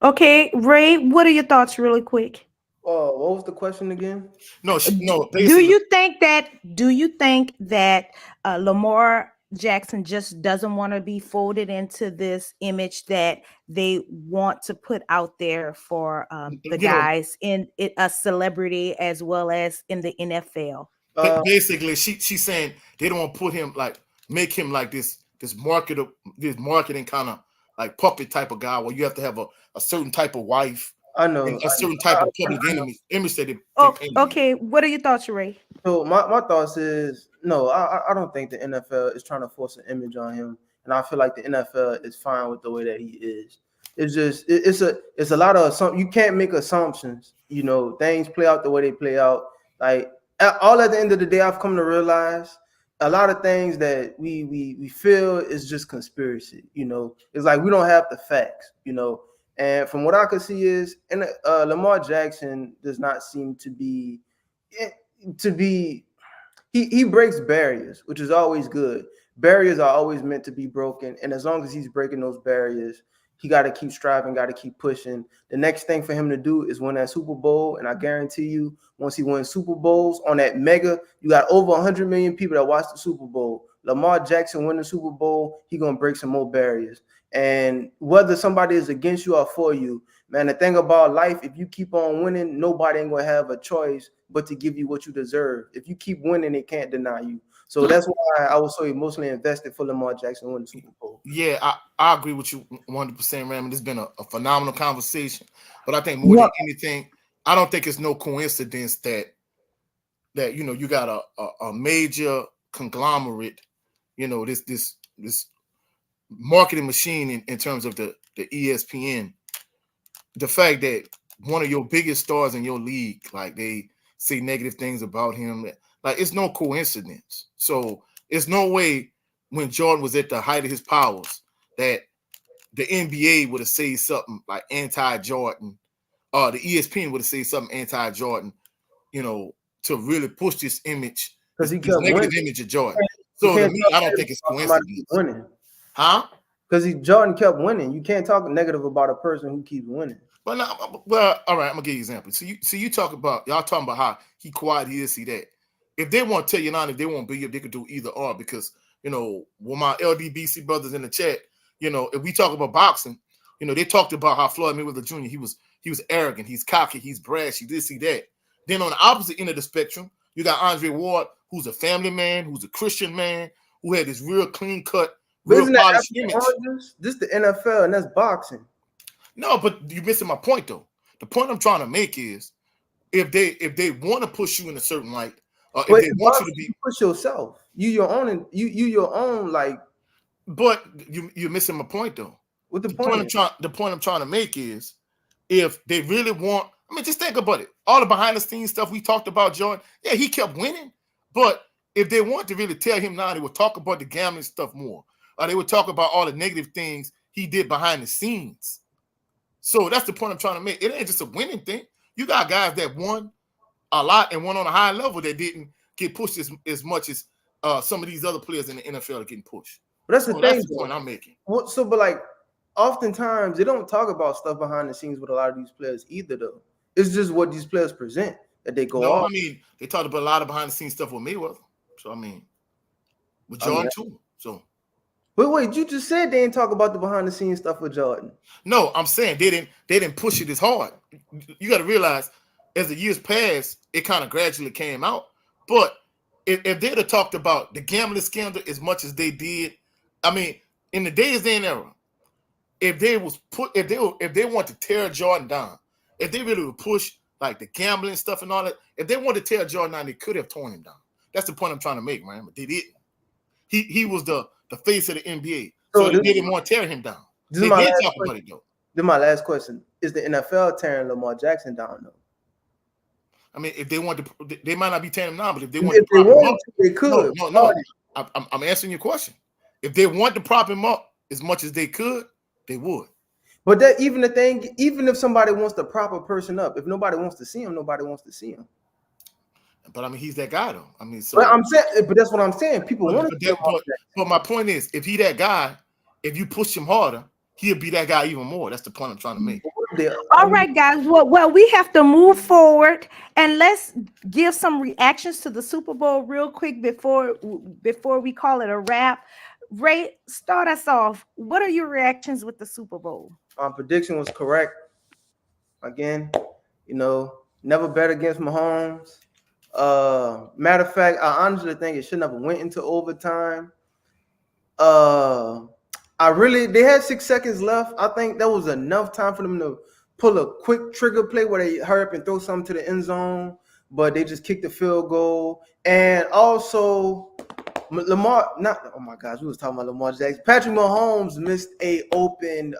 Okay, Ray, what are your thoughts really quick? What was the question again? No. Do you think that Lamar Jackson just doesn't want to be folded into this image that they want to put out there for the guys in a celebrity as well as in the NFL? Basically, she's saying they don't want to put him make him like this marketing kind of like puppet type of guy where you have to have a certain type of wife. I know a certain type of public image that they okay. What are your thoughts, Ray? So my thoughts is no, I don't think the NFL is trying to force an image on him, and I feel like the NFL is fine with the way that he is. It's just it's a lot of something. You can't make assumptions. Things play out the way they play out. Like all at the end of the day, I've come to realize a lot of things that we feel is just conspiracy. It's like we don't have the facts. And from what I could see is, and Lamar Jackson does not seem to be he breaks barriers, which is always good. Barriers are always meant to be broken, and as long as he's breaking those barriers, he got to keep striving, got to keep pushing. The next thing for him to do is win that Super Bowl, and I guarantee you, once he wins Super Bowls on that mega, you got over 100 million people that watch the Super Bowl. Lamar Jackson win the Super Bowl, he gonna break some more barriers. And whether somebody is against you or for you, man, the thing about life, if you keep on winning, nobody ain't gonna have a choice but to give you what you deserve. If you keep winning, they can't deny you. So that's why I was so emotionally invested for Lamar Jackson winning the Super Bowl. Yeah, I agree with you 100%, Ram. It's been a phenomenal conversation. But I think more than anything, I don't think it's no coincidence that you got a major conglomerate, this marketing machine in terms of the ESPN. The fact that one of your biggest stars in your league, like they say negative things about him, like it's no coincidence. So it's no way when Jordan was at the height of his powers that the NBA would have said something like anti-Jordan, or the ESPN would have said something anti-Jordan, to really push this image Because he this kept negative winning. image of Jordan. You So to can't me, talk I don't negative think it's about somebody who keeps coincidence. winning. Huh? Because Jordan kept winning. You can't talk negative about a person who keeps winning. Well, no, well, all right, I'm gonna give you an example. So you talk about y'all talking about how he quiet, he is, he that. If they want to tell you now, if they want to be, if they could do either or, because with my LDBC brothers in the chat, if we talk about boxing, they talked about how Floyd Mayweather Jr. He was arrogant, he's cocky, he's brash, he this, he that. Then on the opposite end of the spectrum, you got Andre Ward, who's a family man, who's a Christian man, who had this real clean cut, real polished image. This is the NFL and that's boxing. No, but you're missing my point though. The point I'm trying to make is if they want to push you in a certain light, or if they want you to be, you push yourself. You your own like. But you're missing my point though. What the point I'm trying to make is if they really want, I mean, just think about it. All the behind the scenes stuff we talked about, Jordan. Yeah, he kept winning, but if they want to really tell him now, they would talk about the gambling stuff more, or they would talk about all the negative things he did behind the scenes. So that's the point I'm trying to make. It ain't just a winning thing. You got guys that won a lot and won on a high level that didn't get pushed as much as some of these other players in the NFL are getting pushed. But that's the thing. That's the point I'm making. But like, oftentimes they don't talk about stuff behind the scenes with a lot of these players either, though. It's just what these players present that they go off. I mean, they talked about a lot of behind the scenes stuff with Mayweather. So I mean, with Jordan too. So. But wait, you just said they didn't talk about the behind the scenes stuff with Jordan. No, I'm saying they didn't push it as hard. You got to realize, as the years passed, it kind of gradually came out. But if they'd have talked about the gambling scandal as much as they did, I mean, in the days and era, if they want to tear Jordan down, if they really would push like the gambling stuff and all that, if they wanted to tear Jordan down, they could have torn him down. That's the point I'm trying to make, man. But they didn't. He was the face of the NBA. So they didn't want to tear him down. They did talk about it, though. Then my last question. Is the NFL tearing Lamar Jackson down, though? I mean, if they want to, they might not be tearing him down, but if they want to, they could. No. I'm answering your question. If they want to prop him up as much as they could, they would. But that even if somebody wants to prop a person up, if nobody wants to see him, nobody wants to see him. But I mean, he's that guy, though. I mean, so. But that's what I'm saying. People want to. But my point is, if he that guy, if you push him harder, he'll be that guy even more. That's the point I'm trying to make. All right, guys. Well, we have to move forward, and let's give some reactions to the Super Bowl real quick before we call it a wrap. Ray, start us off. What are your reactions with the Super Bowl? Prediction was correct. Again, never bet against Mahomes. Matter of fact, I honestly think it should never went into overtime. They had 6 seconds left. I think that was enough time for them to pull a quick trigger play where they hurry up and throw something to the end zone, but they just kicked the field goal. And also Lamar, oh my gosh, we was talking about Lamar Jackson. Patrick Mahomes missed a open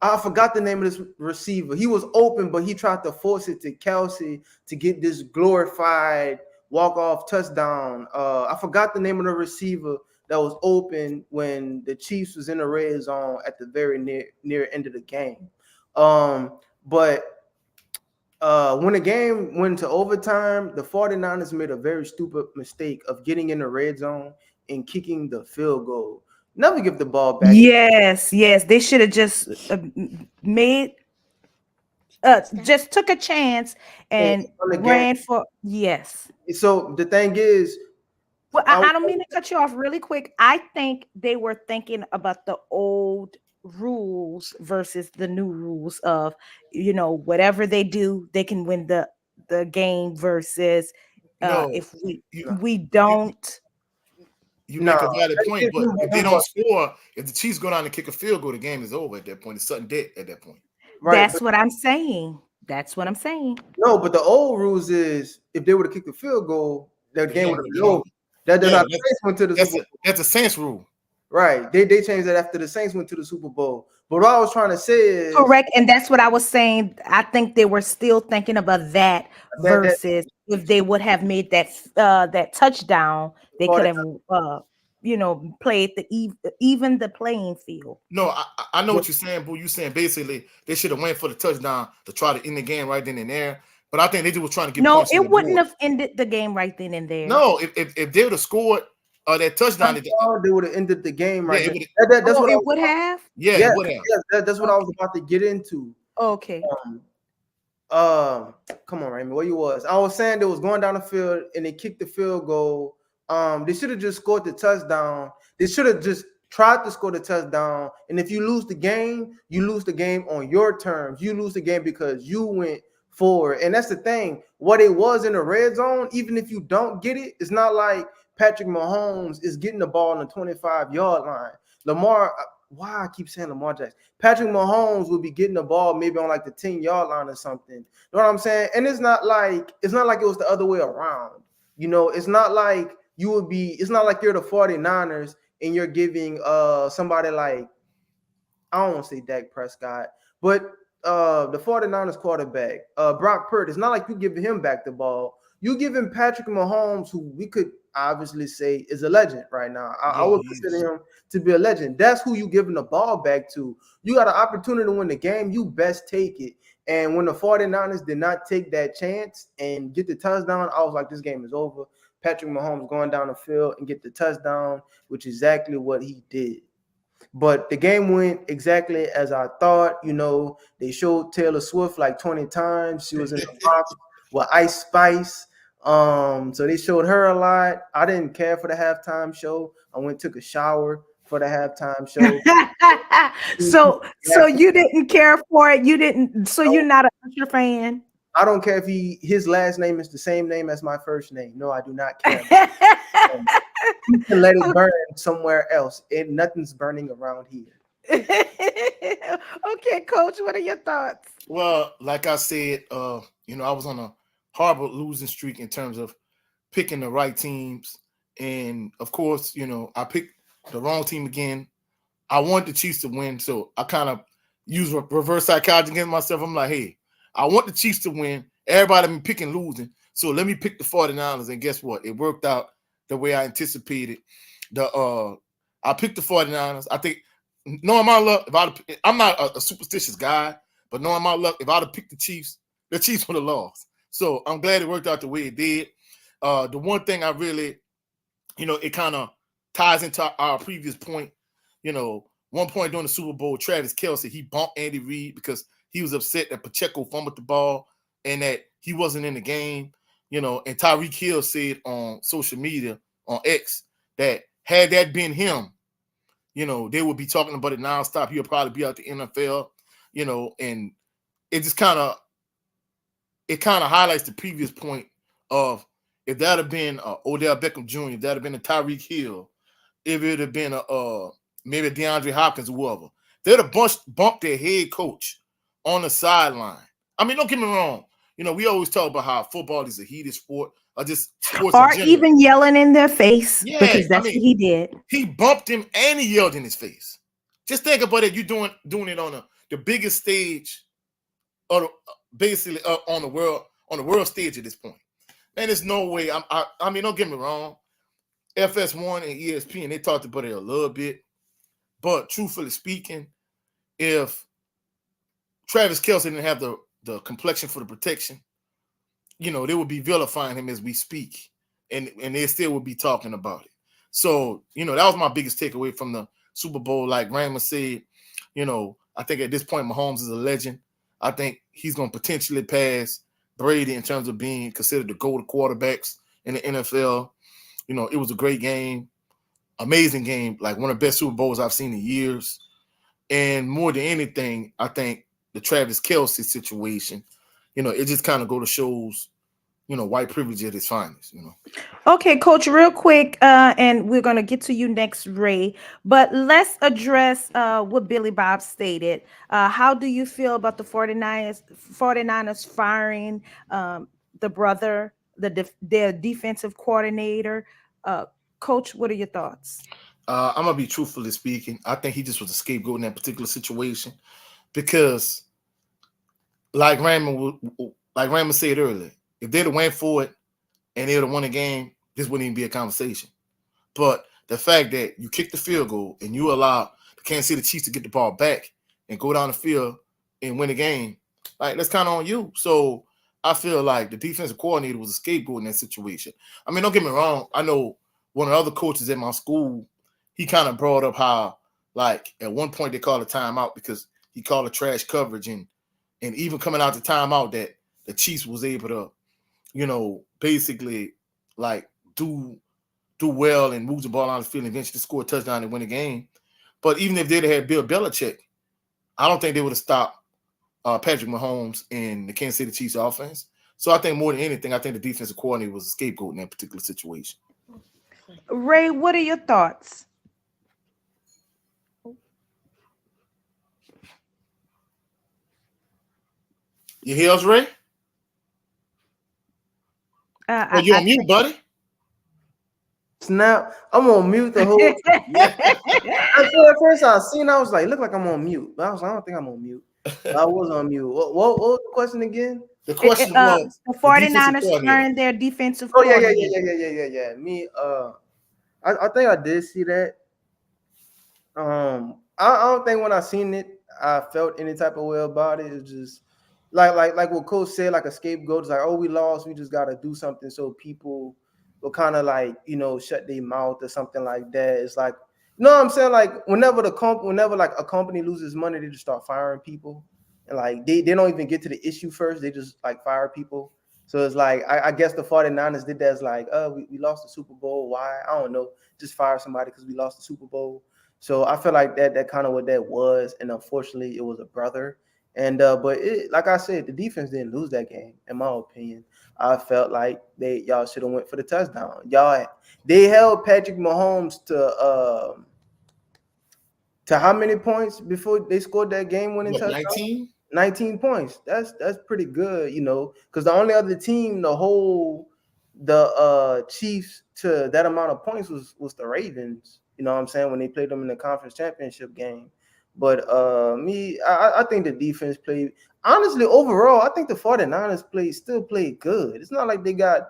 I forgot the name of this receiver. He was open, but he tried to force it to Kelsey to get this glorified walk-off touchdown. I forgot the name of the receiver that was open when the Chiefs was in the red zone at the very near end of the game. But when the game went to overtime, the 49ers made a very stupid mistake of getting in the red zone and kicking the field goal. Never give the ball back. Yes. They should have just just took a chance and ran for. Yes. So the thing is, well, I don't mean to cut you off really quick. I think they were thinking about the old rules versus the new rules of, whatever they do, they can win the game versus if we don't. You make a valid point, but if they don't score, if the Chiefs go down and kick a field goal, the game is over at that point. It's sudden death at that point. Right, That's what I'm saying. No, but the old rules is if they were to kick the field goal, that game would have been over. That does not went to the Super Bowl. That's a Saints rule. Right. They changed that after the Saints went to the Super Bowl. But what I was trying to say is correct, and that's what I was saying. I think they were still thinking about that versus if they would have made that touchdown, they could have played even the playing field. No, I know what you're saying, Boo. You're saying basically they should have went for the touchdown to try to end the game right then and there. But I think they just were trying to get No, points. it wouldn't have ended the game right then and there. No, if they would have scored that touchdown, they would have ended the game right. Yeah, That's what it would have. Yeah, Yeah, it would have. that's what I was about to get into. Okay. Come on, Raymond, where you was? I was saying they was going down the field and they kicked the field goal. They should have just scored the touchdown. They should have just tried to score the touchdown. And if you lose the game, you lose the game on your terms. You lose the game because you went forward. And that's the thing. What it was in the red zone, even if you don't get it, it's not like Patrick Mahomes is getting the ball on the 25-yard line. Why I keep saying Lamar Jackson? Patrick Mahomes would be getting the ball maybe on like the 10-yard line or something. You know what I'm saying? And it's not like it was the other way around. You know, it's not like you're the 49ers and you're giving somebody like, I don't want to say Dak Prescott, but the 49ers quarterback, Brock Purdy. It's not like you giving him back the ball. You giving Patrick Mahomes, who we could obviously say is a legend right now. I would consider him to be a legend. That's who you giving the ball back to. You got an opportunity to win the game. You best take it. And when the 49ers did not take that chance and get the touchdown, I was like, this game is over. Patrick Mahomes going down the field and get the touchdown, which is exactly what he did. But the game went exactly as I thought. You know, they showed Taylor Swift like 20 times. She was in the box with Ice Spice. So they showed her a lot. I didn't care for the halftime show. I went took a shower for the halftime show. so you didn't care for it. You didn't. So you're not a Usher fan. I don't care if his last name is the same name as my first name. No, I do not care. You can let it burn somewhere else. Nothing's burning around here. Okay, Coach, what are your thoughts? Well, like I said, I was on a horrible losing streak in terms of picking the right teams. And of course, I picked the wrong team again. I want the Chiefs to win. So I kind of use reverse psychology against myself. I'm like, hey, I want the Chiefs to win. Everybody been picking losing. So let me pick the 49ers. And guess what? It worked out the way I anticipated. I picked the 49ers. I think, knowing my luck, I'm not a superstitious guy, but knowing my luck, if I'd have picked the Chiefs would have lost. So I'm glad it worked out the way it did. The one thing I really, it kind of ties into our previous point. One point during the Super Bowl, Travis Kelce, he bumped Andy Reid because he was upset that Pacheco fumbled the ball and that he wasn't in the game. And Tyreek Hill said on social media, on X, that had that been him, they would be talking about it nonstop. He'll probably be out the NFL, and it just kind of highlights the previous point of if that had been Odell Beckham Jr., if that had been a Tyreek Hill, if it had been maybe DeAndre Hopkins or whoever, they'd have bumped their head coach on the sideline. I mean, don't get me wrong. We always talk about how football is a heated sport, or just sports or even yelling in their face, because that's what he did. He bumped him and he yelled in his face. Just think about it. You're doing it on the biggest stage, or basically on the world stage at this point. Man, there's no way. I mean, don't get me wrong. FS1 and ESPN, they talked about it a little bit, but truthfully speaking, if Travis Kelce didn't have the complexion for the protection, they would be vilifying him as we speak, and they still would be talking about it. So, that was my biggest takeaway from the Super Bowl. Like Raymond said, I think at this point, Mahomes is a legend. I think he's going to potentially pass Brady in terms of being considered the GOAT of quarterbacks in the NFL. It was a great game, amazing game, like one of the best Super Bowls I've seen in years. And more than anything, I think the Travis Kelce situation, it just kind of go to shows, white privilege at its finest, Okay, Coach, real quick, and we're going to get to you next, Ray, but let's address what Billy Bob stated. How do you feel about the 49ers firing the brother, their defensive coordinator? Coach, what are your thoughts? I'm going to be truthfully speaking. I think he just was a scapegoat in that particular situation because like Raymond said earlier, if they'd have went for it and they'd have won the game, this wouldn't even be a conversation. But the fact that you kick the field goal and you allow the Kansas City Chiefs to get the ball back and go down the field and win the game, like that's kind of on you. So I feel like the defensive coordinator was a scapegoat in that situation. I mean, don't get me wrong. I know one of the other coaches at my school, he kind of brought up how, like, at one point they called a timeout because he called a trash coverage, and even coming out the timeout that the Chiefs was able to, basically like do well and move the ball out of the field and eventually score a touchdown and win the game. But even if they'd had Bill Belichick, I don't think they would have stopped Patrick Mahomes and the Kansas City Chiefs offense. So I think more than anything, I think the defensive coordinator was a scapegoat in that particular situation. Ray, what are your thoughts? You hear us, Ray? You on mute, buddy? Snap. I'm on mute the whole time. At first I seen, I was like, look like I'm on mute. But I was like, I don't think I'm on mute. But I was on mute. What was the question again? The question was the 49ers turned their defensive. Oh, yeah. Me, I think I did see that. I don't think when I seen it, I felt any type of way about it. It's just like what Coach said, like a scapegoat. It's like, oh, we lost. We just gotta do something so people will kind of like, shut their mouth or something like that. It's like, what I'm saying? Like whenever like a company loses money, they just start firing people. And like they don't even get to the issue first. They just like fire people. So it's like, I guess the 49ers did that. It's like, we lost the Super Bowl. Why? I don't know. Just fire somebody because we lost the Super Bowl. So I feel like that kind of what that was. And unfortunately, it was a brother. And but like I said, the defense didn't lose that game, in my opinion. I felt like y'all should have went for the touchdown. They held Patrick Mahomes to how many points before they scored that game-winning touchdown? 19 points. That's pretty good, because the only other team, the Chiefs to that amount of points was the Ravens. You know what I'm saying, when they played them in the conference championship game. But I think the defense played, honestly, overall, I think the 49ers still played good. It's not like they got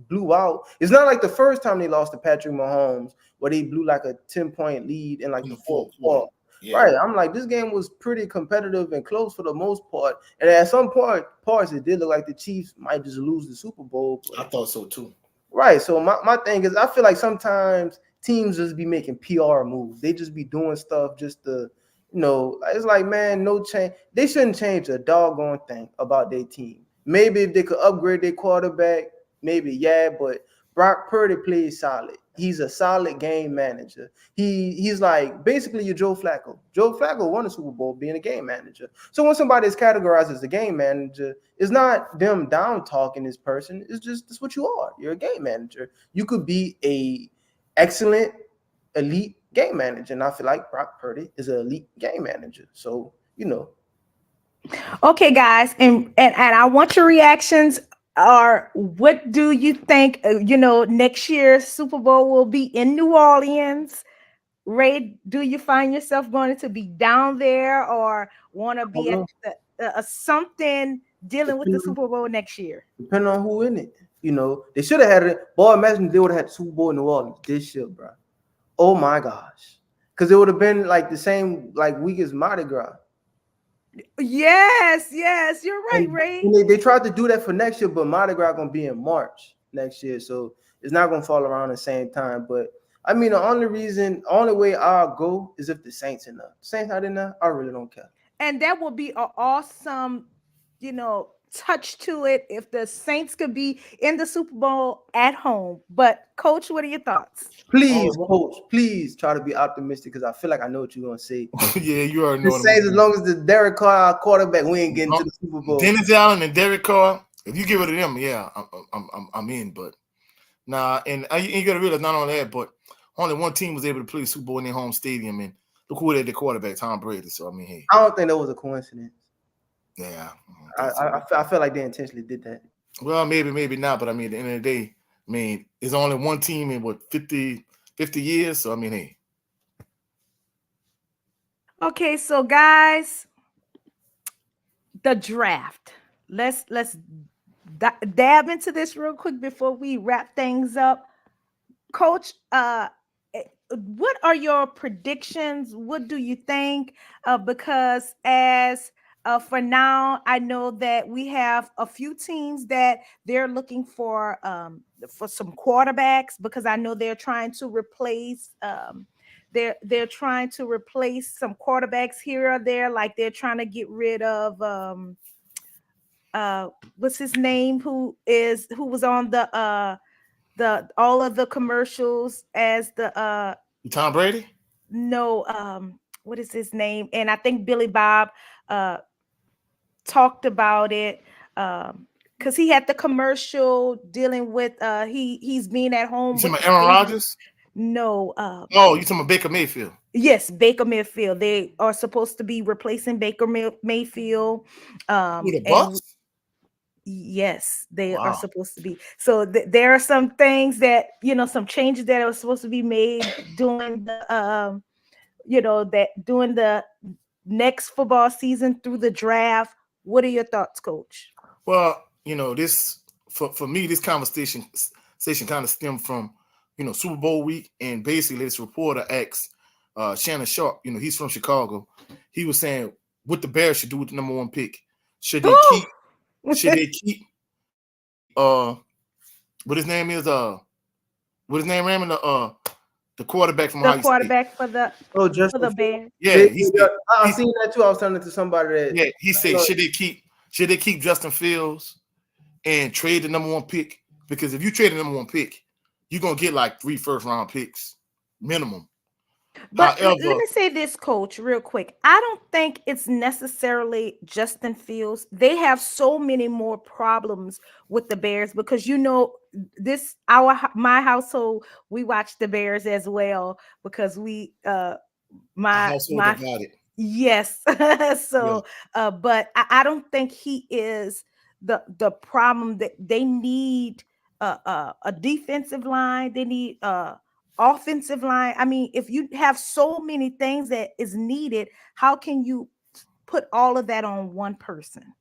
blew out. It's not like the first time they lost to Patrick Mahomes where they blew like a 10-point lead in like the fourth quarter. Yeah. Right. I'm like, this game was pretty competitive and close for the most part. And at some parts, it did look like the Chiefs might just lose the Super Bowl. I thought so too. Right. So my thing is, I feel like sometimes teams just be making PR moves. They just be doing stuff just to, it's like, man, no change. They shouldn't change a doggone thing about their team. Maybe if they could upgrade their quarterback, maybe, yeah, but Brock Purdy plays solid. He's a solid game manager. He's like basically your Joe Flacco. Joe Flacco won a Super Bowl being a game manager. So when somebody is categorized as a game manager, it's not them down talking this person. It's just that's what you are. You're a game manager. You could be a excellent elite game manager, and I feel like Brock Purdy is an elite game manager. So Okay, guys, and I want your reactions. Or what do you think, next year's Super Bowl will be in New Orleans? Ray, do you find yourself going to be down there or want to be at something dealing with the Super Bowl next year? Depending on who in it. They should have had it. Boy, imagine they would have had the Super Bowl in New Orleans this year, bro. Oh, my gosh. Because it would have been like the same week as Mardi Gras. Yes, you're right, Ray. They tried to do that for next year, but Mardi Gras gonna be in March next year, so it's not gonna fall around the same time. But I mean, the only way I'll go is if the Saints in there. Saints not in there, I really don't care. And that would be an awesome, touch to it if the Saints could be in the Super Bowl at home. But Coach, what are your thoughts? Please, Coach, please try to be optimistic because I feel like I know what you're gonna say. Yeah, you already know. The Saints, as long as the Derek Carr quarterback, we ain't getting to the Super Bowl. Dennis Allen and Derek Carr, if you give it to them, yeah, I'm in. But nah, and you gotta realize not only that, but only one team was able to play the Super Bowl in their home stadium, and look who had the quarterback, Tom Brady. So I mean, hey, I don't think that was a coincidence. Yeah, I feel like they intentionally did that. Well, maybe not, but I mean, at the end of the day, I mean, it's only one team in 50 years. So I mean, hey. Okay, so guys, the draft. Let's dab into this real quick before we wrap things up. Coach, what are your predictions? What do you think? Because as For now, I know that we have a few teams that they're looking for some quarterbacks, because I know they're trying to replace they're trying to replace some quarterbacks here or there. Like they're trying to get rid of what's his name, who was on the all of the commercials as the Tom Brady? no, what is his name? And I think Billy Bob talked about it, because he had the commercial dealing with he's being at home You with talking the about Aaron baby. Rodgers? No, Oh, you talking about Baker Mayfield? yes, Baker Mayfield. They are supposed to be replacing Baker Mayfield. Who, the And Bucks? yes, they are Wow. supposed to be. So there are some things that, some changes that are supposed to be made during the that during the next football season through the draft. What are your thoughts, Coach? Well, this for me, this conversation kind of stemmed from Super Bowl week, and basically this reporter asked Shannon Sharp, he's from Chicago. He was saying what the Bears should do with the number 1 pick. Should they keep what his name is Raymond, the quarterback from The Ohio State. quarterback for the Bears. Yeah, I seen that too. I was telling it to somebody that. Yeah, he said should they keep Justin Fields and trade the number 1 pick? Because if you trade the number 1 pick, you're gonna get like 3 first-round picks minimum. But However, let me say this, Coach, real quick. I don't think it's necessarily Justin Fields. They have so many more problems with the Bears, because my household, we watch the Bears as well, because we my divided. yes. So but I don't think he is the problem. That they need a defensive line. They need offensive line. I mean, if you have so many things that is needed, how can you put all of that on one person?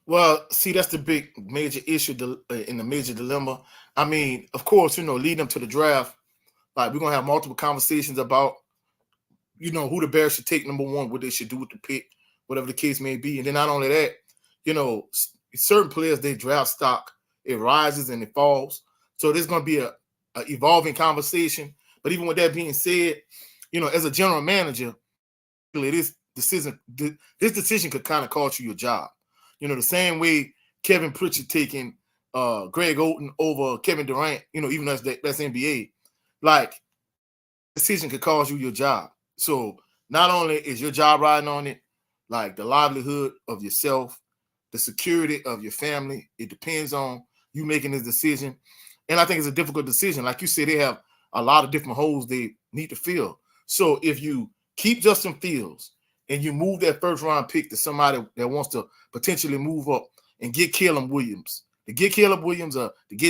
Well, see, that's the big major issue in the major dilemma. I mean, of course, leading up to the draft, like we're gonna have multiple conversations about who the Bears should take number 1, what they should do with the pick, whatever the case may be. And then not only that, certain players, they draft stock, it rises and it falls. So there's going to be a evolving conversation. But even with that being said, as a general manager, this decision could kind of cost you your job. The same way Kevin Pritchard taking Greg Oden over Kevin Durant, even though that's NBA, like decision could cost you your job. So not only is your job riding on it, like the livelihood of yourself, the security of your family, it depends on you making this decision. And I think it's a difficult decision. Like you said, they have a lot of different holes they need to fill. So if you keep Justin Fields and you move that first-round pick to somebody that wants to potentially move up and get Caleb Williams, or to get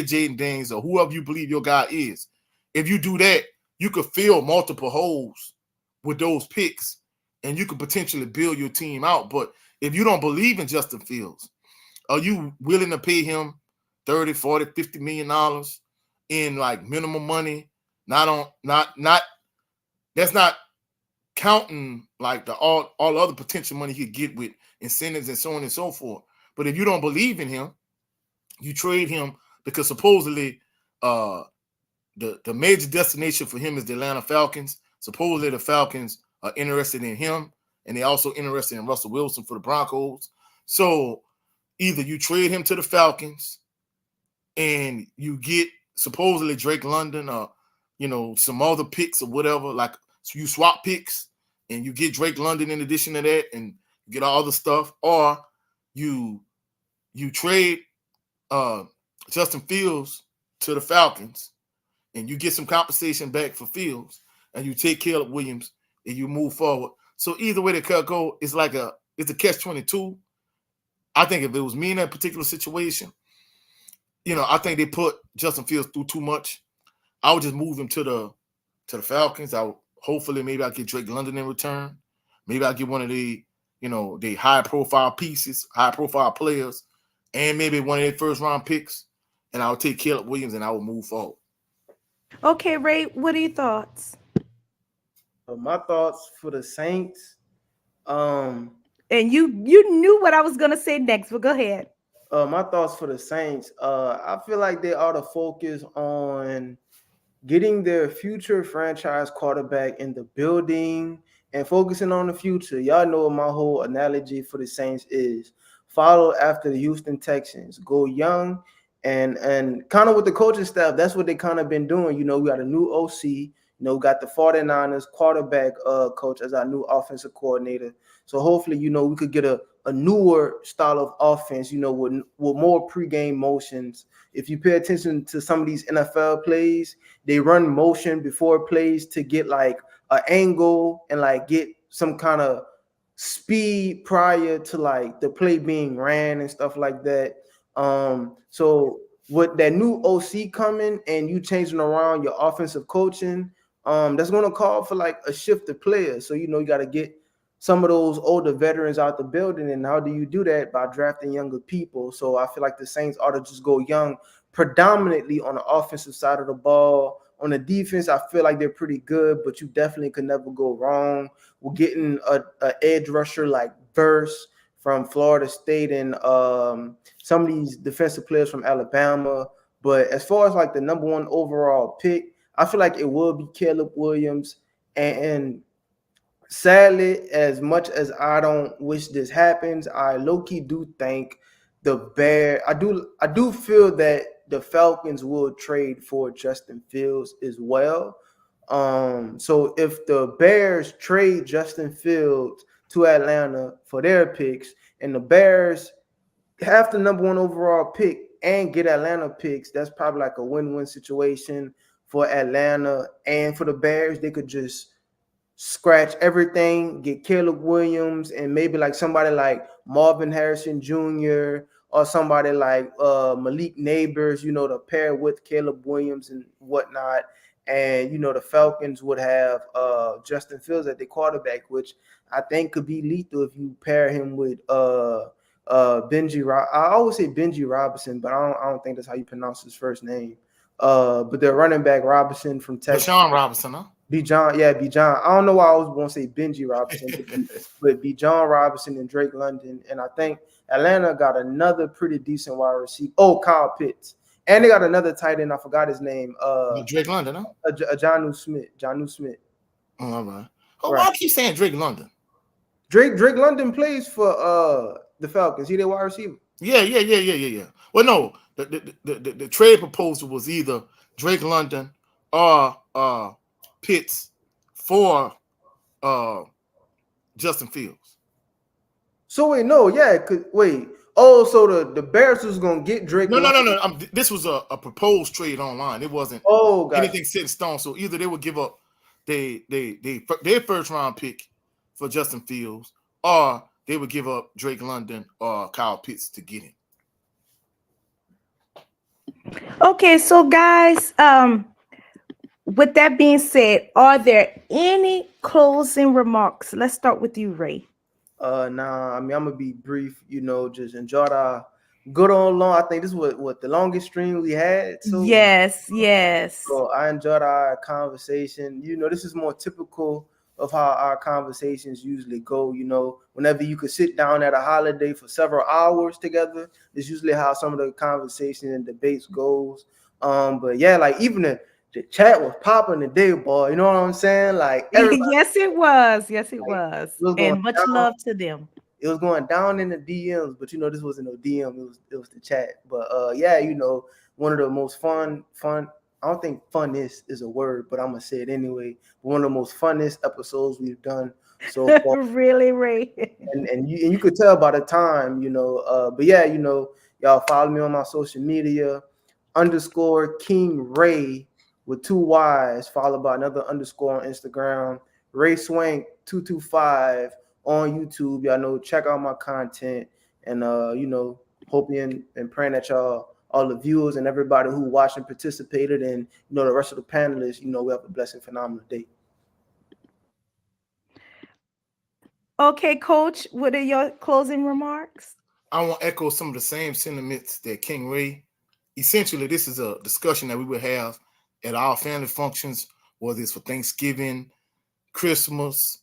Jaden Daniels, or whoever you believe your guy is, if you do that, you could fill multiple holes with those picks, and you could potentially build your team out. But if you don't believe in Justin Fields, are you willing to pay him $30, $40, $50 million in like minimum money? That's not counting like all other potential money he could get with incentives and so on and so forth. But if you don't believe in him, you trade him, because supposedly the major destination for him is the Atlanta Falcons. Supposedly the Falcons are interested in him, and they're also interested in Russell Wilson for the Broncos. So either you trade him to the Falcons and you get supposedly Drake London, or some other picks or whatever, like so you swap picks and you get Drake London in addition to that and get all the stuff, or you trade Justin Fields to the Falcons and you get some compensation back for Fields, and you take Caleb Williams and you move forward. So either way they could go, it's a catch-22. I think if it was me in that particular situation, I think they put Justin Fields through too much. I would just move him to the Falcons. Hopefully maybe I'll get Drake London in return. Maybe I'll get one of the high-profile pieces, high-profile players, and maybe one of their first-round picks, and I'll take Caleb Williams and I will move forward. Okay, Ray, what are your thoughts? My thoughts for the Saints, And you knew what I was gonna say next, but go ahead. My thoughts for the Saints. I feel like they ought to focus on getting their future franchise quarterback in the building and focusing on the future. Y'all know what my whole analogy for the Saints is. Follow after the Houston Texans. Go young and kind of with the coaching staff, that's what they kind of been doing. You know, we got a new OC. You know, we got the 49ers quarterback coach as our new offensive coordinator. So hopefully, you know, we could get a newer style of offense, you know, with more pregame motions. If you pay attention to some of these NFL plays, they run motion before plays to get like an angle and like get some kind of speed prior to like the play being ran and stuff like that. So with that new OC coming and you changing around your offensive coaching, that's going to call for like a shift of players. So, you know, you got to get some of those older veterans out the building. And how do you do that? By drafting younger people. So I feel like the Saints ought to just go young, predominantly on the offensive side of the ball. On the defense, I feel like they're pretty good, but you definitely could never go wrong. We're getting a edge rusher like Verse from Florida State and some of these defensive players from Alabama. But as far as like the number one overall pick, I feel like it will be Caleb Williams. And sadly, as much as I don't wish this happens, I low-key do think the Bears. I do feel that the Falcons will trade for Justin Fields as well. So if the Bears trade Justin Fields to Atlanta for their picks, and the Bears have the number one overall pick and get Atlanta picks, that's probably like a win-win situation for Atlanta and for the Bears. They could just scratch everything, get Caleb Williams, and maybe like somebody like Marvin Harrison Jr. or somebody like Malik Neighbors, you know, to pair with Caleb Williams and whatnot. And, you know, the Falcons would have Justin Fields at the quarterback, which I think could be lethal if you pair him with Benji. I always say Benji Robinson, but I don't think that's how you pronounce his first name. But the running back Robinson from Texas. Deshaun Robinson, huh? Bijan. I don't know why I was going to say Benji Robinson, but Bijan Robinson and Drake London. And I think Atlanta got another pretty decent wide receiver. Oh, Kyle Pitts. And they got another tight end. I forgot his name. Drake London, huh? Jonnu Smith. Oh, all right. Oh, right. Why I keep saying Drake London? Drake London plays for the Falcons. He their wide receiver. Yeah. Well, no, the trade proposal was either Drake London or Pitts for Justin Fields. So wait, no, yeah, wait. Oh, so the Bears was gonna get Drake. No. This was a proposed trade online. It wasn't anything set in stone. So either they would give up their first round pick for Justin Fields, or they would give up Drake London or Kyle Pitts to get him. Okay, so guys, with that being said, are there any closing remarks? Let's start with you, Ray. Nah, I mean, I'm gonna be brief. You know, just enjoyed our good on long. I think this was what the longest stream we had. So yes. So I enjoyed our conversation. You know, this is more typical of how our conversations usually go. You know, whenever you could sit down at a holiday for several hours together, it's usually how some of the conversation and debates goes. But yeah, like even the chat was popping today, boy. You know what I'm saying? Like yes, it was. And much love to them. It was going down in the DMs, but you know, this wasn't no DM, it was the chat. But yeah, you know, one of the most fun, I don't think funnest is a word, but I'm gonna say it anyway. One of the most funnest episodes we've done so far. Really, Ray. and you could tell by the time, you know, but yeah, you know, y'all follow me on my social media, _King Ray with 2 Y's, followed by another underscore on Instagram, Ray Swank 225 on YouTube. Y'all know, check out my content, and you know, hoping and praying that y'all, all the viewers and everybody who watched and participated, and you know, the rest of the panelists, you know, we have a blessed, phenomenal day. Okay, Coach, what are your closing remarks? I want to echo some of the same sentiments that King Ray. Essentially, this is a discussion that we will have at our family functions, whether it's for Thanksgiving, Christmas,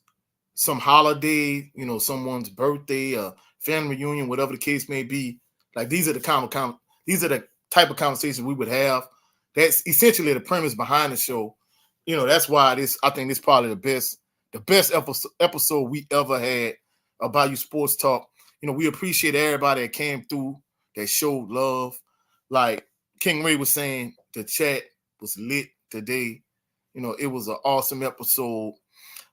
some holiday, someone's birthday, a family reunion, whatever the case may be. Like these are the type of conversations we would have. That's essentially the premise behind the show. That's why I think this probably the best episode we ever had about you sports talk. We appreciate everybody that came through, that showed love. Like King Ray was saying, the chat was lit today. It was an awesome episode.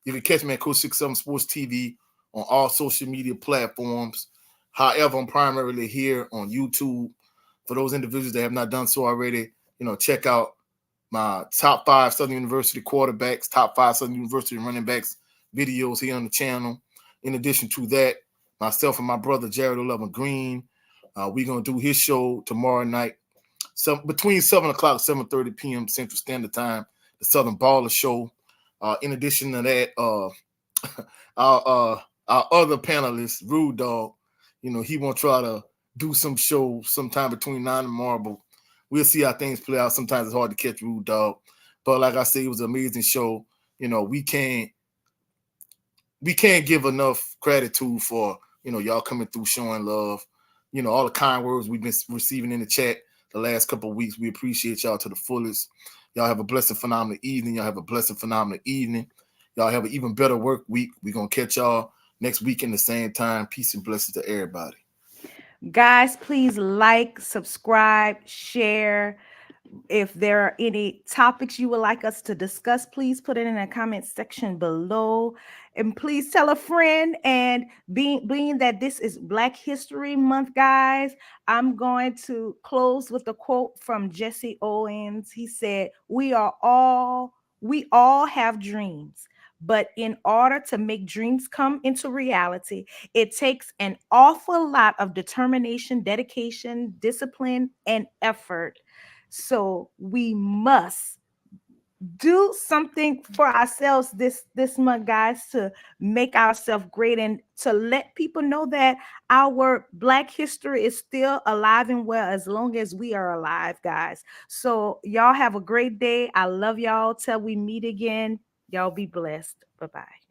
You can catch me at Coach 67 Sports TV on all social media platforms. However, I'm primarily here on YouTube. For those individuals that have not done so already, check out my top 5 Southern University quarterbacks, top 5 Southern University running backs videos here on the channel. In addition to that, myself and my brother Jared 11 Green, we're going to do his show tomorrow night, between 7 o'clock and 7:30 p.m. Central Standard Time, the Southern Baller Show. In addition to that, our other panelist, Rude Dog, he won't try to do some show sometime between 9 and Marble. We'll see how things play out. Sometimes it's hard to catch Rude Dog. But like I said, it was an amazing show. We can't give enough gratitude for, y'all coming through, showing love. All the kind words we've been receiving in the chat the last couple of weeks. We appreciate y'all to the fullest. Y'all have a blessed, phenomenal evening. Y'all have a blessed, phenomenal evening. Y'all have an even better work week. We're going to catch y'all next week in the same time. Peace and blessings to everybody. Guys, please like, subscribe, share. If there are any topics you would like us to discuss, please put it in the comment section below. And please tell a friend. And being that this is Black History Month, guys, I'm going to close with a quote from Jesse Owens. He said, we all have dreams. But in order to make dreams come into reality, it takes an awful lot of determination, dedication, discipline, and effort. So we must do something for ourselves this month, guys, to make ourselves great and to let people know that our Black history is still alive and well as long as we are alive, guys. So y'all have a great day. I love y'all till we meet again. Y'all be blessed. Bye-bye.